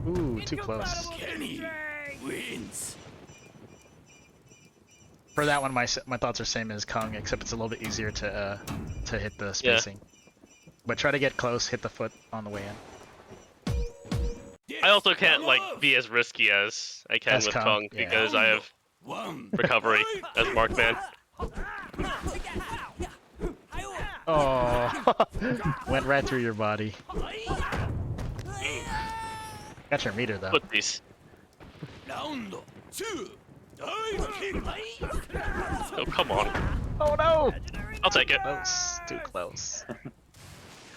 Ooh, too close. Kenny wins. For that one, my thoughts are same as Kung, except it's a little bit easier to hit the spacing. But try to get close, hit the foot on the way in. This I also can't from like above. be as risky as I can As with Kung, Kung yeah. because I have 1. recovery as Markman. Oh, went right through your body. Got your meter though. Footsies. Round 2. Divekick. Oh come on. Oh no! I'll take it. Close, too close.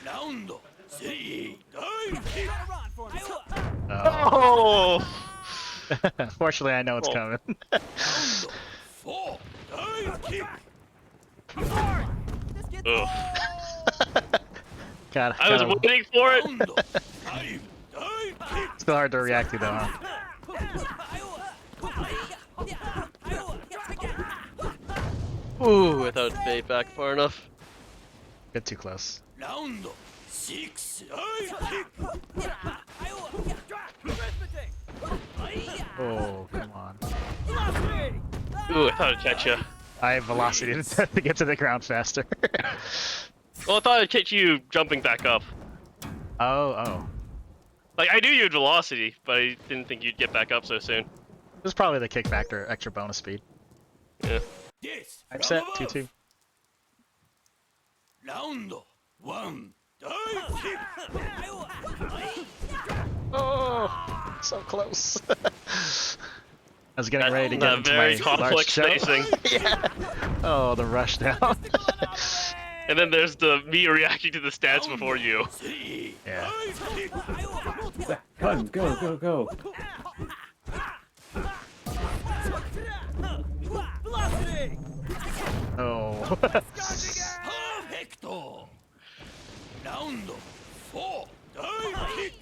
Round three, dive kick. Oh! Fortunately, I know it's Oh. coming. Four, dive kick. Ugh. God, I was waiting for it. Five, dive kick. still hard to react to though, huh? Ooh, without bait back far enough. Bit too close. Round six, dive kick. Oh, come on. Ooh, I thought I'd catch you. I have velocity to get to the ground faster. Well, I thought I'd catch you jumping back up. Oh. Like, I knew you had velocity, but I didn't think you'd get back up so soon. This is probably the Kickfactor extra bonus speed. Yeah. Yes. I'm set, 2-2. Round one, dive kick. Oh, so close. I was getting ready to get That into very my large complex jump. spacing. Yeah. Oh, the rush down. And then there's the me reacting to the stats before you. Three, Yeah. dive kick. Gun, go. Oh. Perfecto. Round four, dive kick.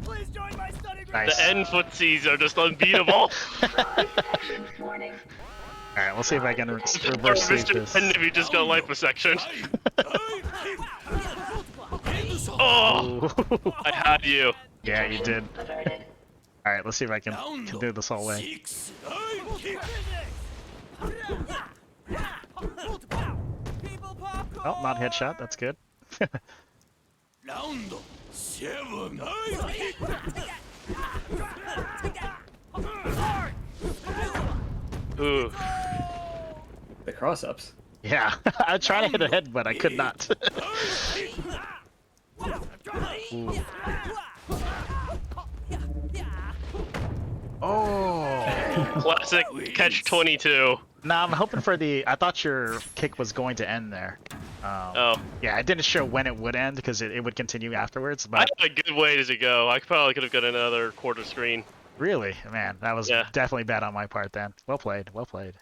Please join my study group. Nice. The end footsies are just unbeatable. Actions warning. Alright, we'll see if I can Or reverse sweep Mr. this. Pen if you just got liposection. Dive kick. Oh, Ooh. I had you. Yeah, you did. Averted. Alright, let's see if I can Round do this all way. six, dive kick. Oh, not headshot, that's good. Round seven, dive kick. Ooh. The cross-ups. Yeah, I tried to hit a head, but I could not. Ooh. Oh. Classic catch-22. Nah, I'm hoping for the. I thought your kick was going to end there. Oh. Yeah, it didn't show when it would end because it would continue afterwards. I But had a good way to go. I probably could have got another quarter screen. really, man, that was Yeah. definitely bad on my part then. Well played, well played.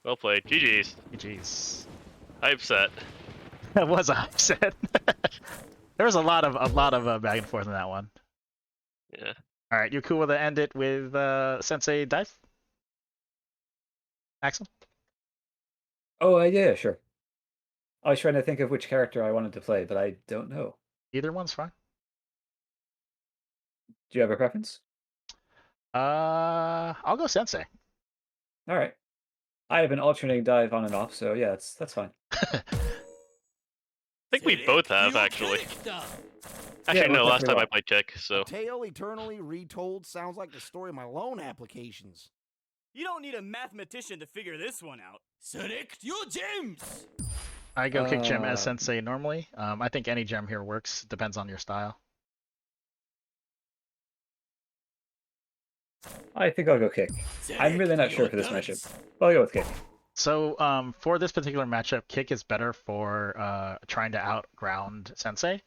Well played. GG's. GG's. Hype set. That was a upset. There was a lot of back and forth in that one. Yeah. All right, you cool with to end it with Sensei Dive? Axel? Oh, yeah, sure. I was trying to think of which character I wanted to play, but I don't know. Either one's fine. Do you have a preference? I'll go Sensei. All right. I have an alternating dive on and off, so yeah, that's fine. I think we both have, actually. Actually, Yeah, no, we're last time I definitely played Kick, so. Tale eternally retold sounds like the story of my loan applications. You don't need a mathematician to figure this one out. Select your gems. I go kick gem as Uh, Sensei normally. I think any gem here works. Depends on your style. I think I'll go kick. I'm really not sure for this matchup. I'll go with kick. So for this particular matchup, kick is better for trying to outground Sensei,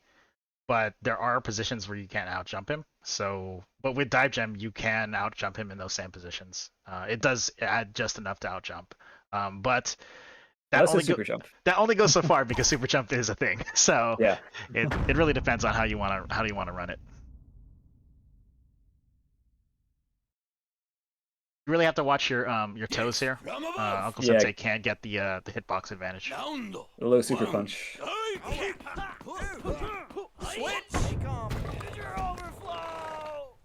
but there are positions where you can't outjump him. So, but with dive gem, you can outjump him in those same positions. It does add just enough to outjump, but that That's a only super jump. that only goes so far because super jump is a thing. So Yeah. it really depends on how you want to run it. You really have to watch your toes here. From above. Uncle Yeah. Sensei can't get the hitbox advantage. Round The low super one, punch. dive kick. Switch! Integer overflow!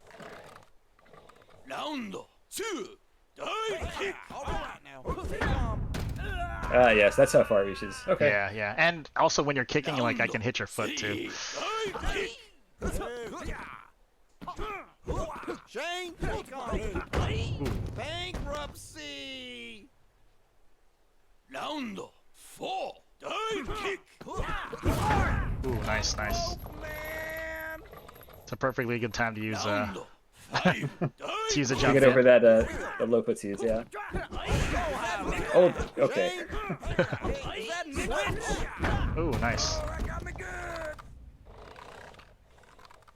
Round two, dive kick. Yes, that's how far it reaches. Okay. Yeah. And also when you're kicking, like I can hit your foot too. Three, dive kick. Shane, bankruptcy. Round four, dive kick. Ooh, nice. Man. It's a perfectly good time to use Round five, to dive use a To jump get in. over that the low footsies, yeah. Oh, okay. Shane, is that Mitch? Ooh, nice. I got me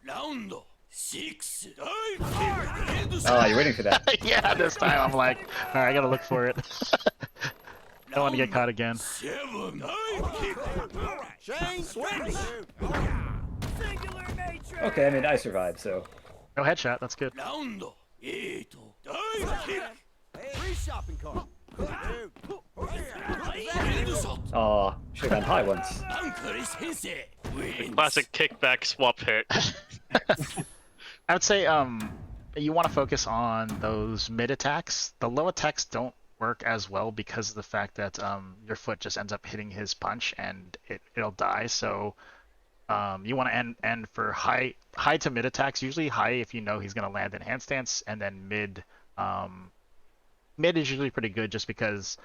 Round 6. Dive kick. End Oh, you're waiting for that. Yeah, this time I'm like, all right, I gotta look for it. Don't want to get caught again. 7. Dive kick. Shane, switch. Singular matrix. Okay, I mean, I survived, so. No headshot, that's good. Round 8. Dive kick. Free shopping cart. End shot. Aw, should've gone high once. Uncle Sensei wins. Classic kickback swap hit. I would say you want to focus on those mid attacks. The low attacks don't work as well because of the fact that your foot just ends up hitting his punch and it'll die. So you want to end for high to mid attacks. Usually high if you know he's going to land in handstance, and then mid is usually pretty good just because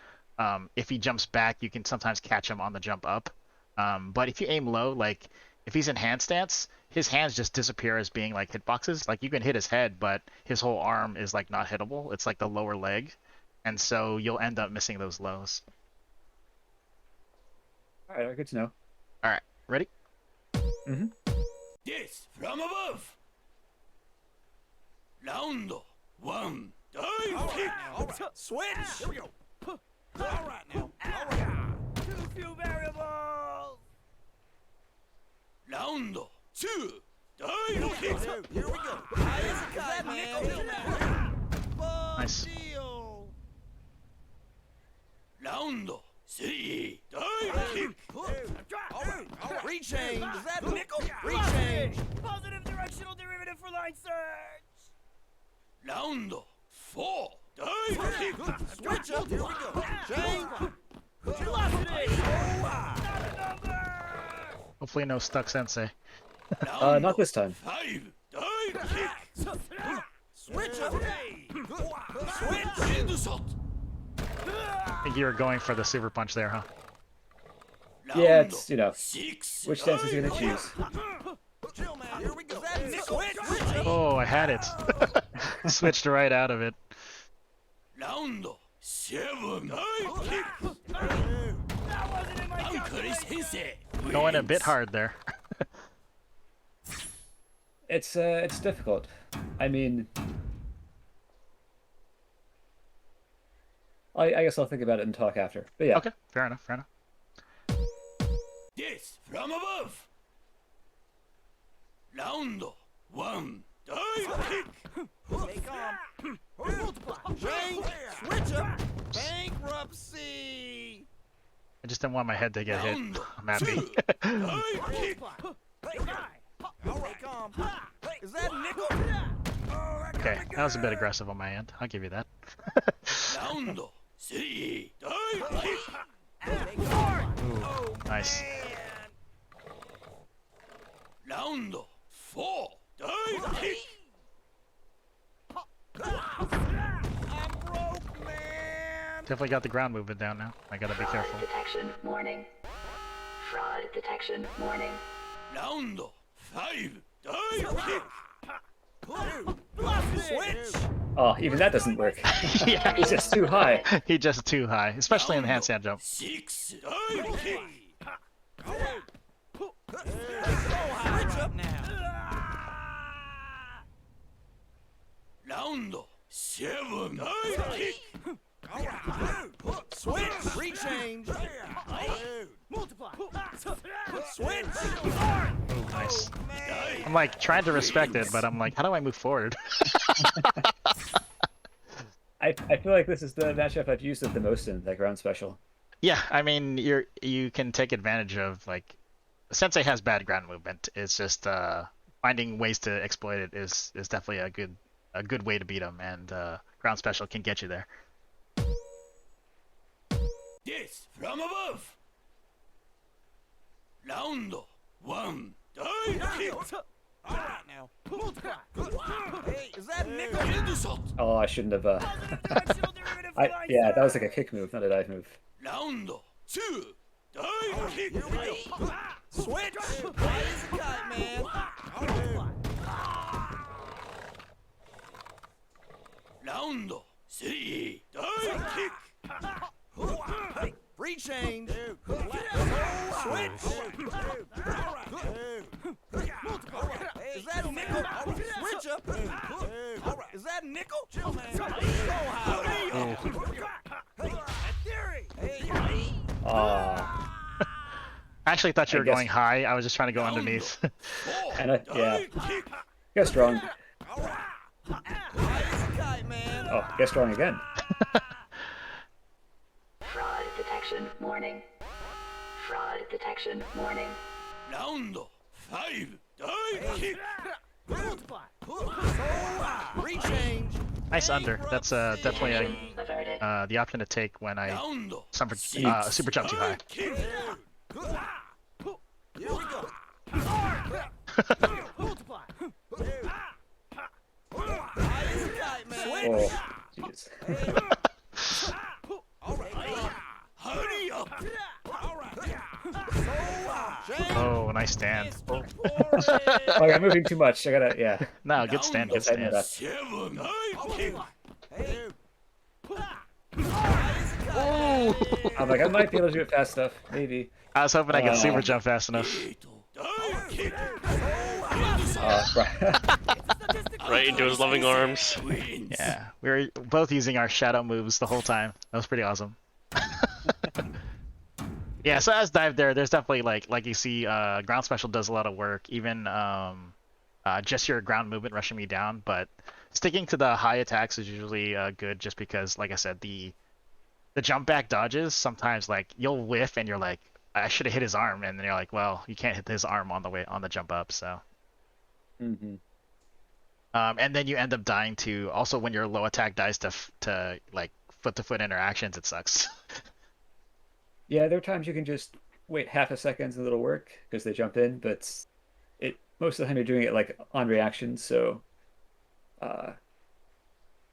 if he jumps back, you can sometimes catch him on the jump up. But if you aim low, like if he's in handstance, his hands just disappear as being like hitboxes. Like you can hit his head, but his whole arm is like not hittable. It's like the lower leg, and so you'll end up missing those lows. All right, good to know. All right, ready? Mm-hmm. This from above. Round 1. Dive kick. Switch. Here we go. All right now. All right. Too few variables. Round 2. Dive kick. Here we go. High as a kite, man. Nice. Deal. Round 3. Dive kick. All right. Rechange. Is that nickel? Rechange. Positive directional derivative for line search. Round 4. Dive kick. Switch up. Here we go. Shane. Velocity. Not a number. Hopefully no stuck sensei. Not this time. 5. Dive kick. Switch up. Switch. End shot. I think you were going for the super punch there, huh? Yeah, it's, you know, 6. which stance is he gonna choose? Chill, man. Here we go. Is that nickel? Switch up. Oh, I had it. Switched right out of it. Round 7. Dive kick. That wasn't in my Uncle calculation. Sensei Going a wins. bit hard there. It's difficult. I mean, I guess I'll think about it and talk after. But yeah. Okay, fair enough, fair enough. This from above. Round 1. Dive kick. Stay calm. Multiply. Shane. Switch up. Bankruptcy. I just didn't want my head to get hit. Round I'm happy. 2. Dive kick. All right, calm. Is that nickel? Okay, that was a bit aggressive on my end. I'll give you that. Round 3. Dive kick. Ooh, nice. Round 4. Dive kick. I'm broke, man. Definitely got the ground movement down now. I gotta be careful. Detection warning. Fraud detection warning. Round 5. Dive kick. Switch. Oh, even that doesn't work. Yeah, He's just too high. he's just too high, especially in the handstand jump. 6. Dive kick. Switch up now. Round 7. Dive kick. Switch. Rechange. Multiply. Switch. Ooh, nice. I'm like trying to respect it, but I'm like, how do I move forward? I feel like this is the matchup I've used it the most in that ground special. Yeah, I mean, you can take advantage of, like, Sensei has bad ground movement. It's just finding ways to exploit it is definitely a good way to beat him, and ground special can get you there. This from above. Round 1. Dive kick. All right now. Multiply. Hey, is that nickel? End shot. Oh, I shouldn't have. Directional derivative for line Yeah, that was search. like a kick move, not a dive move. Round 2. Dive kick. Here we go. Switch. High as a kite, man. Multiply. Round 3. Dive kick. Free change. Switch. Is that nickel? Aw. I actually thought you I were guess- going high. I was just trying to go underneath. And yeah. Get strong. High as a kite, man. Oh, get strong again. Fraud detection warning. Fraud detection warning. Round 5. Dive kick. Multiply. Rechange. Nice under. That's definitely Averted. the option to take when I Round super jump too high. kick. Here we go. Multiply. High as a kite, man. Oh, jeez. All right. Hurry up. All right. Oh, nice stand. Oh, I'm moving too much. I gotta, yeah. No, good stand, good Yes, I know stand. that. 7. Dive kick. Hey. I'm like, I might be able to do it fast enough. Maybe. I was hoping I could super jump fast enough. 8. Dive kick. Right. Right into his loving arms. Wins. Yeah, we were both using our shadow moves the whole time. That was pretty awesome. Yeah, so as dive there's definitely like you see, ground special does a lot of work. Even just your ground movement rushing me down, but sticking to the high attacks is usually good, just because, like I said, the jump back dodges sometimes, like, you'll whiff and you're like, I should have hit his arm, and then you're like, well, you can't hit his arm on the jump up, so. Mm-hmm. And then you end up dying to, also when your low attack dies to like foot-to-foot interactions, it sucks. Yeah, there are times you can just wait half a second and it'll work because they jump in, but most of the time you're doing it like on reaction, so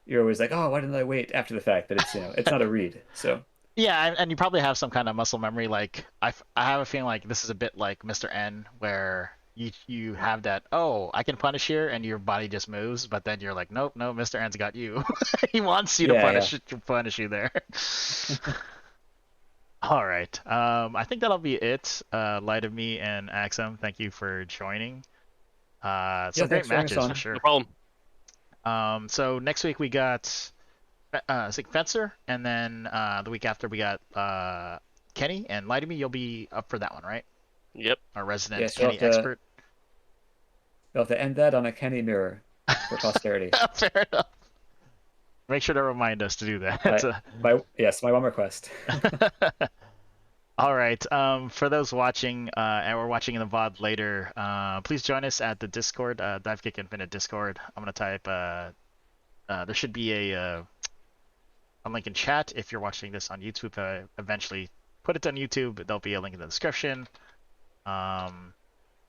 you're always like, oh, why didn't I wait after the fact? But it's it's not a read, so. Yeah, and you probably have some kind of muscle memory. Like I have a feeling like this is a bit like Mr. N, where you have that, oh, I can punish here, and your body just moves, but then you're like, nope, no, Mr. N's got you. He wants you to punish you there. All right. I think that'll be it. Laitome and Axem, thank you for joining. Some great matches for sure. No problem. So next week we got Fencer, and then the week after we got Kenny and Laitome. You'll be up for that one, right? Yep. Our resident Yes, Kenny expert. We'll have to end that on a Kenny mirror for posterity. Fair enough. Make sure to remind us to do that. My one request. All right. For those watching and we're watching in the VOD later, please join us at the Discord, Divekick Infinite Discord. I'm gonna type. There should be a link in chat if you're watching this on YouTube. Eventually, put it on YouTube. There'll be a link in the description.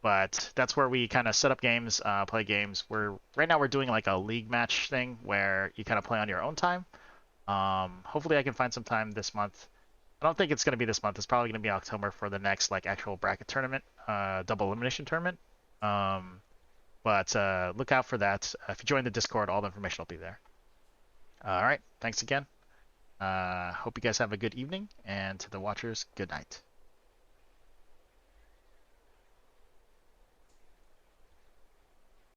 But that's where we kind of set up games, play games. Right now we're doing like a league match thing where you kind of play on your own time. Hopefully I can find some time this month. I don't think it's going to be this month. It's probably going to be October for the next like actual bracket tournament, double elimination tournament. But look out for that. If you join the Discord, all the information will be there. All right. Thanks again. Hope you guys have a good evening, and to the watchers, good night.